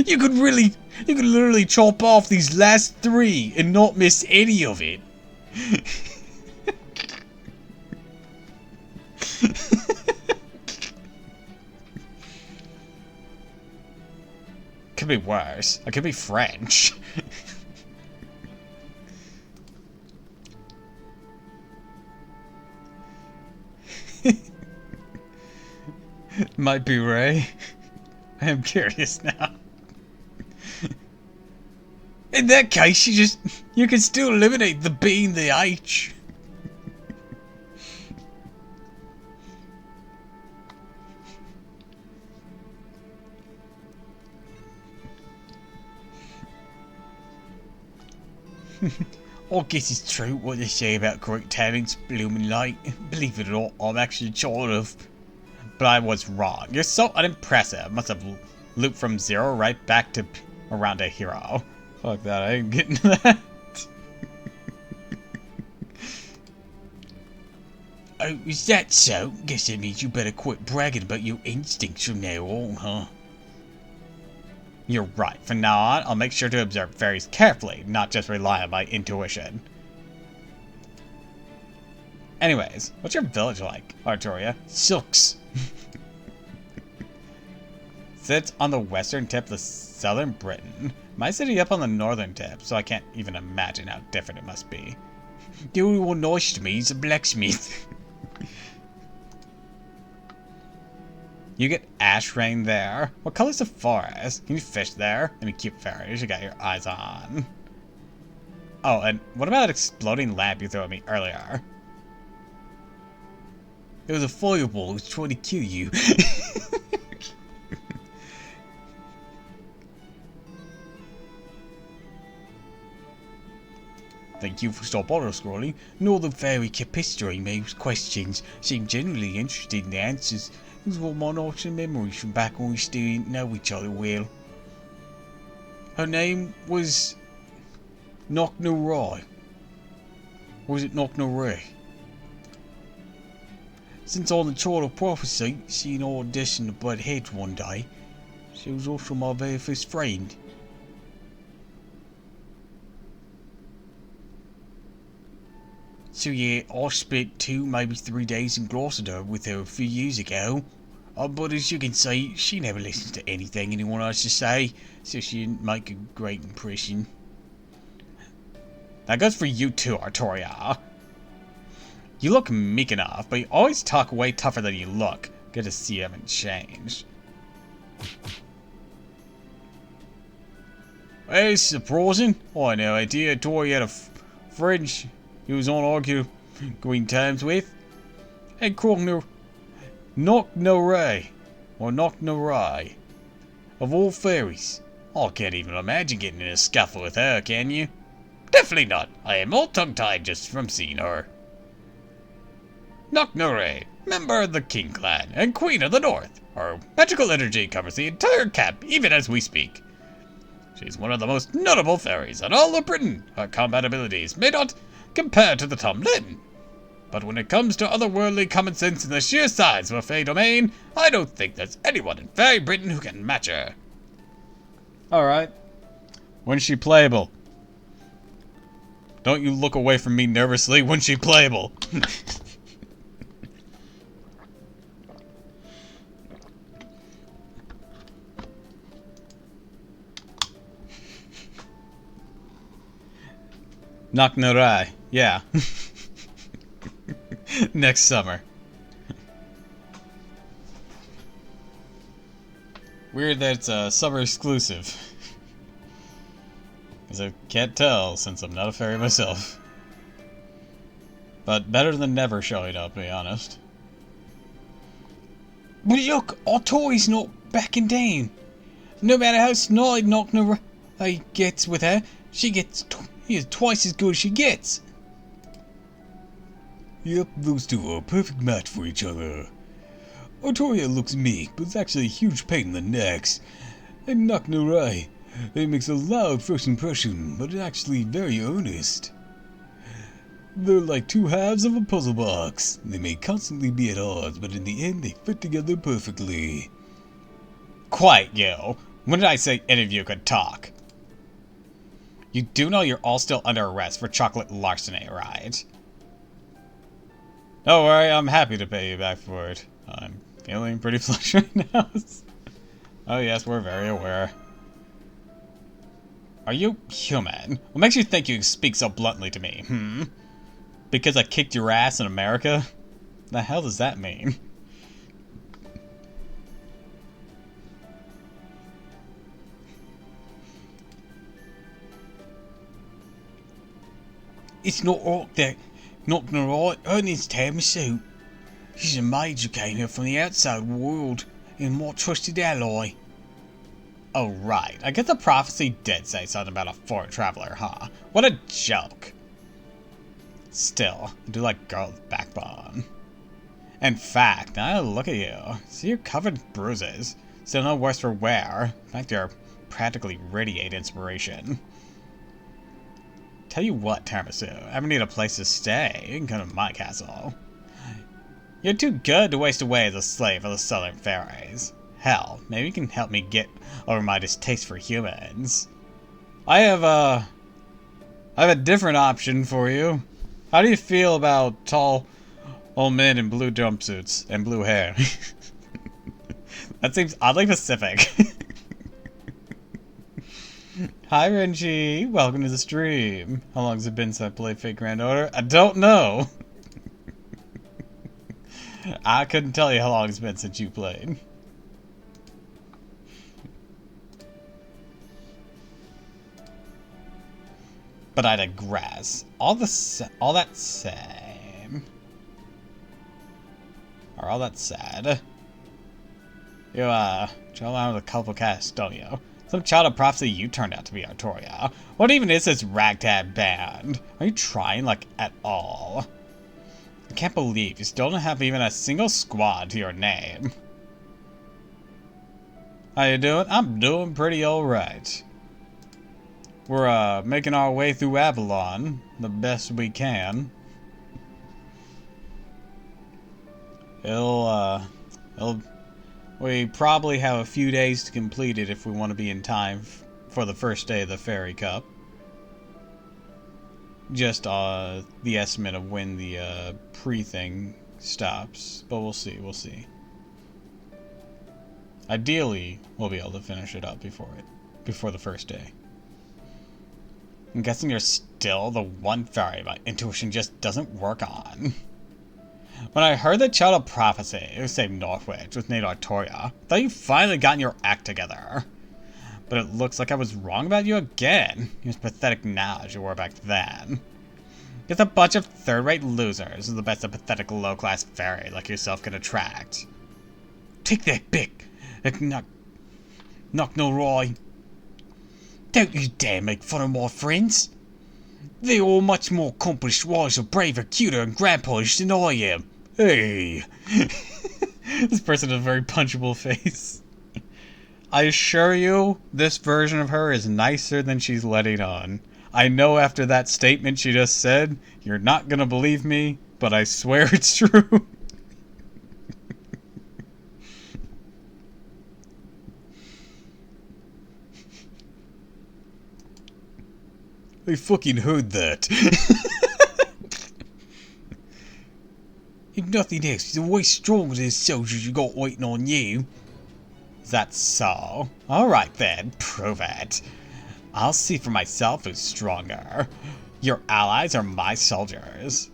You could literally chop off these last three and not miss any of it. Could be worse. I could be French. Might be Ray. I am curious now. In that case, you can still eliminate the B and the H. I guess it's true what they say about great talents blooming light. Believe it or not, I'm actually a child of... But I was wrong. You're so unimpressive. Must have looped from 0 right back to around a hero. Fuck that, I ain't getting that. Oh, is that so? Guess that means you better quit bragging about your instincts from now on, huh? You're right. From now on, I'll make sure to observe fairies carefully, not just rely on my intuition. Anyways, what's your village like, Arturia? Sucks. Sits on the western tip of southern Britain. My city up on the northern tip, so I can't even imagine how different it must be. The only one nice to me is a blacksmith. You get ash rain there. What color's the forest? Can you fish there? Any cute fairies you got your eyes on? Oh, and what about that exploding lamp you threw at me earlier? It was a fireball. It was trying to kill you. Thank you for stop auto-scrolling. Northern Fairy kept pestering me with questions. Seemed generally interested in the answers. It was all my notes and memories from back when we still didn't know each other well. Her name was Knock No Rai. Or was it Knock No Ray? Since on the Child of Prophecy, she and I auditioned to butt heads one day. She was also my very first friend. So yeah, I spent 2, maybe 3 days in Gloucester with her a few years ago. But as you can see, she never listens to anything anyone has to say, so she didn't make a great impression. That goes for you too, Artoria. You look meek enough, but you always talk way tougher than you look. Good to see you haven't changed. Hey, it's surprising. I had no idea Tori had a friend he was on arguing terms with. Hey, Knock No Ray. Or Knock No Rai. Of all fairies. I can't even imagine getting in a scuffle with her, can you? Definitely not. I am all tongue-tied just from seeing her. Knocknore, member of the King Clan and Queen of the North. Her magical energy covers the entire camp, even as we speak. She's one of the most notable fairies in all of Britain. Her combat abilities may not compare to the Tom Lin. But when it comes to otherworldly common sense and the sheer size of a fey domain, I don't think there's anyone in Fairy Britain who can match her. Alright. When's she playable? Don't you look away from me nervously. When's she playable? Knock No Rai. Yeah. Next summer. Weird that it's a summer exclusive. Because I can't tell since I'm not a fairy myself. But better than never showing up, to be honest. But look, our Tori's not backing down. No matter how snide Knock No Rai gets with her, she gets twice as good as she gets. Yep, those two are a perfect match for each other. Artoria looks meek, but it's actually a huge pain in the necks. And Knock No Rai, it makes a loud first impression, but actually very earnest. They're like two halves of a puzzle box. They may constantly be at odds, but in the end they fit together perfectly. Quiet, you. When did I say any of you could talk? You do know you're all still under arrest for chocolate larceny, right? Don't worry, I'm happy to pay you back for it. I'm feeling pretty flush right now. Oh yes, we're very aware. Are you human? What makes you think you speak so bluntly to me, Because I kicked your ass in America? The hell does that mean? It's not right that Knock No Rai earned his suit. She's a mage who came here from the outside world, and my trusted ally. Oh right, I guess the prophecy did say something about a foreign traveler, huh? What a joke. Still, I do like girl with backbone. In fact, now look at you. See, you're covered in bruises. Still no worse for wear. In fact, you're practically radiate inspiration. Tell you what, Tiramisu, I ever need a place to stay, you can come to my castle. You're too good to waste away as a slave of the Southern Fairies. Hell, maybe you can help me get over my distaste for humans. I have a different option for you. How do you feel about tall old men in blue jumpsuits and blue hair? That seems oddly specific. Hi Renji, welcome to the stream. How long has it been since I played Fate Grand Order? I don't know. I couldn't tell you how long it's been since you played. But I digress. All that same. are all that sad. You, travel around with a couple casts, don't you? Some child of prophecy you turned out to be Artoria. What even is this ragtag band? Are you trying, like, at all? I can't believe you still don't have even a single squad to your name. How you doing? I'm doing pretty alright. We're, making our way through Avalon the best we can. We probably have a few days to complete it if we want to be in time for the first day of the Fairy Cup. Just, the estimate of when the, pre-thing stops. But we'll see, we'll see. Ideally, we'll be able to finish it up before the first day. I'm guessing you're still the one fairy my intuition just doesn't work on. When I heard the Child of Prophecy who saved Northwich was named Artoria, I thought you finally gotten your act together. But it looks like I was wrong about you again. You're as pathetic now as you were back then. Just a bunch of third-rate losers is the best a pathetic low-class fairy like yourself can attract. Take that back, knock no Roy. Don't you dare make fun of my friends. They're all much more accomplished, wiser, braver, cuter, and grand-polished than I am. Hey! This person has a very punchable face. I assure you, this version of her is nicer than she's letting on. I know after that statement she just said, you're not gonna believe me, but I swear it's true. I fucking heard that. If nothing else, he's way stronger than the soldiers you got waiting on you. Is that so? Alright then, prove it. I'll see for myself who's stronger. Your allies are my soldiers.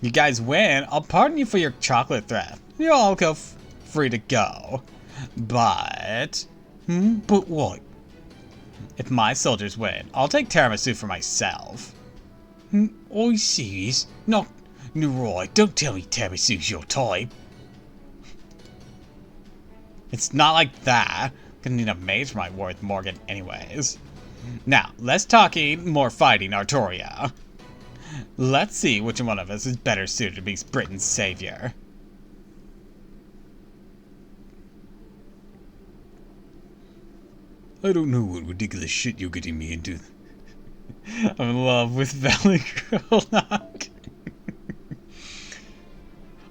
You guys win, I'll pardon you for your chocolate theft. You'll all go free to go. But... But what? If my soldiers win, I'll take tiramisu for myself. Are you serious? No, right, don't tell me tiramisu's your type. It's not like that. Gonna need a mage for my worth, Morgan, anyways. Now, less talking, more fighting, Artoria. Let's see which one of us is better suited to be Britain's savior. I don't know what ridiculous shit you're getting me into. I'm in love with Valley Girl Knock.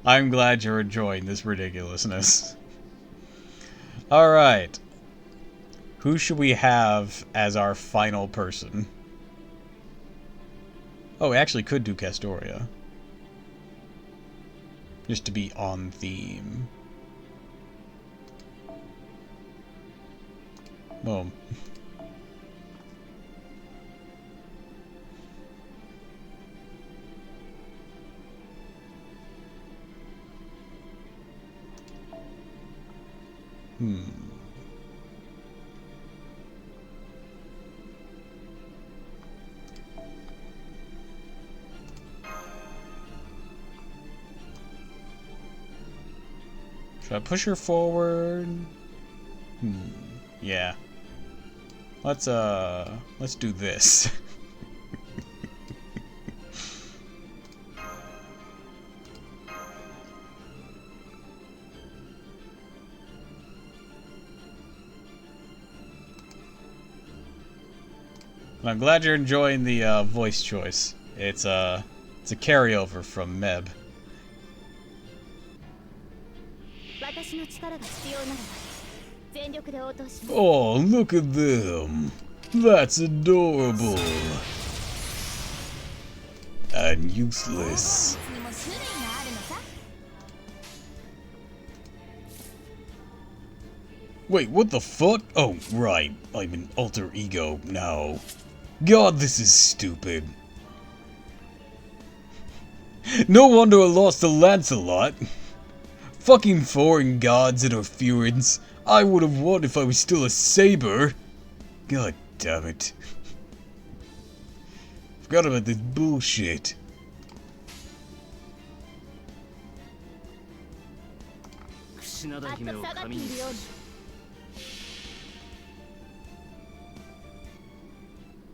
I'm glad you're enjoying this ridiculousness. Alright. Who should we have as our final person? Oh, we actually could do Castoria. Just to be on theme. Boom. Should I push her forward? Yeah. Let's do this. I'm glad you're enjoying the voice choice. It's a carryover from Meb. Oh, look at them. That's adorable. And useless. Wait, what the fuck? Oh, right. I'm an alter ego now. God, this is stupid. No wonder I lost to Lancelot. Fucking foreign gods interference. I would have won if I was still a saber. God damn it. Forgot about this bullshit.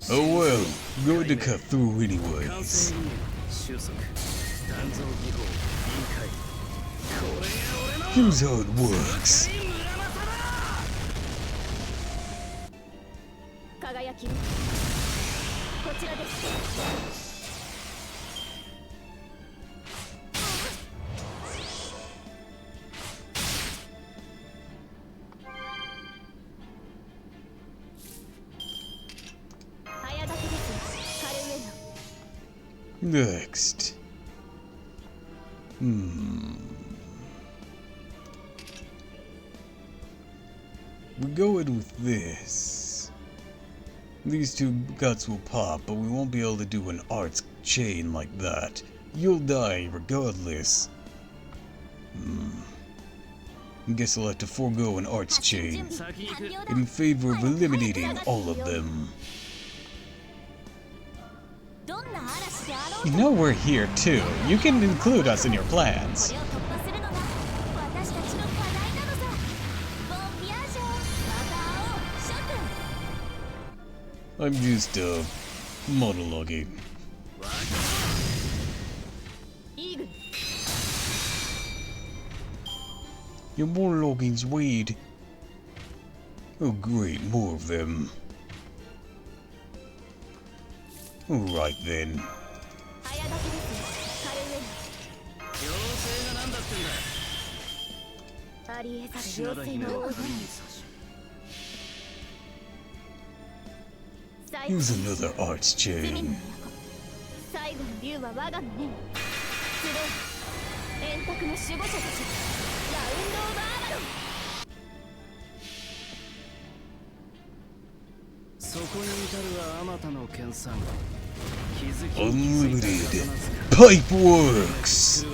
Oh well, going to cut through anyways. Here's how it works. 輝きこちらです。早炊きです。カルウェナ。 Next. We're going with this. These two guts will pop, but we won't be able to do an arts chain like that. You'll die regardless. Guess I'll have to forego an arts chain in favor of eliminating all of them. You know we're here too. You can include us in your plans. I'm just, monologuing. Your monologuing's weed. Oh great, more of them. Alright then. Here's another arts chain. Unlimited Pipeworks!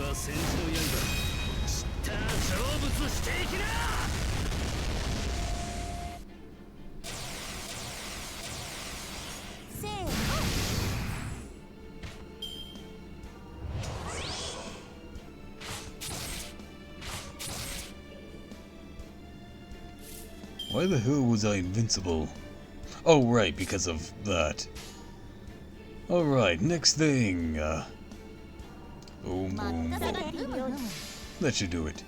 Why the hell was I invincible? Oh right, because of that. Alright, next thing. Boom, boom, boom. That should do it.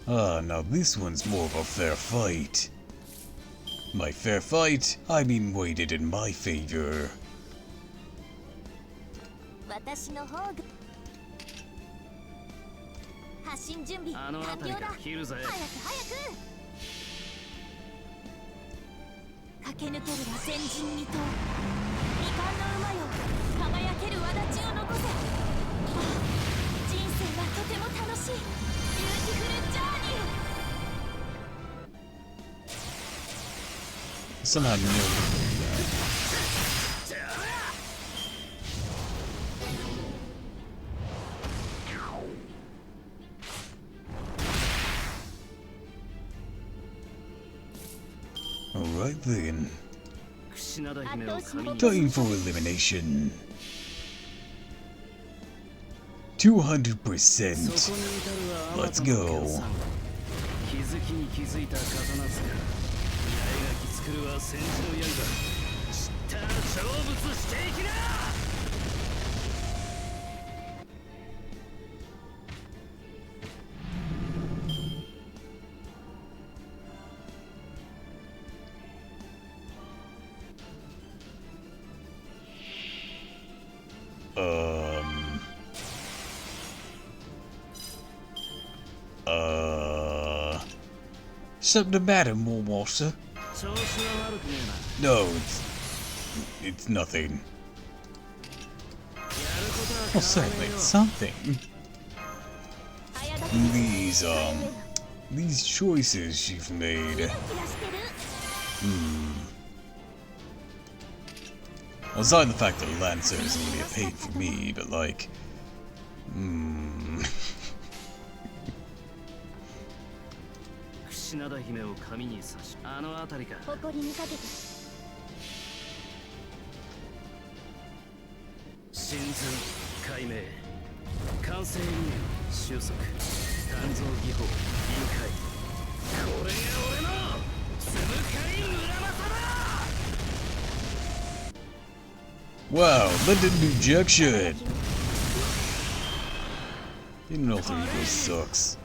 Ah, now this one's more of a fair fight. By fair fight, I mean weighted in my favor. Somehow knew. Alright then. Time for elimination. 200%. Let's go. Something the matter, Warwasser? No, it's nothing. Well, certainly it's something. These choices she's made. Well, aside the fact that Lancer isn't really a pain for me, but like, 品田姫を髪に刺し、あの辺りか。誇りにかけて神髄解明、完成理念収束、鍛造技法臨界。これが俺のつむかい村正だ。 Wow, London Injection! Even Alter Ego sucks.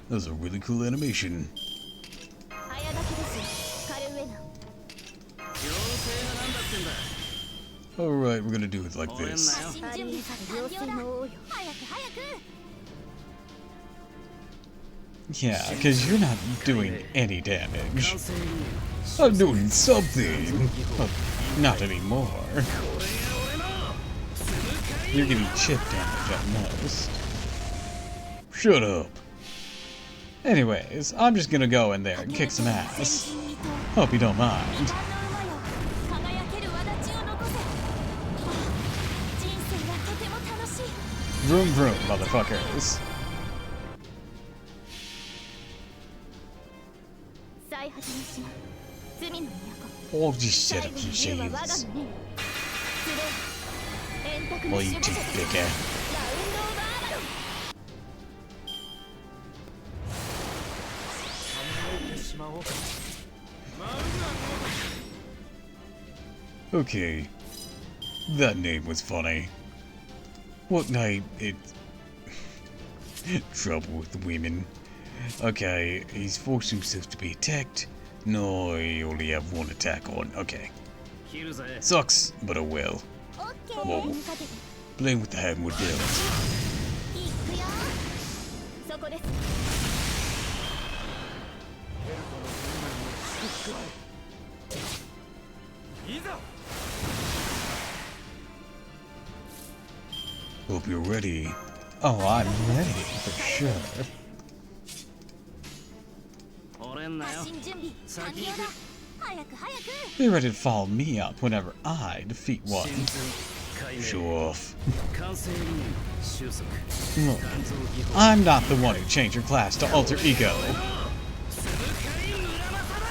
That was a really cool animation. 早炊きですカルウェナ Alright, we're gonna do it like this. 新準備完了だ早く早く Yeah, because you're not doing any damage. 完成理念 I'm doing something! But not anymore. You're getting chip damage at most. Shut up! Anyways, I'm just gonna go in there and kick some ass. Hope you don't mind. 輝ける轍を残せ人生がとても楽しい Vroom vroom, motherfuckers. 再始めします罪の都 I'll just set up some 最後の自由は我が shields. の命集え円卓 While の you 守護 take 者 bigger. ラウンドオーバーアロン Okay. That name was funny. What night? Trouble with women. Okay, he's forced himself to be attacked. No, I only have one attack on. Okay. 切るぜ。 Sucks, but oh well. オッケー Whoa. にかけて Playing with the hand would build. いくよそこです Hope you're ready. Oh, I'm ready, for sure. 折れんなよ。発進準備完了だ早く早く Be ready to follow me up whenever I defeat 神 one. 髄解明、 Show off. 完成理念収束、 Look, 鍛造技法。 I'm not the one who changed your class to alter ego. つむかい村正だ。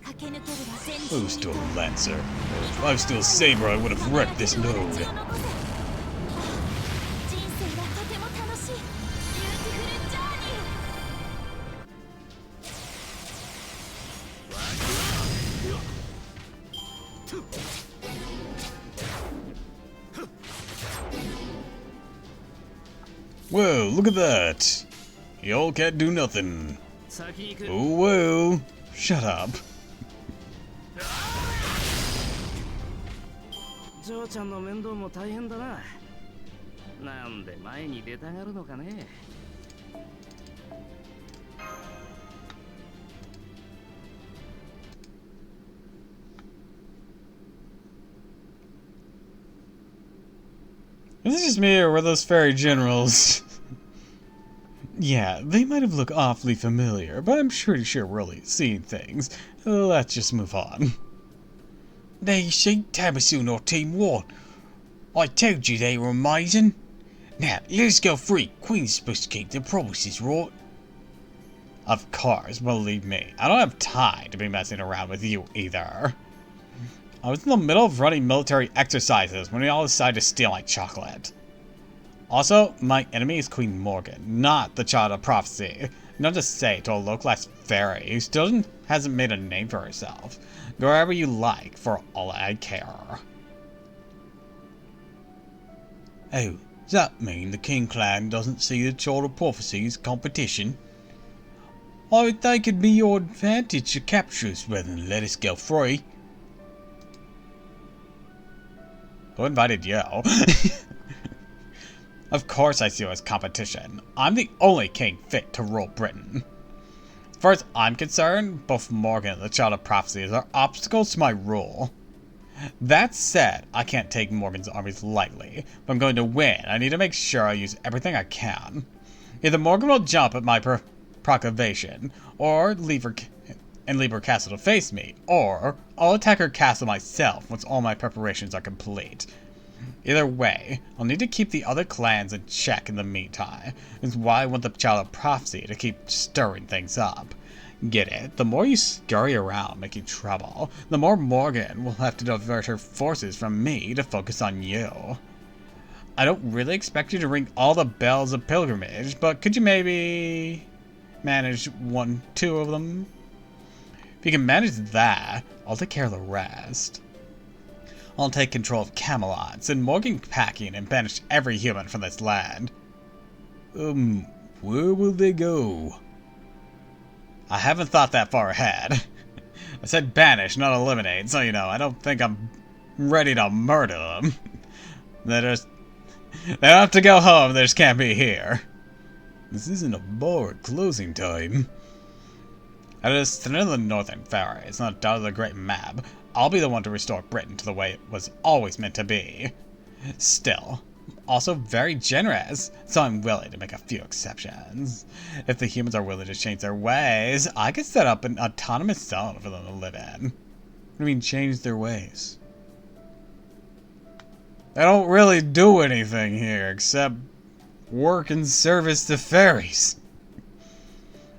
駆け抜けるら先 I 人 was still a Lancer. If I was still a Saber, I would have wrecked this node. 人生がとても楽しいビューティフルジャーニー Whoa, look at that! Y'all can't do nothing. 先に行く。 Oh well. Shut up. ジョーちゃんの面倒も大変だな。なんで前に出たがるのかね。 Is this just me or were those fairy generals? Yeah, they might have looked awfully familiar, but I'm pretty sure we're only seeing things. Let's just move on. There you see, Tamasu or Team 1. I told you they were amazing. Now, let's go free. Queen's supposed to keep their promises, right? Of course, believe me. I don't have time to be messing around with you either. I was in the middle of running military exercises when we all decided to steal my chocolate. Also, my enemy is Queen Morgan, not the Child of Prophecy. Not to say to a low-class fairy who still hasn't made a name for herself. Go wherever you like, for all I care. Oh, does that mean the King clan doesn't see the Child of Prophecy as competition? I would think it'd be your advantage to capture us rather than let us go free. Who invited you? Of course I see you as competition. I'm the only king fit to rule Britain. As far as I'm concerned, both Morgan and the Child of Prophecy are obstacles to my rule. That said, I can't take Morgan's armies lightly. If I'm going to win, I need to make sure I use everything I can. Either Morgan will jump at my proclamation, or leave her castle to face me, or I'll attack her castle myself once all my preparations are complete. Either way, I'll need to keep the other clans in check in the meantime. That's why I want the Child of Prophecy to keep stirring things up. Get it? The more you scurry around making trouble, the more Morgan will have to divert her forces from me to focus on you. I don't really expect you to ring all the bells of pilgrimage, but could you maybe manage 1, 2 of them? If you can manage that, I'll take care of the rest. I'll take control of Camelot, send Morgan packing, and banish every human from this land. Where will they go? I haven't thought that far ahead. I said banish, not eliminate, so you know, I don't think I'm ready to murder them. They don't have to go home, they just can't be here. This isn't a bar at closing time. It is through the Northern Ferry, it's not done the Great Map. I'll be the one to restore Britain to the way it was always meant to be. Still, also very generous, so I'm willing to make a few exceptions. If the humans are willing to change their ways, I could set up an autonomous zone for them to live in. What do you mean, change their ways? They don't really do anything here except work and service to fairies.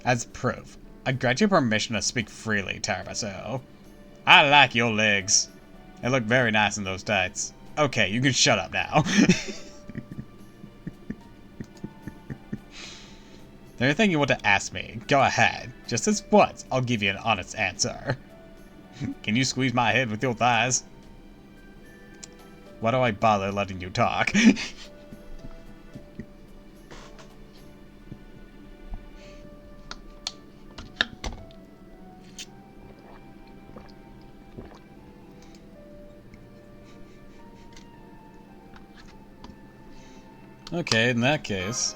As proof, I grant you permission to speak freely, Tarabaso. I like your legs. They look very nice in those tights. Okay, you can shut up now. Anything you want to ask me, go ahead. Just this once, I'll give you an honest answer. Can you squeeze my head with your thighs? Why do I bother letting you talk? Okay, in that case.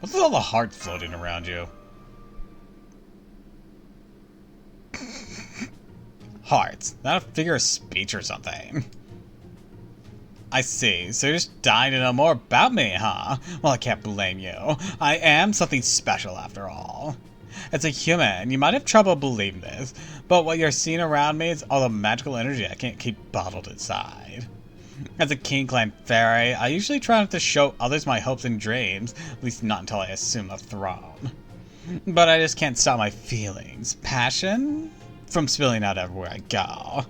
What's with all the hearts floating around you? Hearts, not a figure of speech or something. I see, so you're just dying to know more about me, huh? Well, I can't blame you. I am something special after all. As a human, you might have trouble believing this, but what you're seeing around me is all the magical energy I can't keep bottled inside. As a King Clan fairy, I usually try not to show others my hopes and dreams, at least not until I assume a throne. But I just can't stop my feelings, passion, from spilling out everywhere I go.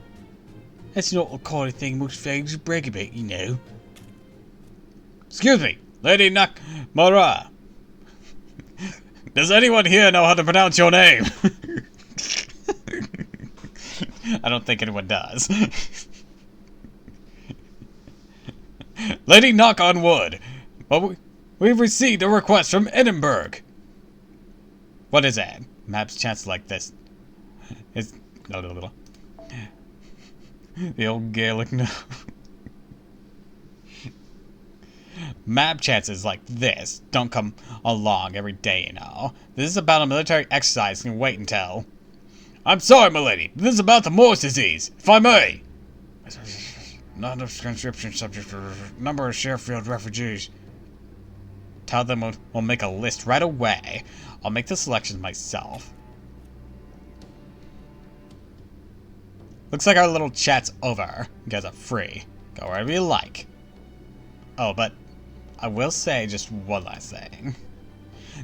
That's not the kind of thing most fairies brag about, you know. Excuse me, Lady Nakamura. Does anyone here know how to pronounce your name? I don't think anyone does. Lady Knock on Wood. But we've received a request from Edinburgh. What is that? Map's chances like this. Is the old Gaelic no. Map chances like this don't come along every day, you know. This is about a military exercise and wait until. I'm sorry, milady, but this is about the Morse disease, if I may. Not enough conscription subject for number of Sheffield refugees. Tell them we'll make a list right away. I'll make the selections myself. Looks like our little chat's over. You guys are free. Go wherever you like. Oh, but I will say just one last thing.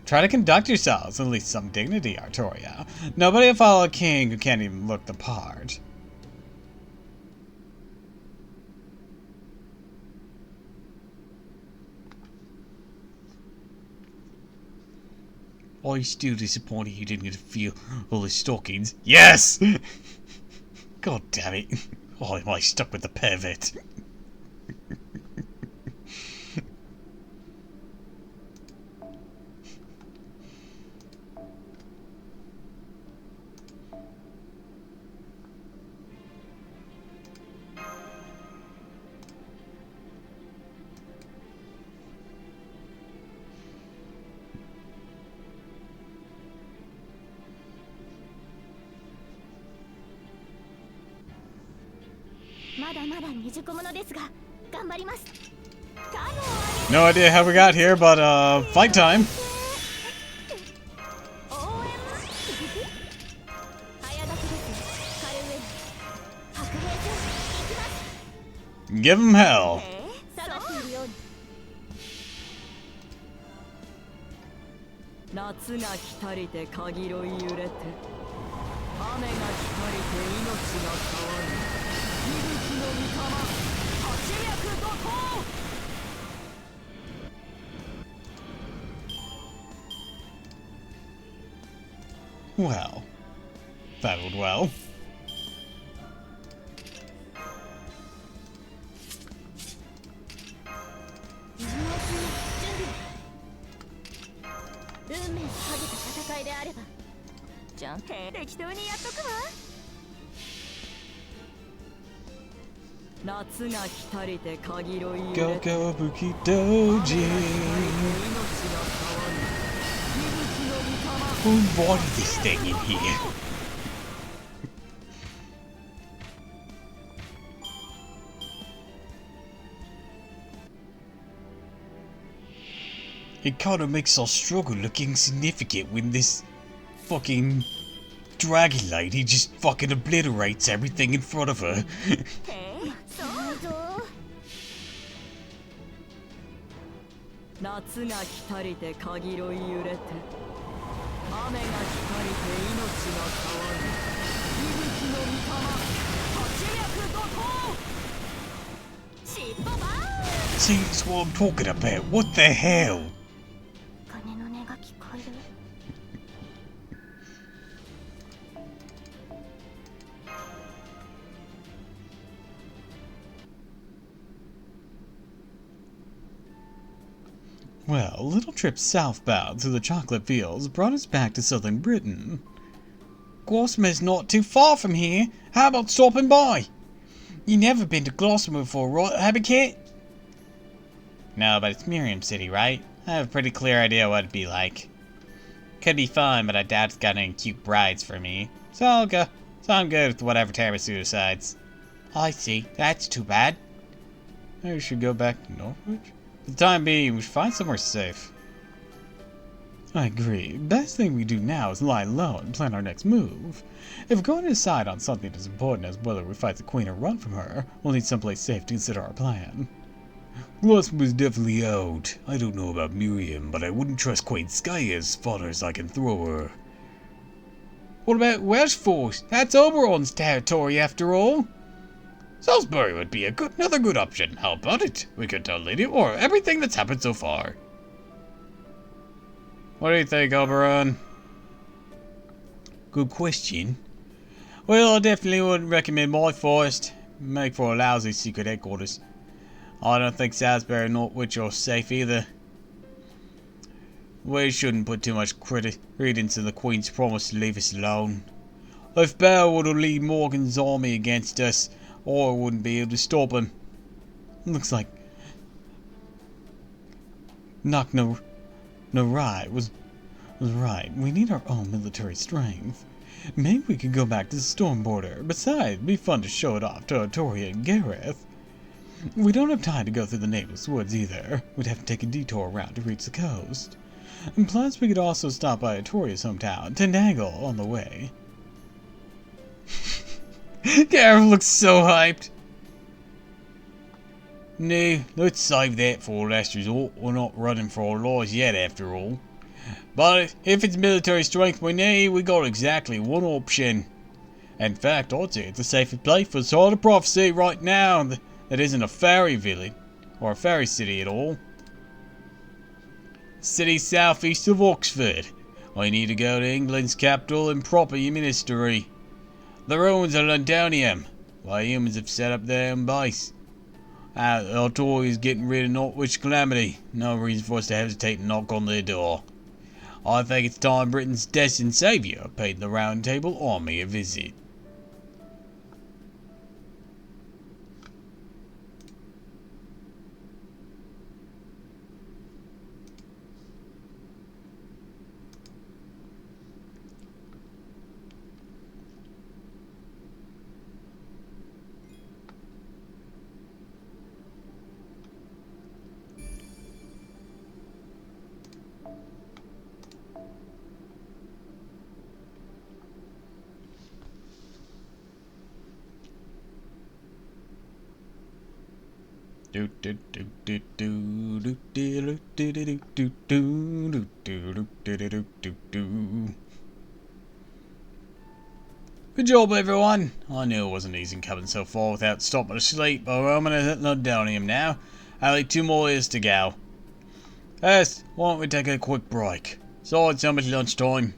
Try to conduct yourselves with at least some dignity, Artoria. Nobody will follow a king who can't even look the part. Are you still disappointed you didn't get to feel all the stockings? Yes! God damn it. Why am I stuck with the pervert? No idea how we got here, but fight time. Give him hell. 探しているように夏が来たりて限ろい揺れて雨が来たりて命が変わる息吹の御霊八脈怒涛 Well, that would well. Go go Buki Doji. Who wanted this thing in here? It kinda makes our struggle look insignificant when this fucking dragon lady just fucking obliterates everything in front of her. 夏が来たりて限ろい揺れて雨が来たりて命が変わる息吹の御霊八脈怒涛 See, that's what I'm talking about. What the hell? 鐘の音が聞こえる Well, a little trip southbound through the chocolate fields brought us back to southern Britain. Gossamer's not too far from here. How about stopping by? You never been to Gossamer before, right, Habitat? No, but it's Miriam City, right? I have a pretty clear idea what it'd be like. Could be fun, but I doubt it's got any cute brides for me. So I'm good with whatever Tiramisu decides. I see. That's too bad. Maybe we should go back to Norwich? For the time being, we should find somewhere safe. I agree. Best thing we do now is lie low and plan our next move. If we're going to decide on something as important as whether we fight the Queen or run from her, we'll need someplace safe to consider our plan. Gloucester was definitely out. I don't know about Miriam, but I wouldn't trust Queen Sky as far as I can throw her. What about Welshforth? That's Oberon's territory after all. Salisbury would be another good option. How about it? We could tell Lady Or everything that's happened so far. What do you think, Oberon? Good question. Well, I definitely wouldn't recommend my forest. Make for a lousy secret headquarters. I don't think Salisbury or Norwich are safe either. We shouldn't put too much credence in the Queen's promise to leave us alone. If Beowulf would lead Morgan's army against us, or wouldn't be able to stop him. Looks like Narai was right. We need our own military strength. Maybe we could go back to the storm border. Besides, it'd be fun to show it off to Artoria and Gareth. We don't have time to go through the nameless woods either. We'd have to take a detour around to reach the coast. And plus, we could also stop by Artoria's hometown, Tendangle, on the way. Gareth looks so hyped. No, let's save that for last resort. We're not running for our lives yet, after all. But if it's military strength we need, we got exactly one option. In fact, I'd say it's the safest place for Sword of Prophecy right now that isn't a fairy village, or a fairy city at all. City southeast of Oxford. I need to go to England's capital and proper your ministry. The ruins of Londonium, where humans have set up their own base. Artoria is getting rid of Norwich Calamity. No reason for us to hesitate and knock on their door. I think it's time Britain's destined saviour paid the Round Table Army a visit. Good job, everyone. I knew it wasn't easy coming so far without stopping to sleep, but I'm gonna hit Londonium now. Only 2 more years to go. First, why don't we take a quick break? It's almost lunchtime.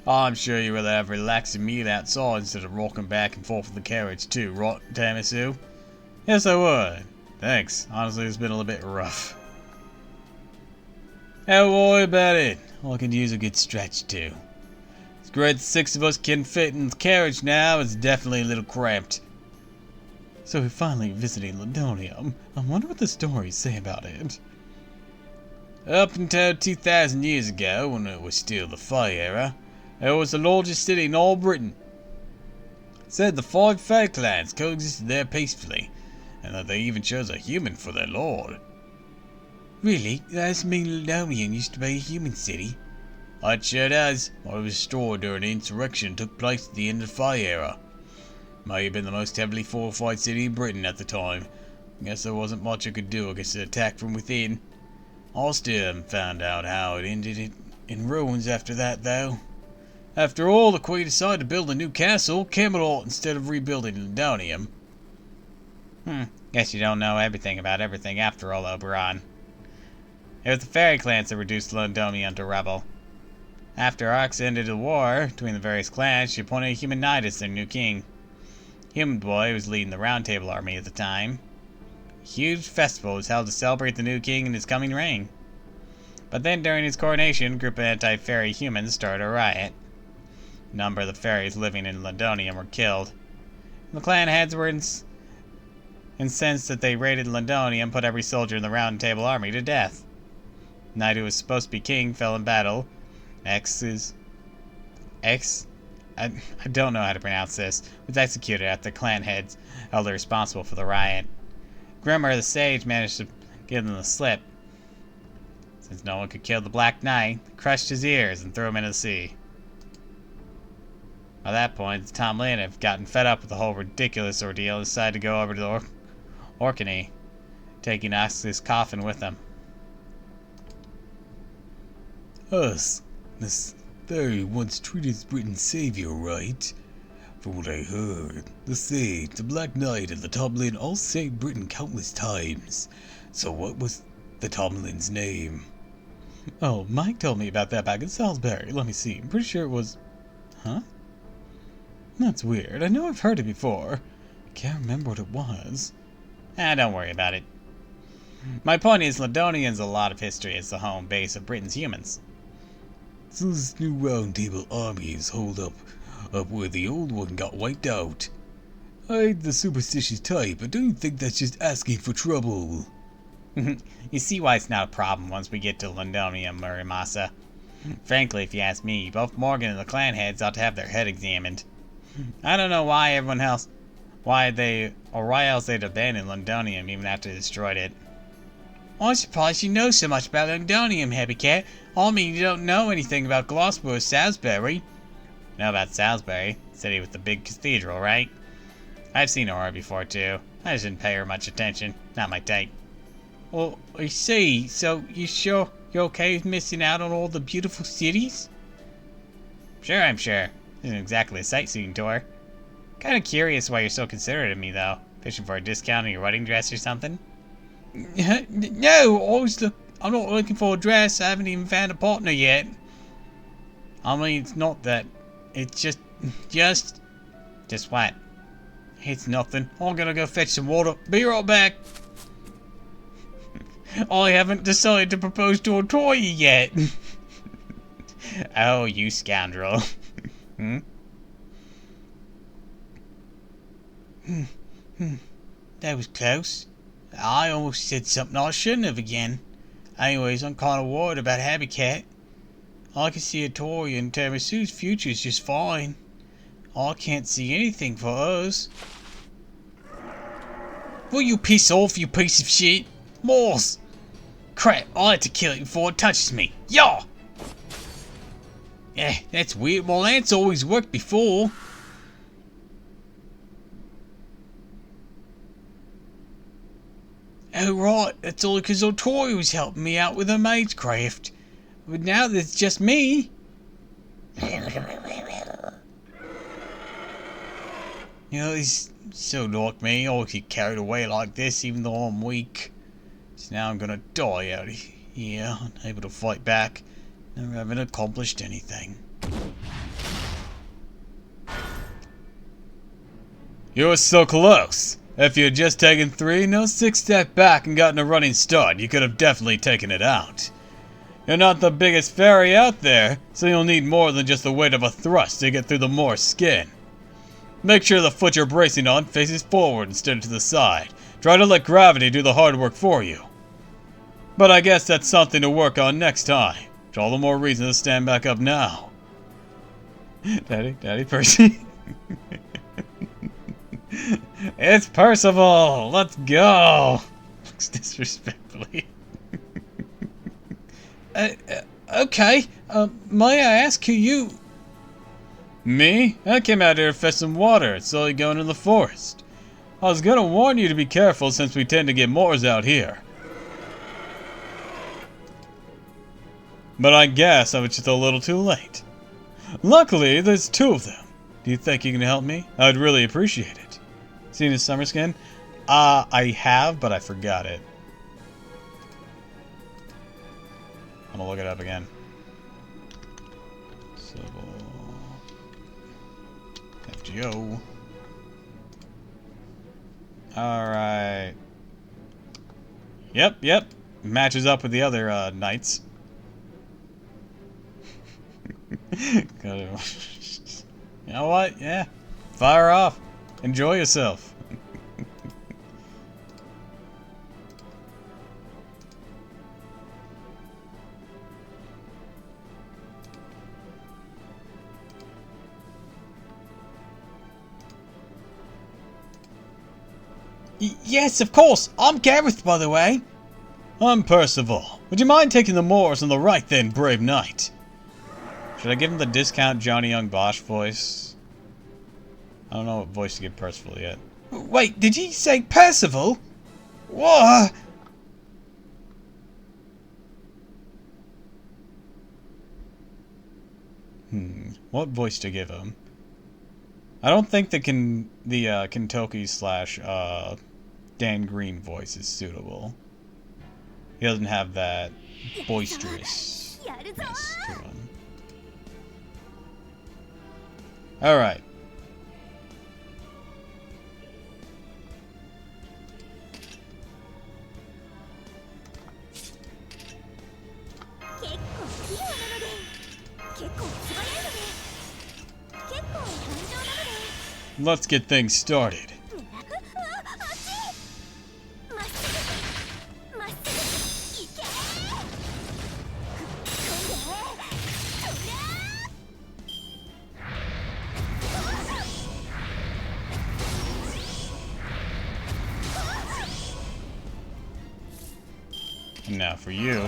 I'm sure you rather have a relaxing meal outside instead of rocking back and forth with the carriage too, right, Tamisu? Yes, I would. Thanks. Honestly, it's been a little bit rough. Don't worry about it. I could use a good stretch too. It's great the 6 of us can fit in the carriage now. It's definitely a little cramped. So we're finally visiting Londonium. I wonder what the stories say about it. Up until 2,000 years ago, when it was still the Fey era, it was the largest city in all Britain. It said the 5 Fey clans coexisted there peacefully, and that they even chose a human for their lord. Really? That doesn't mean Londonium used to be a human city? It sure does. It was destroyed during an insurrection that took place at the end of the Fey era. May have been the most heavily fortified city in Britain at the time. Guess there wasn't much I could do against an attack from within. I still haven't found out how it ended in ruins after that, though. After all, the Queen decided to build a new castle, Camelot, instead of rebuilding Londonium. Guess you don't know everything about everything after all, Oberon. It was the fairy clans that reduced Londonium to rubble. After Arx ended the war between the various clans, she appointed a human knight as their new king. Human Boy was leading the Round Table army at the time. A huge festival was held to celebrate the new king and his coming reign. But then during his coronation, a group of anti-fairy humans started a riot. A number of the fairies living in Londonium were killed. The clan heads were incensed that they raided Londonium and put every soldier in the Round Table army to death. The knight who was supposed to be king fell in battle. I don't know how to pronounce this, was executed after the clan heads held responsible for the riot. Grimmer the Sage managed to give them the slip. Since no one could kill the Black Knight, they crushed his ears and threw him into the sea. By that point, Tom Lynn had gotten fed up with the whole ridiculous ordeal and decided to go over to the Orkney, taking Ox's coffin with him. This fairy once treated as Britain's savior, right? From what I heard, the Sage, the Black Knight, and the Tomlin all saved Britain countless times. So what was the Tomlin's name? Oh, Mike told me about that back in Salisbury. Let me see. I'm pretty sure it was... Huh? That's weird. I know I've heard it before. I can't remember what it was. Don't worry about it. My point is, Londonium's a lot of history as the home base of Britain's humans. So this new Round Table army is holed up where the old one got wiped out. I ain't the superstitious type, but don't you think that's just asking for trouble? You see why it's not a problem once we get to Londonium, Muramasa. Frankly, if you ask me, both Morgan and the clan heads ought to have their head examined. I don't know why why else they'd abandon Londonium even after they destroyed it. I'm surprised you know so much about Londonium, Happycat. I mean, you don't know anything about Gloucester or Salisbury. You know about Salisbury, city with the big cathedral, right? I've seen Aurora before too. I just didn't pay her much attention. Not my type. Oh, I see. So, you sure you're okay with missing out on all the beautiful cities? Sure, I'm sure. Isn't exactly a sightseeing tour. Kinda curious why you're so considerate of me, though. Fishing for a discount on your wedding dress or something? No, I'm not looking for a dress. I haven't even found a partner yet. I mean, it's not that. It's just... Just what? It's nothing. I'm gonna go fetch some water. Be right back. I haven't decided to propose to a toy yet. Oh, you scoundrel. That was close. I almost said something I shouldn't have again. Anyways, I'm kind of worried about Happycat. I can see a toy and Tamasu's future is just fine. I can't see anything for us. Will you piss off, you piece of shit? Morse! Crap, I had to kill it before it touches me. Yaw! Eh, that's weird. Well, that's always worked before. Oh right, that's all because Tori was helping me out with her magecraft. But now there's just me. You know, he's so like me, I get carried away like this even though I'm weak. So now I'm gonna die out here, unable to fight back, never having accomplished anything. You were so close. If you had just taken 3, no 6 step back and gotten a running start, you could have definitely taken it out. You're not the biggest fairy out there, so you'll need more than just the weight of a thrust to get through the Moor's skin. Make sure the foot you're bracing on faces forward instead of to the side. Try to let gravity do the hard work for you. But I guess that's something to work on next time. It's all the more reason to stand back up now. Daddy Percy. It's Percival! Let's go! Looks disrespectfully. Okay, may I ask who you... Me? I came out here to fetch some water. It's slowly going in the forest. I was gonna warn you to be careful since we tend to get moors out here. But I guess I was just a little too late. Luckily, there's 2 of them. Do you think you can help me? I'd really appreciate it. Seen his summer skin? I have, but I forgot it. I'm gonna look it up again. FGO. Alright. Yep. Matches up with the other knights. You know what? Yeah. Fire off. Enjoy yourself. Yes, of course. I'm Gareth, by the way. I'm Percival. Would you mind taking the moors on the right then, brave knight? Should I give him the discount Johnny Young Bosch voice? I don't know what voice to give Percival yet. Wait, did you say Percival? What? What voice to give him? I don't think the Kentucky / Dan Green voice is suitable. He doesn't have that boisterousness to him. Alright. Let's get things started. And now for you.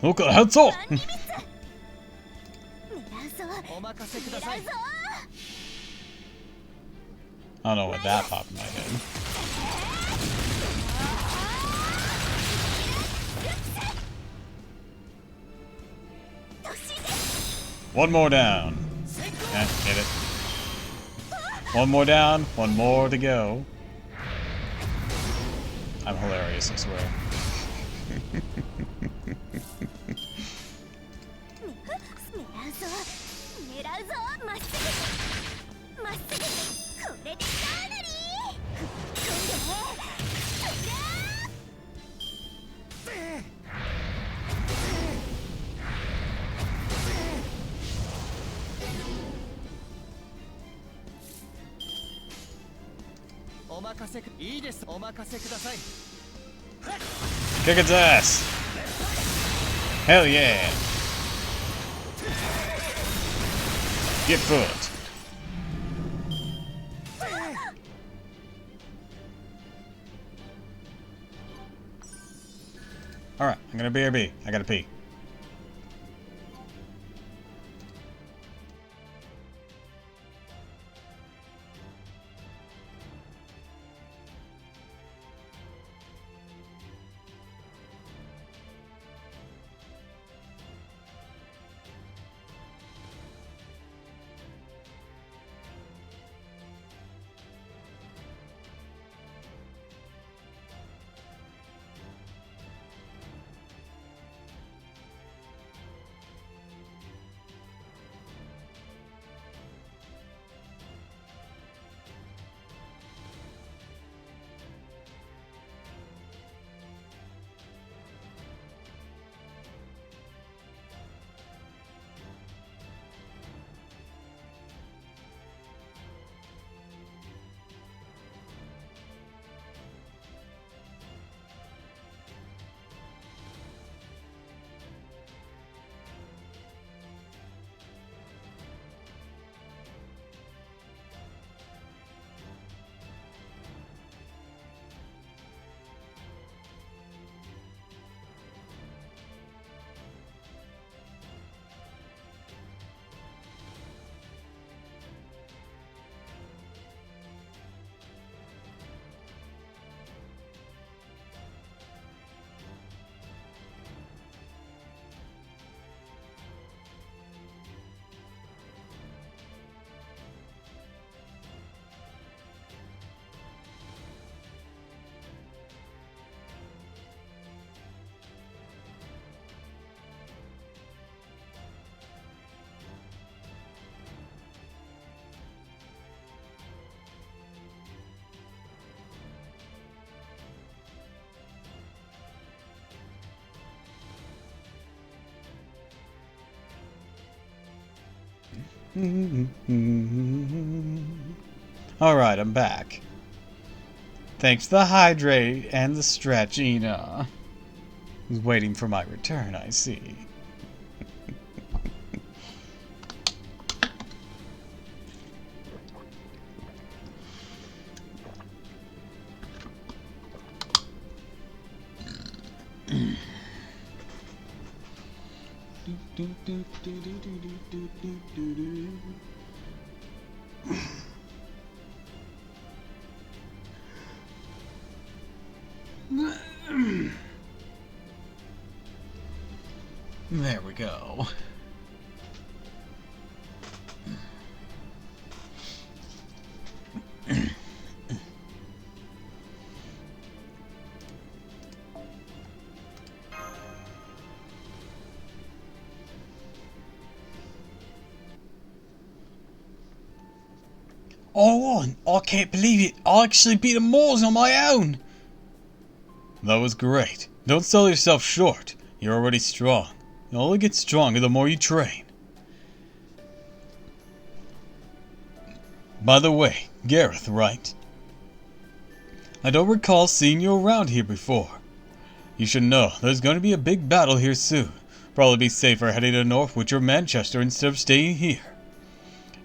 Okay, heads off! I don't know what that popped in my head. One more down. Yeah, hit it. One more down, one more to go. I'm hilarious, I swear. Kick its ass! Hell yeah! Get foot! BRB. I gotta pee. Alright, I'm back. Thanks to the hydrate and the stretchina. Was waiting for my return, I see. There we go. Oh, I can't believe it. I actually beat the Moors on my own. That was great. Don't sell yourself short. You're already strong. You'll only get stronger the more you train. By the way, Gareth, right? I don't recall seeing you around here before. You should know, there's going to be a big battle here soon. Probably be safer heading to the north with your Manchester instead of staying here.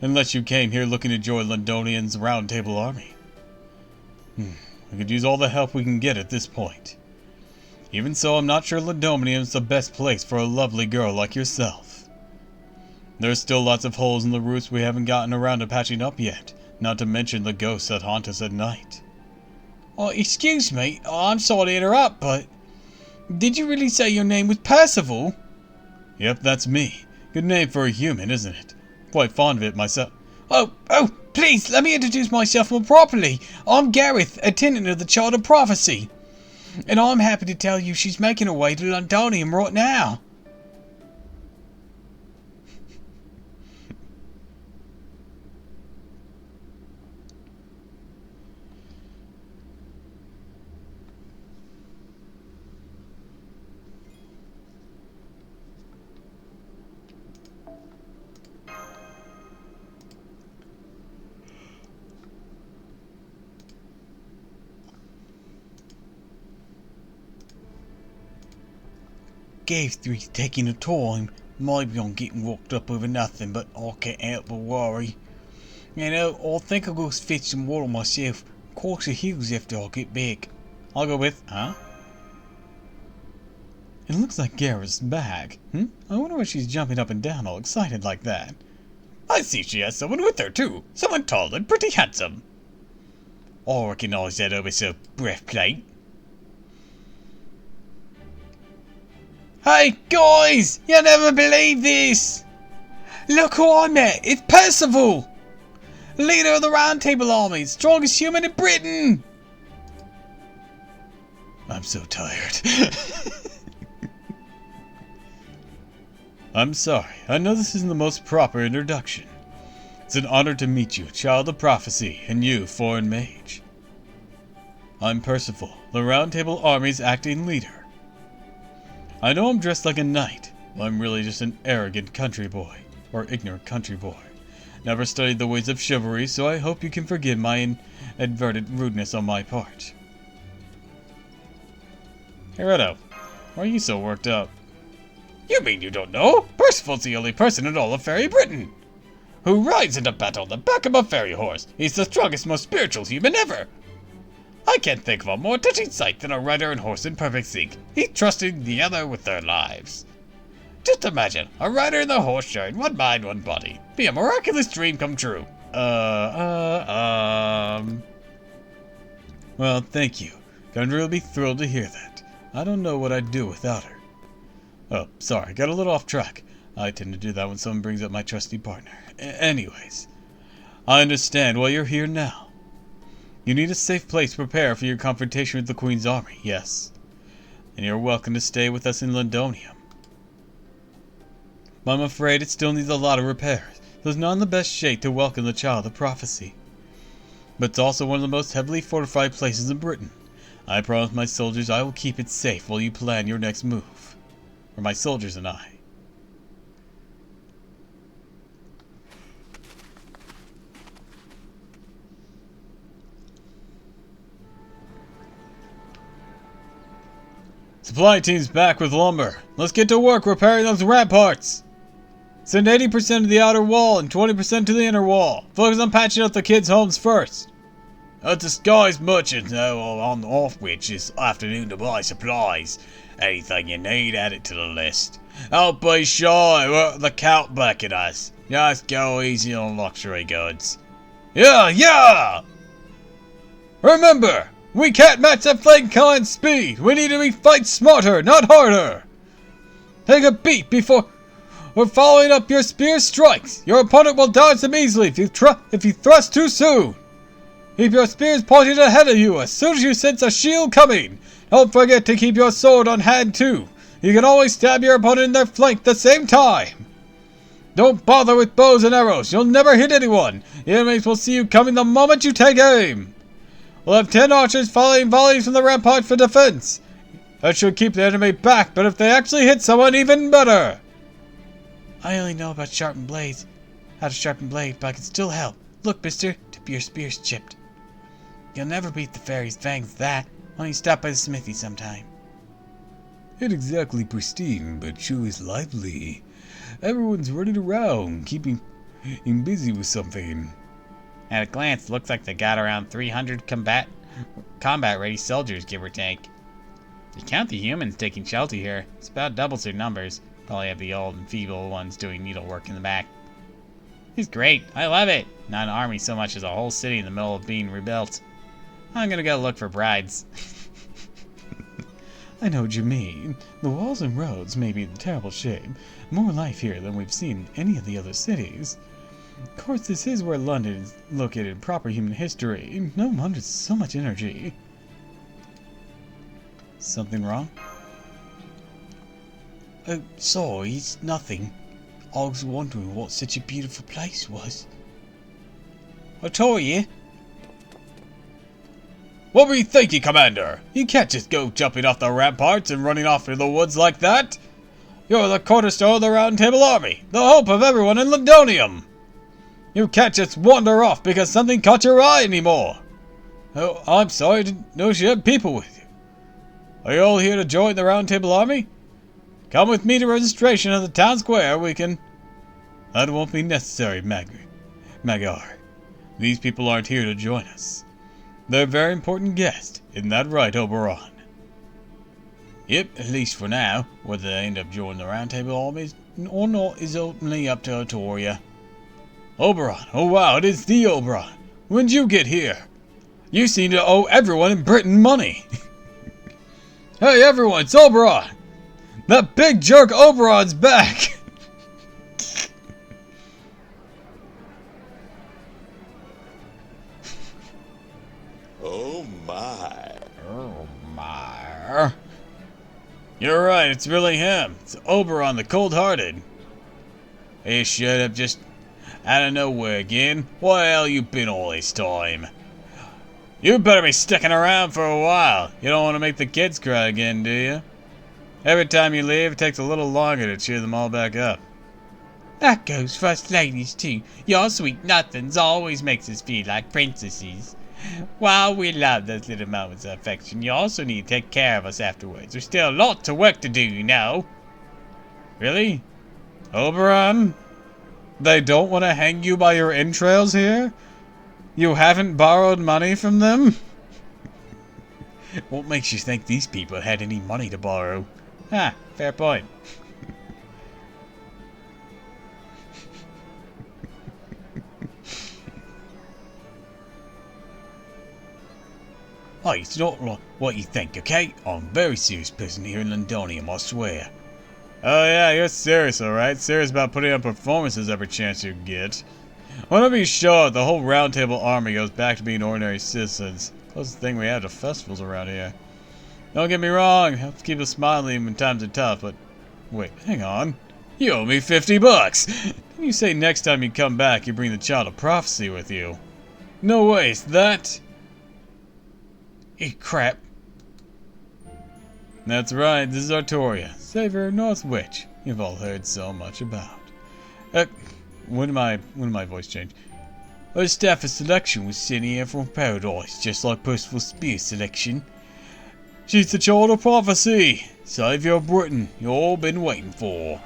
Unless you came here looking to join Londonian's Round Table army. We could use all the help we can get at this point. Even so, I'm not sure Londonian's the best place for a lovely girl like yourself. There's still lots of holes in the roofs we haven't gotten around to patching up yet, not to mention the ghosts that haunt us at night. Oh, excuse me, I'm sorry to interrupt, but did you really say your name was Percival? Yep, that's me. Good name for a human, isn't it? Quite fond of it myself. Oh, please, let me introduce myself more properly. I'm Gareth, attendant of the Child of Prophecy. And I'm happy to tell you she's making her way to Londonium right now. Gave 3 taking the time. Maybe I'm getting worked up over nothing, but I can't help but worry. You know, I think I'll go fetch some water myself. Course the hills after I get back. I'll go with, huh? It looks like Gara's back. I wonder why she's jumping up and down all excited like that. I see she has someone with her, too. Someone tall and pretty handsome. I recognise that over breastplate. Hey, guys! You'll never believe this! Look who I met! It's Percival! Leader of the Round Table Army, strongest human in Britain! I'm so tired. I'm sorry. I know this isn't the most proper introduction. It's an honor to meet you, Child of Prophecy, and you, Foreign Mage. I'm Percival, the Round Table Army's acting leader. I know I'm dressed like a knight, but I'm really just an arrogant country boy, or ignorant country boy. Never studied the ways of chivalry, so I hope you can forgive my inadvertent rudeness on my part. Hey, Redo, why are you so worked up? You mean you don't know? Percival's the only person in all of Fairy Britain who rides into battle on the back of a fairy horse. He's the strongest, most spiritual human ever. I can't think of a more touching sight than a rider and horse in perfect sync, each trusting the other with their lives. Just imagine, a rider and the horse sharing one mind, one body. Be a miraculous dream come true. Well, thank you. Gundry will be thrilled to hear that. I don't know what I'd do without her. Oh, sorry, got a little off track. I tend to do that when someone brings up my trusty partner. Anyways, I understand why you're here now. You need a safe place to prepare for your confrontation with the Queen's army, yes. And you're welcome to stay with us in Londonium. But I'm afraid it still needs a lot of repairs, so it's not in the best shape to welcome the Child of Prophecy. But it's also one of the most heavily fortified places in Britain. I promise my soldiers I will keep it safe while you plan your next move. Or my soldiers and I. Supply team's back with lumber. Let's get to work repairing those ramparts. Send 80% to the outer wall and 20% to the inner wall. Focus on patching up the kids' homes first. A disguised merchant on the off which this afternoon to buy supplies. Anything you need, add it to the list. Don't be shy, the Count beckon us. Just go easy on luxury goods. Yeah! Remember, we can't match that flank client's speed. We need to fight smarter, not harder. Take a beat before we're following up your spear strikes. Your opponent will dodge them easily if you thrust too soon. Keep your spears pointed ahead of you as soon as you sense a shield coming. Don't forget to keep your sword on hand too. You can always stab your opponent in their flank at the same time. Don't bother with bows and arrows. You'll never hit anyone. The enemies will see you coming the moment you take aim. We'll have 10 archers firing volleys from the rampart for defense. That should keep the enemy back, but if they actually hit someone, even better. I only know about sharpened blades. How to sharpen blade, but I can still help. Look, mister, tip of your spear's chipped. You'll never beat the fairy's fangs with that. Why don't you stop by the smithy sometime? Ain't exactly pristine, but sure is lively. Everyone's running around, keeping him busy with something. At a glance, it looks like they got around 300 combat-ready soldiers, give or take. If you count the humans taking shelter here, it's about doubles their numbers. Probably have the old and feeble ones doing needlework in the back. It's great. I love it. Not an army so much as a whole city in the middle of being rebuilt. I'm gonna go look for brides. I know what you mean. The walls and roads may be in terrible shape. More life here than we've seen in any of the other cities. Of course, this is where London is located in proper human history. No wonder so much energy. Something wrong? Oh, sorry, it's nothing. I was wondering what such a beautiful place was. I told you. What were you thinking, Commander? You can't just go jumping off the ramparts and running off into the woods like that. You're the cornerstone of the Round Table Army, the hope of everyone in Londonium. You can't just wander off because something caught your eye anymore. Oh, I'm sorry, I didn't know you had people with you. Are you all here to join the Round Table Army? Come with me to registration at the town square, we can... That won't be necessary, Magar. These people aren't here to join us. They're a very important guest. Isn't that right, Oberon? Yep, at least for now. Whether they end up joining the Round Table armies or not is ultimately up to Artoria. Oberon! Oh wow, it is the Oberon! When did you get here? You seem to owe everyone in Britain money! Hey everyone, it's Oberon! That big jerk Oberon's back! Oh my. Oh my. You're right, it's really him. It's Oberon the Cold-Hearted. He showed up just out of nowhere again. Where the hell you been all this time? You better be sticking around for a while. You don't want to make the kids cry again, do you? Every time you leave, it takes a little longer to cheer them all back up. That goes for us ladies too. Your sweet nothings always makes us feel like princesses. While we love those little moments of affection, you also need to take care of us afterwards. There's still a lot of work to do, you know. Really? Oberon? They don't want to hang you by your entrails here? You haven't borrowed money from them? What makes you think these people had any money to borrow? Ah, fair point. Hey, it's not what you think, okay? I'm a very serious person here in Londonium, I swear. Oh yeah, you're serious, alright? Serious about putting up performances every chance you get. Whenever you show up, the whole Round Table army goes back to being ordinary citizens. Closest thing we have to festivals around here. Don't get me wrong, helps keep us smiling when times are tough, but... Wait, hang on. You owe me 50 bucks! Didn't you say next time you come back you bring the Child of Prophecy with you? No way, is that... crap. That's right, this is Artoria, Savior North Witch. You've all heard so much about. When did my voice change? Her staff of selection was sent here from paradise, just like Percival Spear's selection. She's the Child of Prophecy, Savior of Britain, you all been waiting for.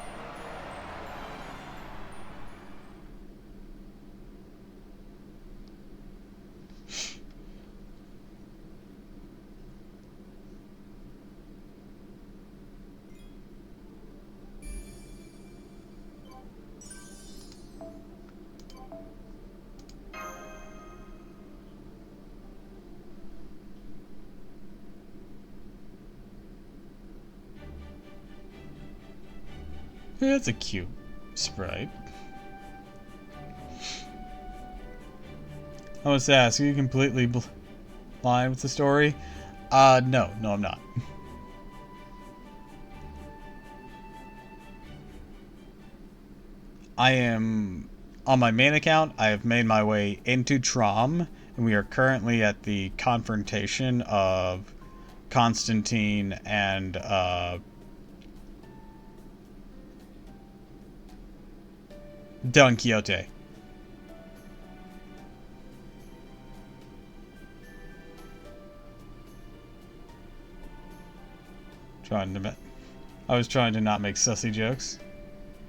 Yeah, that's a cute sprite. I must ask, are you completely blind with the story? No, I'm not. I am, on my main account, I have made my way into Trom, and we are currently at the confrontation of Constantine and, Don Quixote. I was trying to not make sussy jokes,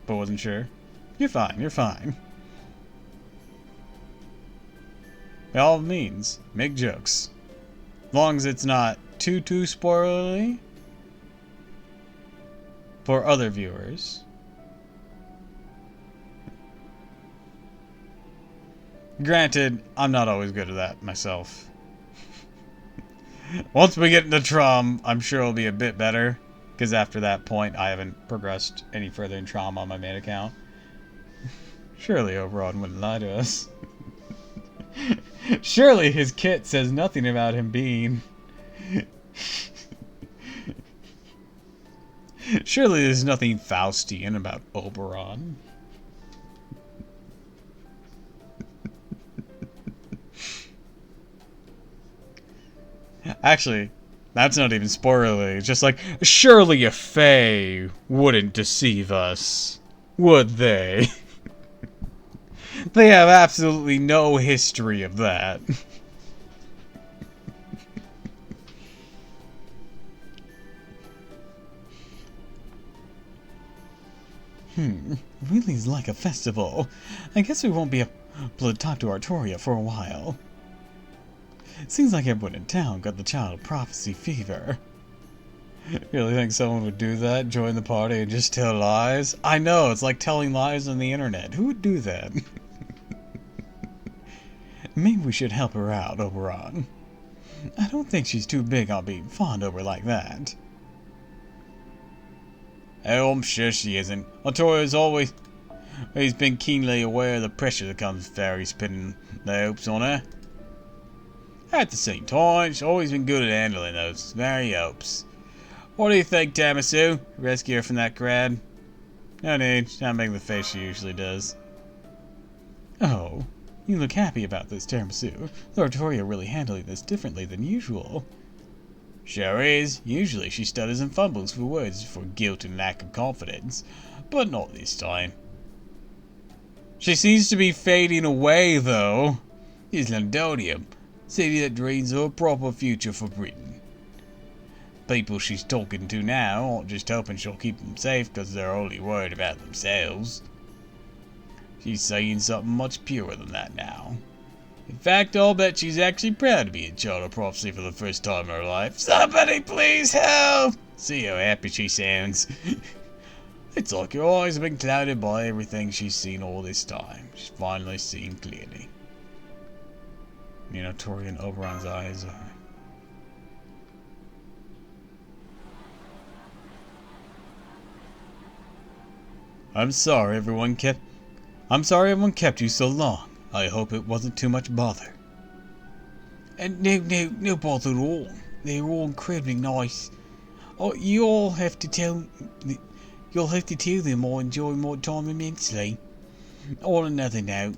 but wasn't sure. You're fine, you're fine. By all means, make jokes. As long as it's not too spoilery for other viewers. Granted, I'm not always good at that myself. Once we get into Trom, I'm sure it'll be a bit better. Because after that point, I haven't progressed any further in Trom on my main account. Surely Oberon wouldn't lie to us. Surely his kit says nothing about him being... Surely there's nothing Faustian about Oberon. Actually, that's not even spoilerly. It's just like, surely a Fae wouldn't deceive us, would they? They have absolutely no history of that. Really is like a festival. I guess we won't be able to talk to Artoria for a while. Seems like everyone in town got the Child of Prophecy fever. Really think someone would do that? Join the party and just tell lies? I know, it's like telling lies on the internet. Who would do that? Maybe we should help her out, Oberon. I don't think she's too big on being fawned over like that. Oh, I'm sure she isn't. Artoria's always he's been keenly aware of the pressure that comes with fairies pinning their hopes on her. At the same time, she's always been good at handling those very hopes. What do you think, Damasu? Rescue her from that crowd? No need, she's not making the face she usually does. Oh, you look happy about this, Tiramisu. Lord Artoria really handling this differently than usual. Sure is. Usually she stutters and fumbles for words for guilt and lack of confidence, but not this time. She seems to be fading away, though. Is Londonium, city that dreams of a proper future for Britain. People she's talking to now aren't just hoping she'll keep them safe because they're only worried about themselves. She's saying something much purer than that now. In fact, I'll bet she's actually proud to be a child of prophecy for the first time in her life. Somebody please help! See how happy she sounds. It's like her eyes have been clouded by everything she's seen all this time. She's finally seen clearly. You know, Tori and Oberon's eyes are... I'm sorry everyone kept you so long. I hope it wasn't too much bother. And no bother at all. They were all incredibly nice. Oh, you'll have to tell them I enjoy my time immensely. On another note,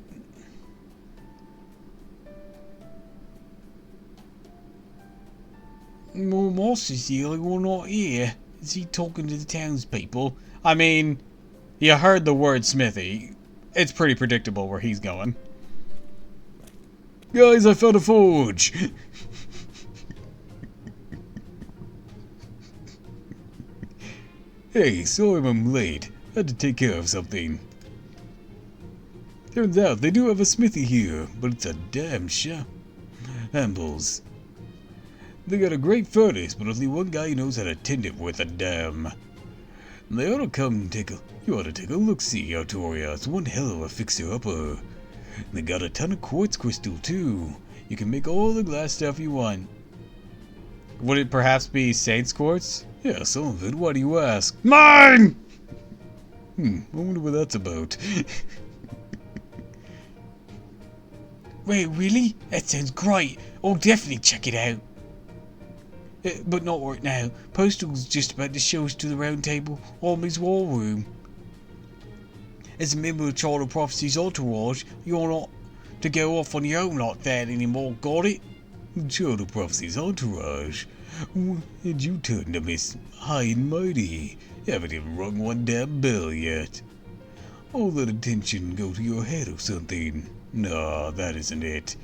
my master's the only one not here. Is he talking to the townspeople? I mean, you heard the word smithy. It's pretty predictable where he's going. Guys, I found a forge! Hey, sorry I'm late. Had to take care of something. Turns out they do have a smithy here, but it's a damn shop. Hambles. They got a great furnace, but only one guy knows how to tend it worth a damn. They ought to come you ought to take a look-see, Artoria. It's one hell of a fixer-upper. They got a ton of quartz crystal, too. You can make all the glass stuff you want. Would it perhaps be Saint's quartz? Yeah, some of it. Why do you ask? Mine! I wonder what that's about. Wait, really? That sounds great. I'll definitely check it out. But not right now. Postal's just about to show us to the round table Army's war room. As a member of Child of Prophecy's entourage, you're not to go off on your own like that anymore, got it? Child of Prophecy's entourage? And you turned to Miss High and Mighty. You haven't even rung one damn bell yet. All that attention go to your head or something. No, that isn't it.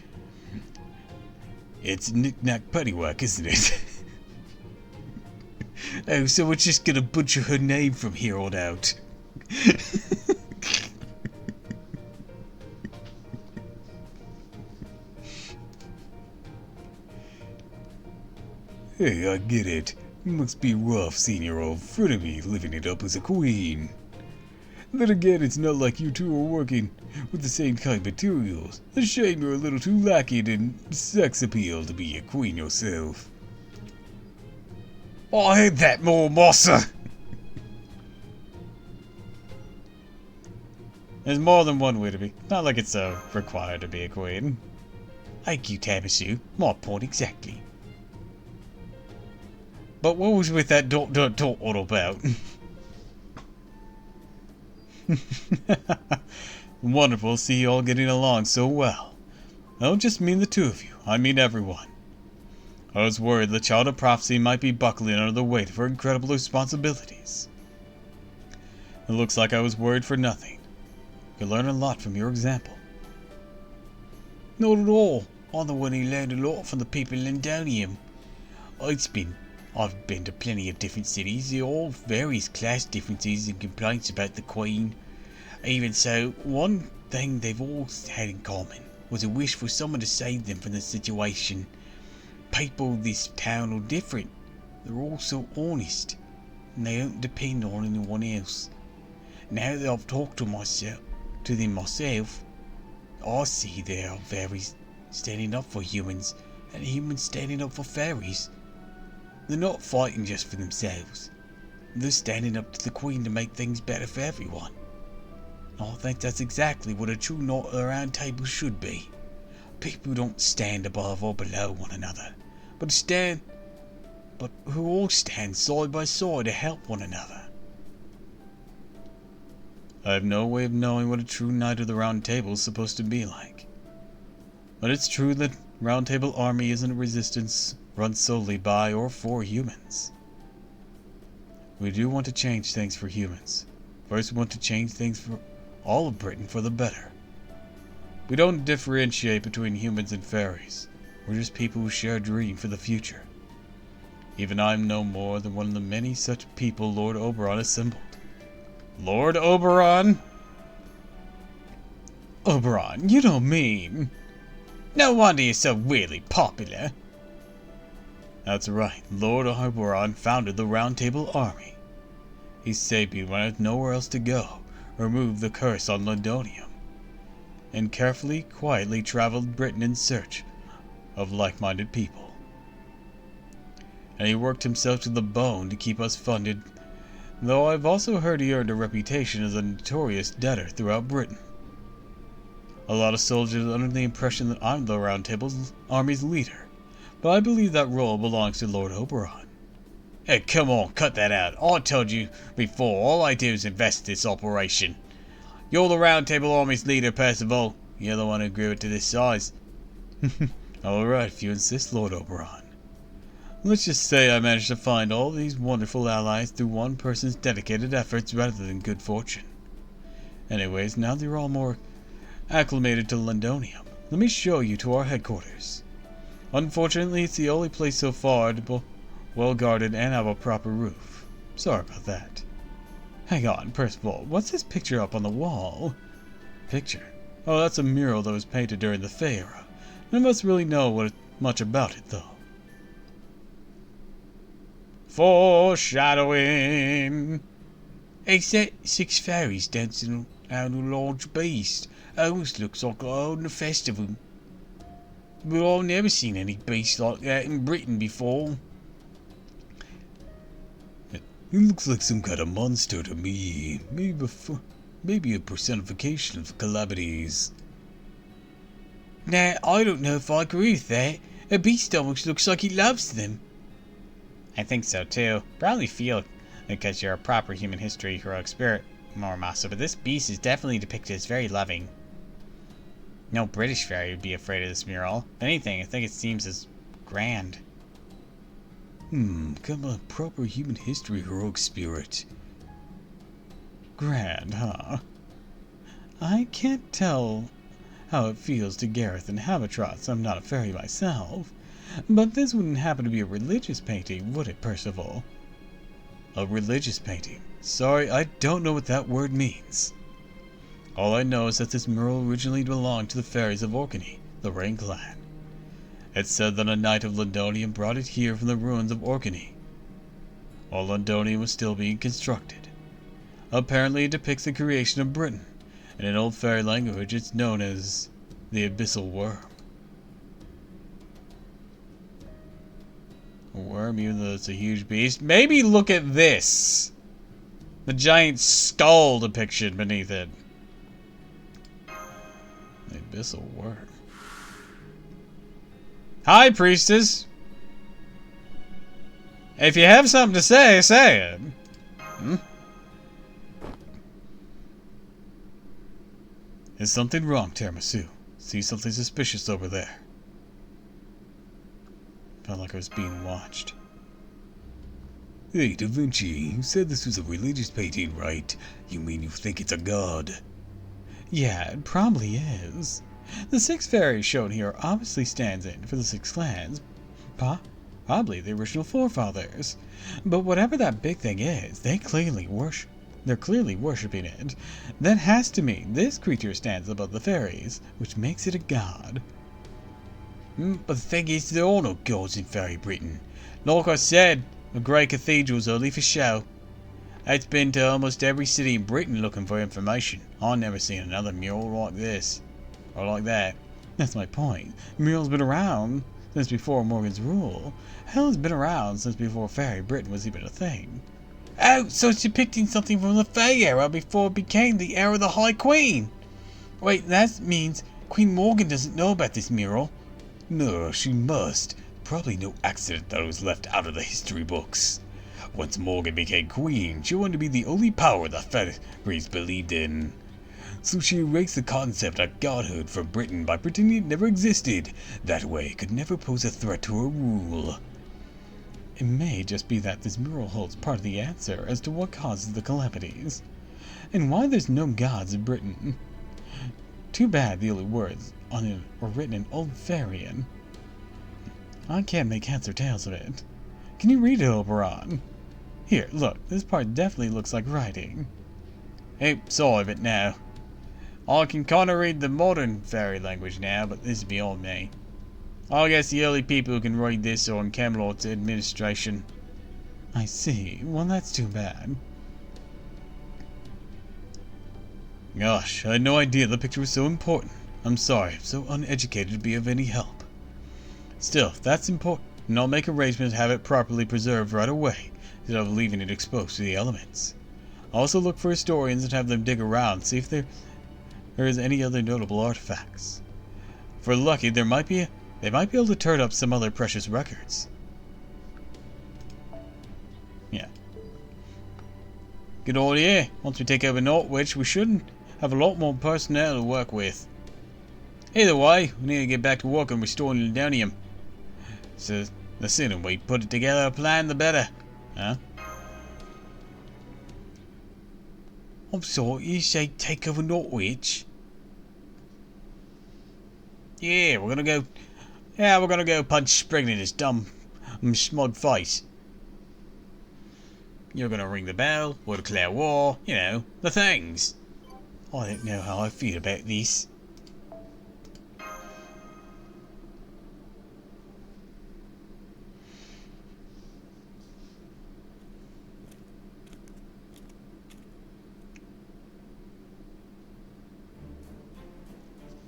It's knick-knack paddywhack, isn't it? Oh, so we're just gonna butcher her name from here on out. Hey, I get it. It must be rough seeing your old frenemy living it up as a queen. Then again, it's not like you two are working with the same kind of materials. A shame you're a little too lacking in sex appeal to be a queen yourself. I hate that more, Mossa! There's more than one way to be. Not like it's required to be a queen. Thank you, Tamasu. My point exactly. But what was with that dot all about? Wonderful to see you all getting along so well. I don't just mean the two of you, I mean everyone. I was worried the Child of Prophecy might be buckling under the weight of her incredible responsibilities. It looks like I was worried for nothing. I could learn a lot from your example. Not at all. I'm the one who learned a lot from the people in Londonium. I've been to plenty of different cities, all various class differences and complaints about the Queen. Even so, one thing they've all had in common was a wish for someone to save them from the situation. People in this town are different. They're all so honest, and they don't depend on anyone else. Now that I've talked to them myself, I see there are fairies standing up for humans, and humans standing up for fairies. They're not fighting just for themselves. They're standing up to the Queen to make things better for everyone. I think that's exactly what a true Knight of the Round Table should be. People who don't stand above or below one another, but who all stand side by side to help one another. I have no way of knowing what a true Knight of the Round Table is supposed to be like. But it's true that Round Table Army isn't a resistance run solely by or for humans. We do want to change things for humans. First, we want to change things for all of Britain for the better. We don't differentiate between humans and fairies. We're just people who share a dream for the future. Even I'm no more than one of the many such people Lord Oberon assembled. Lord Oberon? Oberon, you don't mean... No wonder you're so weirdly popular. That's right, Lord Oberon founded the Round Table Army. He saved me when I had nowhere else to go, removed the curse on Londonium, and carefully, quietly traveled Britain in search of like-minded people. And he worked himself to the bone to keep us funded, though I've also heard he earned a reputation as a notorious debtor throughout Britain. A lot of soldiers are under the impression that I'm the Round Table Army's leader, but I believe that role belongs to Lord Oberon. Hey, come on, cut that out. I told you before, all I do is invest in this operation. You're the Round Table Army's leader, Percival. You're the one who grew it to this size. Alright, if you insist, Lord Oberon. Let's just say I managed to find all these wonderful allies through one person's dedicated efforts rather than good fortune. Anyways, now that you're all more acclimated to Londonium, let me show you to our headquarters. Unfortunately, it's the only place so far to be well guarded and have a proper roof. Sorry about that. Hang on, Percival, what's this picture up on the wall? Picture? Oh, that's a mural that was painted during the Fey era. None of us really know much about it, though. Foreshadowing! It's that 6 fairies dancing around a large beast. Almost looks like they're holding a festival. But I've never seen any beast like that in Britain before. It looks like some kind of monster to me. Maybe a personification of calamities. Now, I don't know if I agree with that. A beast almost looks like he loves them. I think so too. Probably feel because you're a proper human history heroic spirit, Mormasa, but this beast is definitely depicted as very loving. No British fairy would be afraid of this mural. If anything, I think it seems as grand. Come on, proper human history heroic spirit. Grand, huh? I can't tell how it feels to Gareth and Habatrots. I'm not a fairy myself. But this wouldn't happen to be a religious painting, would it, Percival? A religious painting? Sorry, I don't know what that word means. All I know is that this mural originally belonged to the fairies of Orkney, the Rain Clan. It's said that a knight of Londonium brought it here from the ruins of Orkney, while Londonium was still being constructed. Apparently it depicts the creation of Britain, and in old fairy language it's known as the Abyssal Worm. A worm, even though it's a huge beast. Maybe look at this! The giant skull depiction beneath it. The Abyssal Worm. Hi, priestess! If you have something to say, say it. Is something wrong, Tiramisu? See something suspicious over there. Felt like I was being watched. Hey, Da Vinci, you said this was a religious painting, right? You mean you think it's a god? Yeah, it probably is. The 6 fairies shown here obviously stands in for the 6 clans. Probably the original forefathers. But whatever that big thing is, they're clearly worshipping it. That has to mean this creature stands above the fairies, which makes it a god. But the thing is, there are no gods in Fairy Britain. Like I said, A great cathedral's only for show. I've been to almost every city in Britain looking for information. I've never seen another mural like this. Or like that. That's my point. The mural's been around since before Morgan's rule. Hell, it's been around since before Fairy Britain was even a thing. Oh, so it's depicting something from the Fae era before it became the era of the High Queen. Wait, that means Queen Morgan doesn't know about this mural. No, she must. Probably no accident that it was left out of the history books. Once Morgan became queen, she wanted to be the only power the fairies believed in. So she erased the concept of godhood from Britain by pretending it never existed. That way it could never pose a threat to her rule. It may just be that this mural holds part of the answer as to what causes the calamities. And why there's no gods in Britain. Too bad the only words on it are written in Old Fairy. I can't make heads or tails of it. Can you read it, Oberon? Here, look, this part definitely looks like writing. Hey, sorry of it now. I can kinda read the modern fairy language now, but this is beyond me. I guess the early people who can read this are in Camelot's administration. I see. Well, that's too bad. Gosh, I had no idea the picture was so important. I'm sorry, I'm so uneducated to be of any help. Still, if that's important, and I'll make arrangements to have it properly preserved right away, instead of leaving it exposed to the elements. I'll also look for historians and have them dig around, see if there is any other notable artifacts. If we're lucky, they might be able to turn up some other precious records. Yeah. Good idea. Once we take over Northwich, we should have a lot more personnel to work with. Either way, we need to get back to work on restoring Lindonium. So, the sooner we put it together a plan, the better. Huh? I'm sorry, you say take over Northwich? Yeah, we're gonna go punch Spriggan in his dumb, smug face. You're gonna ring the bell, we'll declare war, you know, the things. I don't know how I feel about this.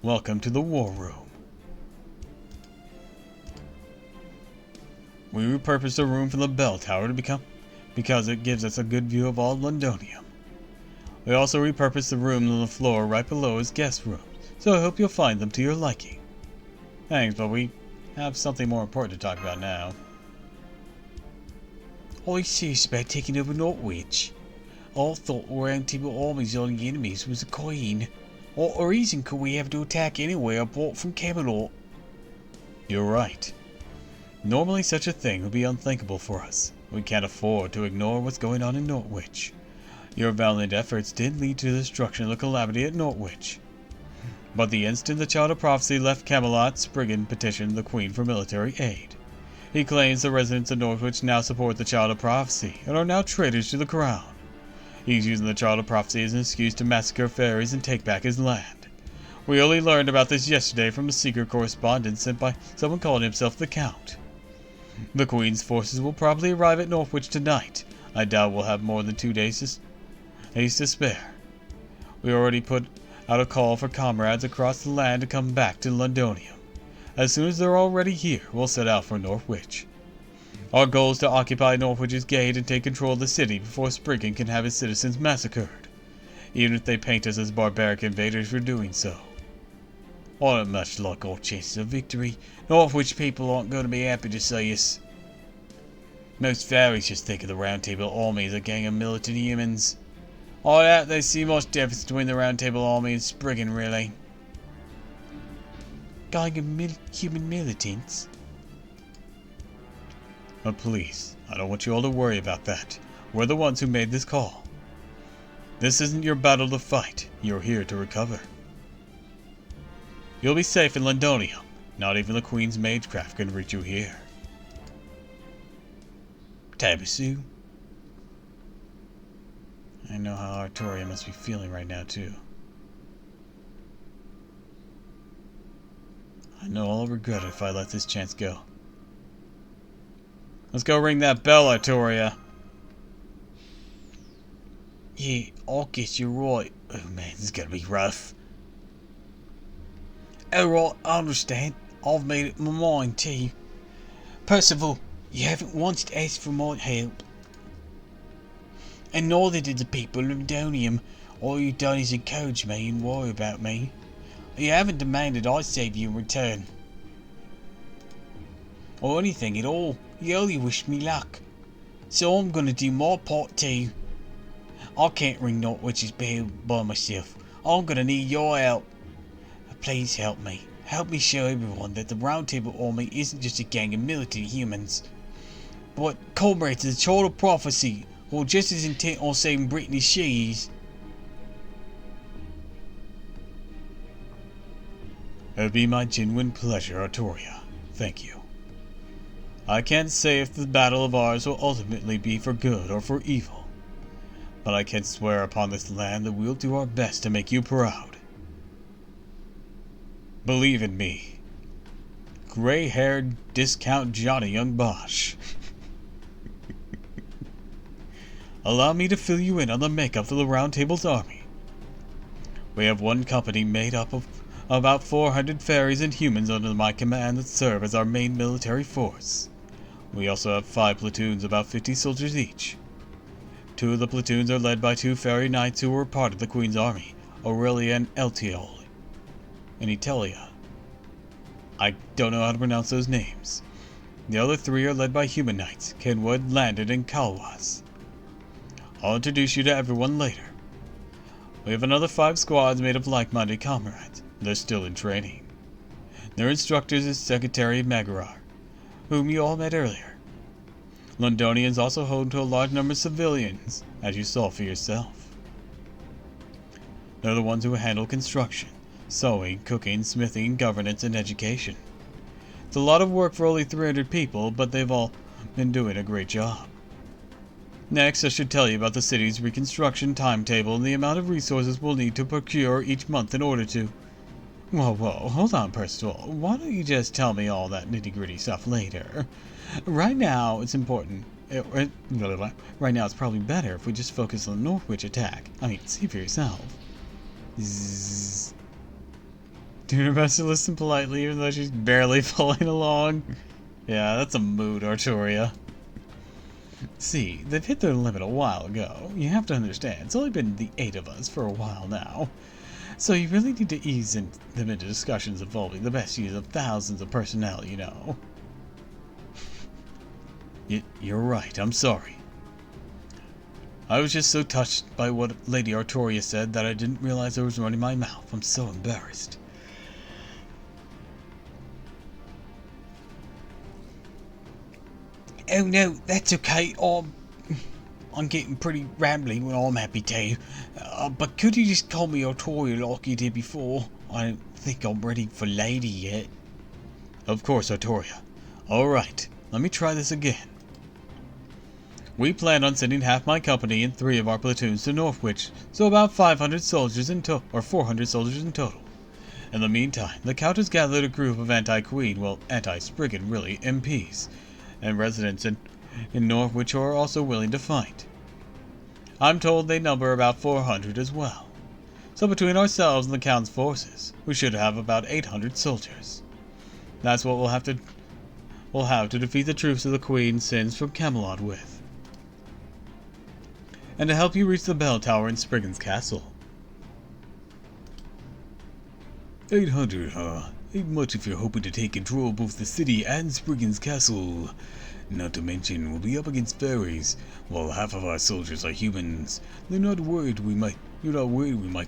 Welcome to the War Room. We repurposed the room from the bell tower because it gives us a good view of all Londonium. We also repurposed the room on the floor right below as guest rooms, so I hope you'll find them to your liking. Thanks, but we have something more important to talk about now. I serious about taking over Northwich. I thought the Round Table Army's only enemies was the Queen. What reason could we have to attack anywhere brought from Camelot? You're right. Normally such a thing would be unthinkable for us. We can't afford to ignore what's going on in Northwich. Your valiant efforts did lead to the destruction of the calamity at Northwich. But the instant the Child of Prophecy left Camelot, Spriggan petitioned the Queen for military aid. He claims the residents of Northwich now support the Child of Prophecy and are now traitors to the crown. He's using the Child of Prophecy as an excuse to massacre fairies and take back his land. We only learned about this yesterday from a secret correspondence sent by someone calling himself the Count. The Queen's forces will probably arrive at Northwich tonight. I doubt we'll have more than 2 days to spare. We already put out a call for comrades across the land to come back to Londonium. As soon as they're already here, we'll set out for Northwich. Our goal is to occupy Northwich's gate and take control of the city before Spriggan can have his citizens massacred, even if they paint us as barbaric invaders for doing so. I don't much like our chances of victory. Northwich people aren't going to be happy to see us. Most fairies just think of the Round Table Army as a gang of militant humans. I doubt they see much difference between the Round Table Army and Spriggan, really. Gang of human militants? But please, I don't want you all to worry about that. We're the ones who made this call. This isn't your battle to fight. You're here to recover. You'll be safe in Londonium. Not even the Queen's Magecraft can reach you here. Tabasu. I know how Artoria must be feeling right now, too. I know I'll regret it if I let this chance go. Let's go ring that bell, Artoria. Yeah, I guess you're right. Oh man, this is gonna be rough. Alright, I understand. I've made up my mind too. Percival, you haven't once asked for my help. And neither did the people of Donium. All you've done is encourage me and worry about me. You haven't demanded I save you in return. Or anything at all. You only wished me luck. So I'm gonna do my part too. I can't ring Northwich's bell by myself. I'm gonna need your help. Please help me. Help me show everyone that the Round Table Army isn't just a gang of militant humans, but comrades of the Child of Prophecy, who are just as intent on saving Britain as she is. It would be my genuine pleasure, Artoria. Thank you. I can't say if the battle of ours will ultimately be for good or for evil, but I can swear upon this land that we'll do our best to make you proud. Believe in me. Gray-haired discount Johnny Young Bosch. Allow me to fill you in on the makeup of the Round Table's army. We have one company made up of about 400 fairies and humans under my command that serve as our main military force. We also have 5 platoons, about 50 soldiers each. 2 of the platoons are led by 2 fairy knights who were part of the Queen's army, Aurelia and Eltiol. And Itelia. I don't know how to pronounce those names. The other 3 are led by human knights, Kenwood, Landon, and Kalwas. I'll introduce you to everyone later. We have another 5 squads made of like-minded comrades. They're still in training. Their instructors is Secretary Magarar, whom you all met earlier. Londonians also home to a large number of civilians, as you saw for yourself. They're the ones who handle construction, sewing, cooking, smithing, governance, and education. It's a lot of work for only 300 people, but they've all been doing a great job. Next, I should tell you about the city's reconstruction timetable and the amount of resources we'll need to procure each month in order to... Whoa, hold on, Percival. Why don't you just tell me all that nitty-gritty stuff later? Right now, it's important. Right now, it's probably better if we just focus on the Northwich attack. I mean, see for yourself. Zzz. Do your best to listen politely, even though she's barely following along. Yeah, that's a mood, Artoria. See, they've hit their limit a while ago. You have to understand, it's only been the 8 of us for a while now. So you really need to ease them into discussions involving the best use of thousands of personnel, you know. You're right, I'm sorry. I was just so touched by what Lady Artoria said that I didn't realize I was running my mouth. I'm so embarrassed. Oh no, that's okay. I'm getting pretty rambling when I'm happy to. But could you just call me Artoria like you did before? I don't think I'm ready for lady yet. Of course, Artoria. Alright, let me try this again. We plan on sending half my company and 3 of our platoons to Northwich, so about 500 soldiers or 400 soldiers in total. In the meantime, the Count has gathered a group of anti-Queen, well, anti-Spriggan really, MPs, and residents in Northwich who are also willing to fight. I'm told they number about 400 as well. So between ourselves and the Count's forces, we should have about 800 soldiers. That's what we'll have to defeat the troops of the Queen sends from Camelot with. And to help you reach the bell tower in Spriggan's castle. 800, huh? Ain't much if you're hoping to take control of both the city and Spriggan's castle. Not to mention, we'll be up against fairies, while half of our soldiers are humans. You're not worried we might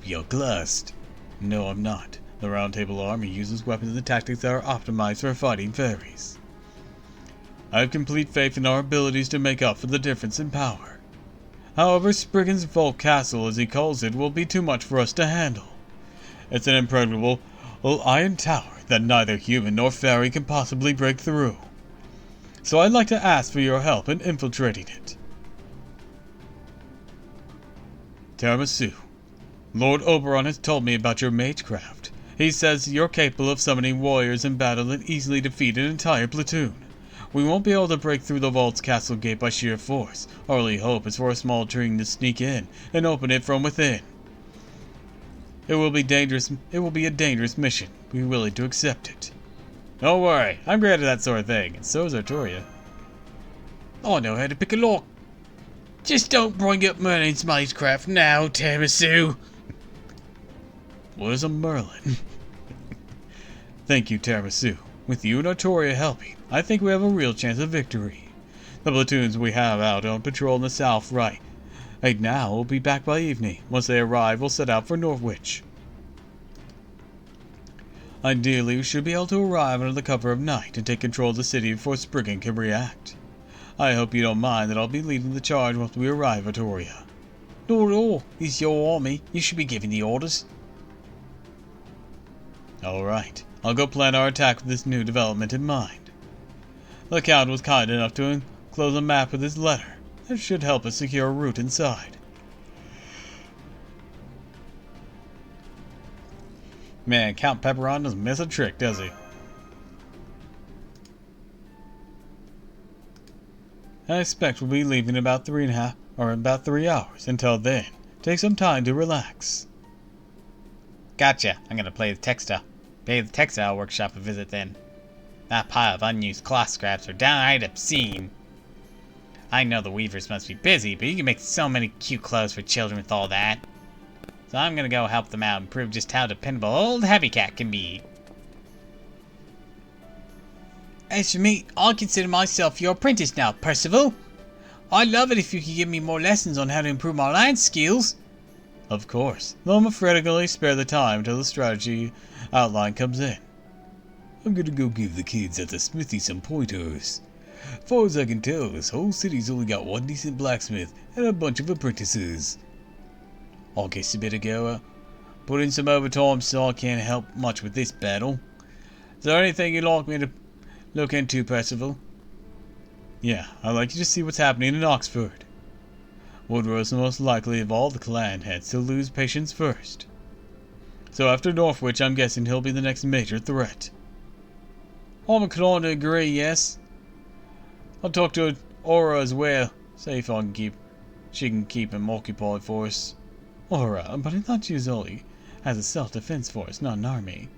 be outclassed. No, I'm not. The Round Table Army uses weapons and tactics that are optimized for fighting fairies. I have complete faith in our abilities to make up for the difference in power. However, Spriggan's Vault Castle, as he calls it, will be too much for us to handle. It's an impregnable iron tower that neither human nor fairy can possibly break through. So I'd like to ask for your help in infiltrating it. Tiramisu. Lord Oberon has told me about your magecraft. He says you're capable of summoning warriors in battle and easily defeat an entire platoon. We won't be able to break through the vault's castle gate by sheer force. Our only hope is for a small train to sneak in and open it from within. It will be dangerous. It will be a dangerous mission. Be willing to accept it. Don't worry, I'm great at that sort of thing, and so is Artoria. I know how to pick a lock. Just don't bring up Merlin's matecraft now, Tiramisu. What is a Merlin? Thank you, Tiramisu. With you and Artoria helping, I think we have a real chance of victory. The platoons we have out on patrol in the south right now will be back by evening. Once they arrive, we'll set out for Norwich. Ideally, we should be able to arrive under the cover of night and take control of the city before Spriggan can react. I hope you don't mind that I'll be leading the charge once we arrive at Artoria. Not at all. It's your army. You should be giving the orders. Alright, I'll go plan our attack with this new development in mind. The Count was kind enough to enclose a map with his letter. That should help us secure a route inside. Man, Count Pepperon doesn't miss a trick, does he? I expect we'll be leaving in about 3 hours. Until then, take some time to relax. Gotcha. I'm gonna pay the textile workshop a visit then. That pile of unused cloth scraps are downright obscene. I know the weavers must be busy, but you can make so many cute clothes for children with all that. So I'm gonna go help them out and prove just how dependable old Heavy Cat can be. As for me, I consider myself your apprentice now, Percival. I'd love it if you could give me more lessons on how to improve my lance skills. Of course, though I'm afraid I can only spare the time until the strategy outline comes in. I'm gonna go give the kids at the smithy some pointers. As far as I can tell, this whole city's only got one decent blacksmith and a bunch of apprentices. I guess you better go put in some overtime so I can't help much with this battle. Is there anything you'd like me to look into, Percival? Yeah, I'd like you to see what's happening in Oxford. Woodrow's the most likely of all the clan heads to lose patience first. So after Norwich, I'm guessing he'll be the next major threat. I'm inclined to agree, yes. I'll talk to Aura as well, see if she can keep him occupied for us. Aura, but I thought she was only has a self-defense force, not an army.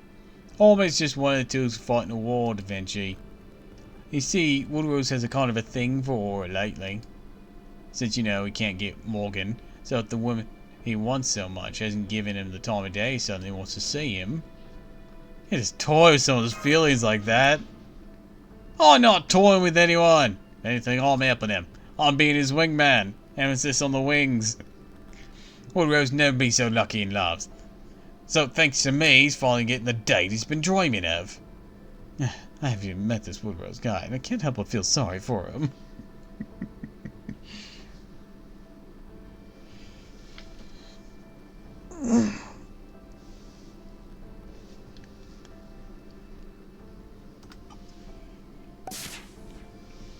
Army's just one of the tools for fighting a war, Da Vinci. You see, Woodrose has a kind of a thing for Aura lately. Since, he can't get Morgan, so if the woman he wants so much hasn't given him the time of day he suddenly wants to see him. He just toy with some of his feelings like that. I'm not toying with anyone. If anything, I'm helping him. I'm being his wingman. Emphasis on the wings. Woodrose never be so lucky in love. So thanks to me, he's finally getting the date he's been dreaming of. I haven't even met this Woodrose guy, and I can't help but feel sorry for him.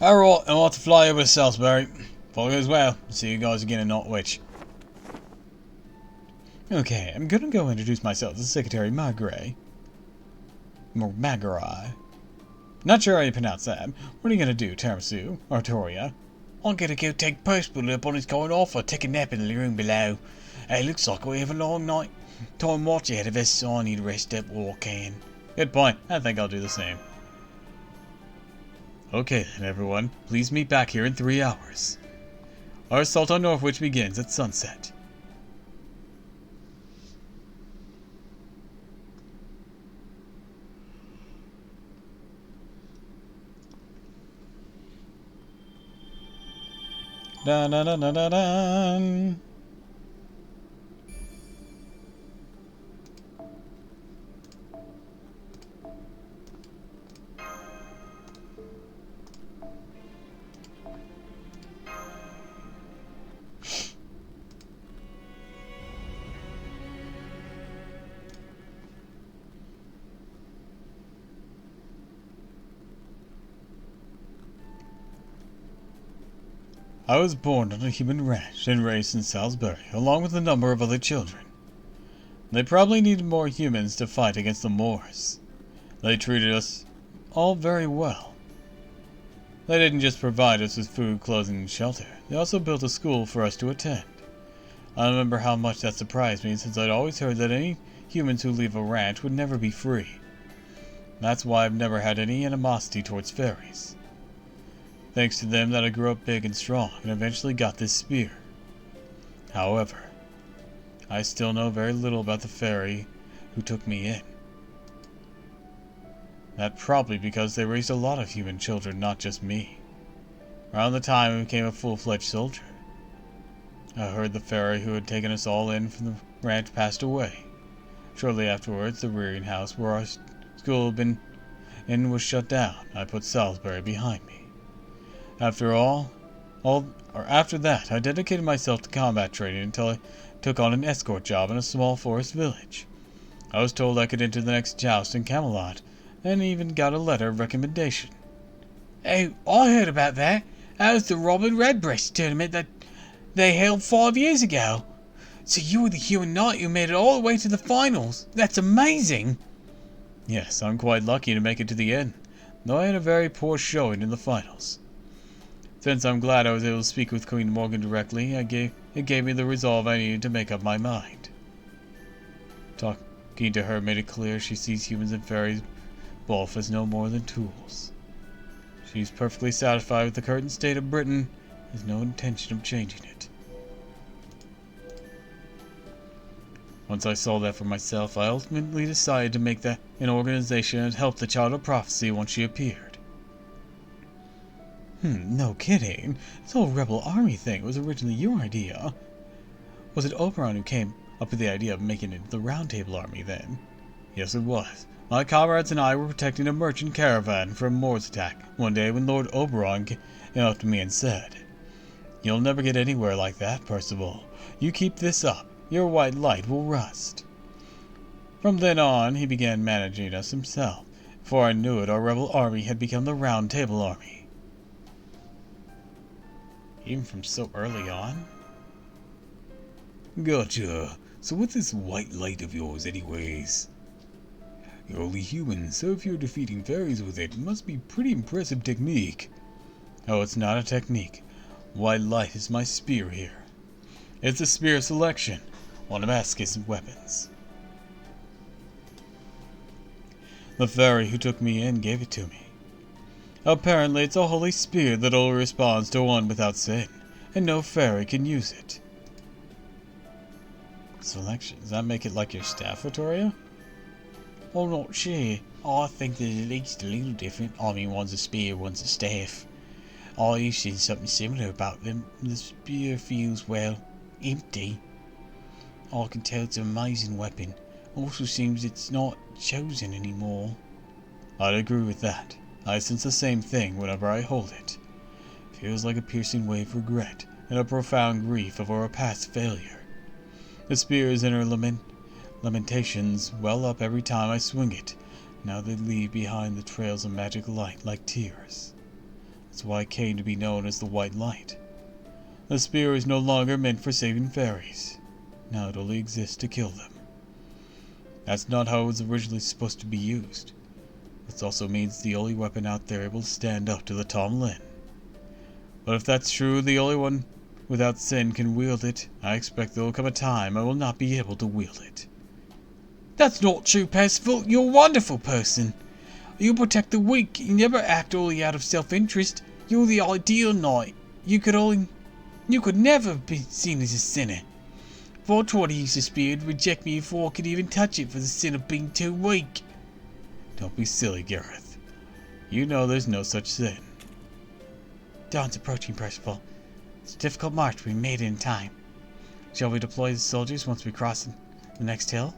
Alright, I want to fly over to Salisbury. If all goes well, see you guys again in Norwich. Okay, I'm gonna go introduce myself as Secretary Magray. Not sure how you pronounce that. What are you gonna do, Tiramisu? Artoria? I'm gonna go take Percival up on his going off or take a nap in the room below. It looks like we have a long night. Time watch ahead of us, so I need to rest up while I can. Good point. I think I'll do the same. Okay then, everyone. Please meet back here in 3 hours. Our assault on Norwich begins at sunset. Dun dun dun dun dun dun. I was born on a human ranch and raised in Salisbury, along with a number of other children. They probably needed more humans to fight against the Moors. They treated us all very well. They didn't just provide us with food, clothing, and shelter. They also built a school for us to attend. I remember how much that surprised me, since I'd always heard that any humans who leave a ranch would never be free. That's why I've never had any animosity towards fairies. Thanks to them that I grew up big and strong, and eventually got this spear. However, I still know very little about the fairy who took me in. That probably because they raised a lot of human children, not just me. Around the time I became a full-fledged soldier, I heard the fairy who had taken us all in from the ranch passed away. Shortly afterwards, the rearing house where our school had been in was shut down. I put Salisbury behind me. After that, I dedicated myself to combat training until I took on an escort job in a small forest village. I was told I could enter the next joust in Camelot, and even got a letter of recommendation. Oh, I heard about that. That was the Robin Redbreast tournament that they held 5 years ago. So you were the human knight who made it all the way to the finals. That's amazing. Yes, I'm quite lucky to make it to the end, though I had a very poor showing in the finals. Since I'm glad I was able to speak with Queen Morgan directly, it gave me the resolve I needed to make up my mind. Talking to her made it clear she sees humans and fairies both as no more than tools. She's perfectly satisfied with the current state of Britain, has no intention of changing it. Once I saw that for myself, I ultimately decided to make that an organization and help the Child of Prophecy once she appeared. No kidding. This whole rebel army thing was originally your idea. Was it Oberon who came up with the idea of making it the Round Table Army then? Yes, it was. My comrades and I were protecting a merchant caravan from Moor's attack one day when Lord Oberon came up to me and said, "You'll never get anywhere like that, Percival. You keep this up, your white light will rust." From then on, he began managing us himself. Before I knew it, our rebel army had become the Round Table Army. Even from so early on? Gotcha. So what's this white light of yours anyways? You're only human, so if you're defeating fairies with it must be pretty impressive technique. Oh, it's not a technique. White light is my spear here. It's a spear selection, one of Ask's weapons. The fairy who took me in gave it to me. Apparently, it's a holy spear that only responds to one without sin, and no fairy can use it. Selection, does that make it like your staff, Vittoria? I'm not sure. I think they're at least a little different. I mean, one's a spear, one's a staff. I used to see something similar about them. The spear feels, well, empty. I can tell it's an amazing weapon. Also seems it's not chosen anymore. I'd agree with that. I sense the same thing whenever I hold it. Feels like a piercing wave of regret and a profound grief over a past failure. The spear's inner lamentations well up every time I swing it. Now they leave behind the trails of magic light like tears. That's why it came to be known as the White Light. The spear is no longer meant for saving fairies. Now it only exists to kill them. That's not how it was originally supposed to be used. This also means the only weapon out there able to stand up to the Tom Lin. But if that's true, the only one without sin can wield it, I expect there will come a time I will not be able to wield it. That's not true, Percival. You're a wonderful person. You protect the weak. You never act only out of self-interest. You're the ideal knight. You could never be seen as a sinner. If I tried to use the spear, it'd reject me before I could even touch it for the sin of being too weak. Don't be silly, Gareth. You know there's no such sin. Dawn's approaching, Percival. It's a difficult march, but we made it in time. Shall we deploy the soldiers once we cross the next hill?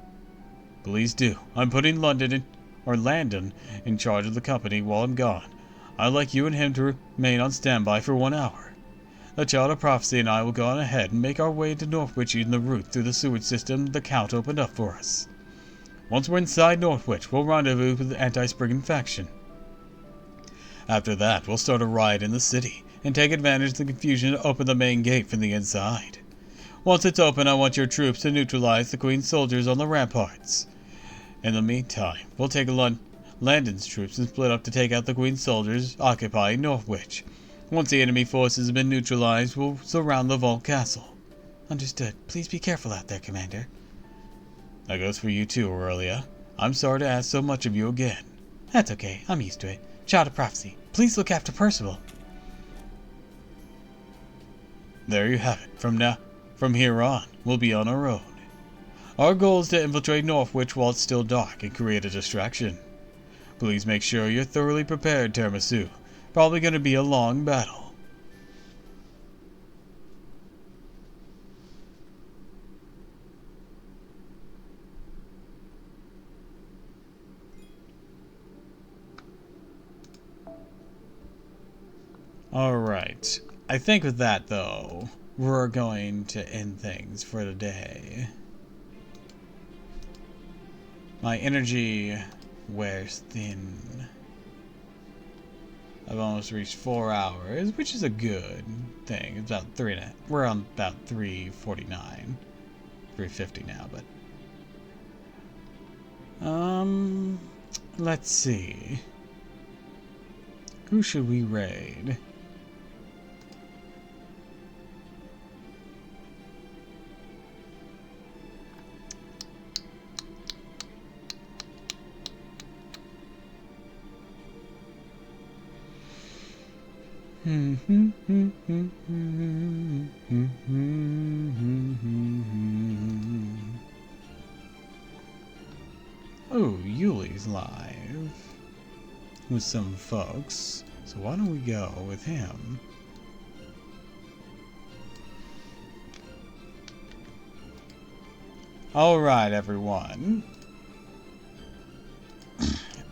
Please do. I'm putting Landon in charge of the company while I'm gone. I'd like you and him to remain on standby for 1 hour. The Child of Prophecy and I will go on ahead and make our way to Northwich using the route through the sewage system the Count opened up for us. Once we're inside Northwich, we'll rendezvous with the anti-Spriggan faction. After that, we'll start a riot in the city and take advantage of the confusion to open the main gate from the inside. Once it's open, I want your troops to neutralize the Queen's soldiers on the ramparts. In the meantime, we'll take Landon's troops have split up to take out the Queen's soldiers occupying Northwich. Once the enemy forces have been neutralized, we'll surround the Vault Castle. Understood. Please be careful out there, Commander. That goes for you too, Aurelia. I'm sorry to ask so much of you again. That's okay. I'm used to it. Child of Prophecy, please look after Percival. There you have it. From here on, we'll be on our own. Our goal is to infiltrate Northwich while it's still dark and create a distraction. Please make sure you're thoroughly prepared, Tiramisu. Probably going to be a long battle. Alright. I think with that, though, we're going to end things for today. My energy wears thin. I've almost reached 4 hours, which is a good thing. It's about 3.5. We're on about 349. 350 now, but... let's see. Who should we raid? Oh, Yuli's live with some folks, so why don't we go with him? Alright, everyone.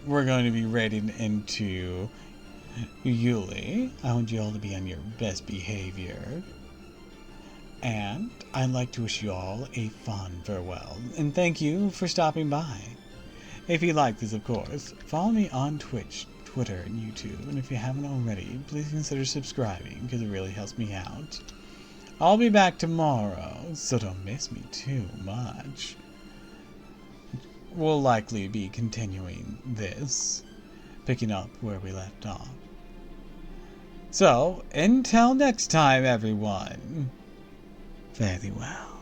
We're going to be raiding into Yuli. I want you all to be on your best behavior. And I'd like to wish you all a fond farewell. And thank you for stopping by. If you like this, of course, follow me on Twitch, Twitter, and YouTube. And if you haven't already, please consider subscribing, because it really helps me out. I'll be back tomorrow, so don't miss me too much. We'll likely be continuing this, picking up where we left off. So, until next time, everyone, fare thee well.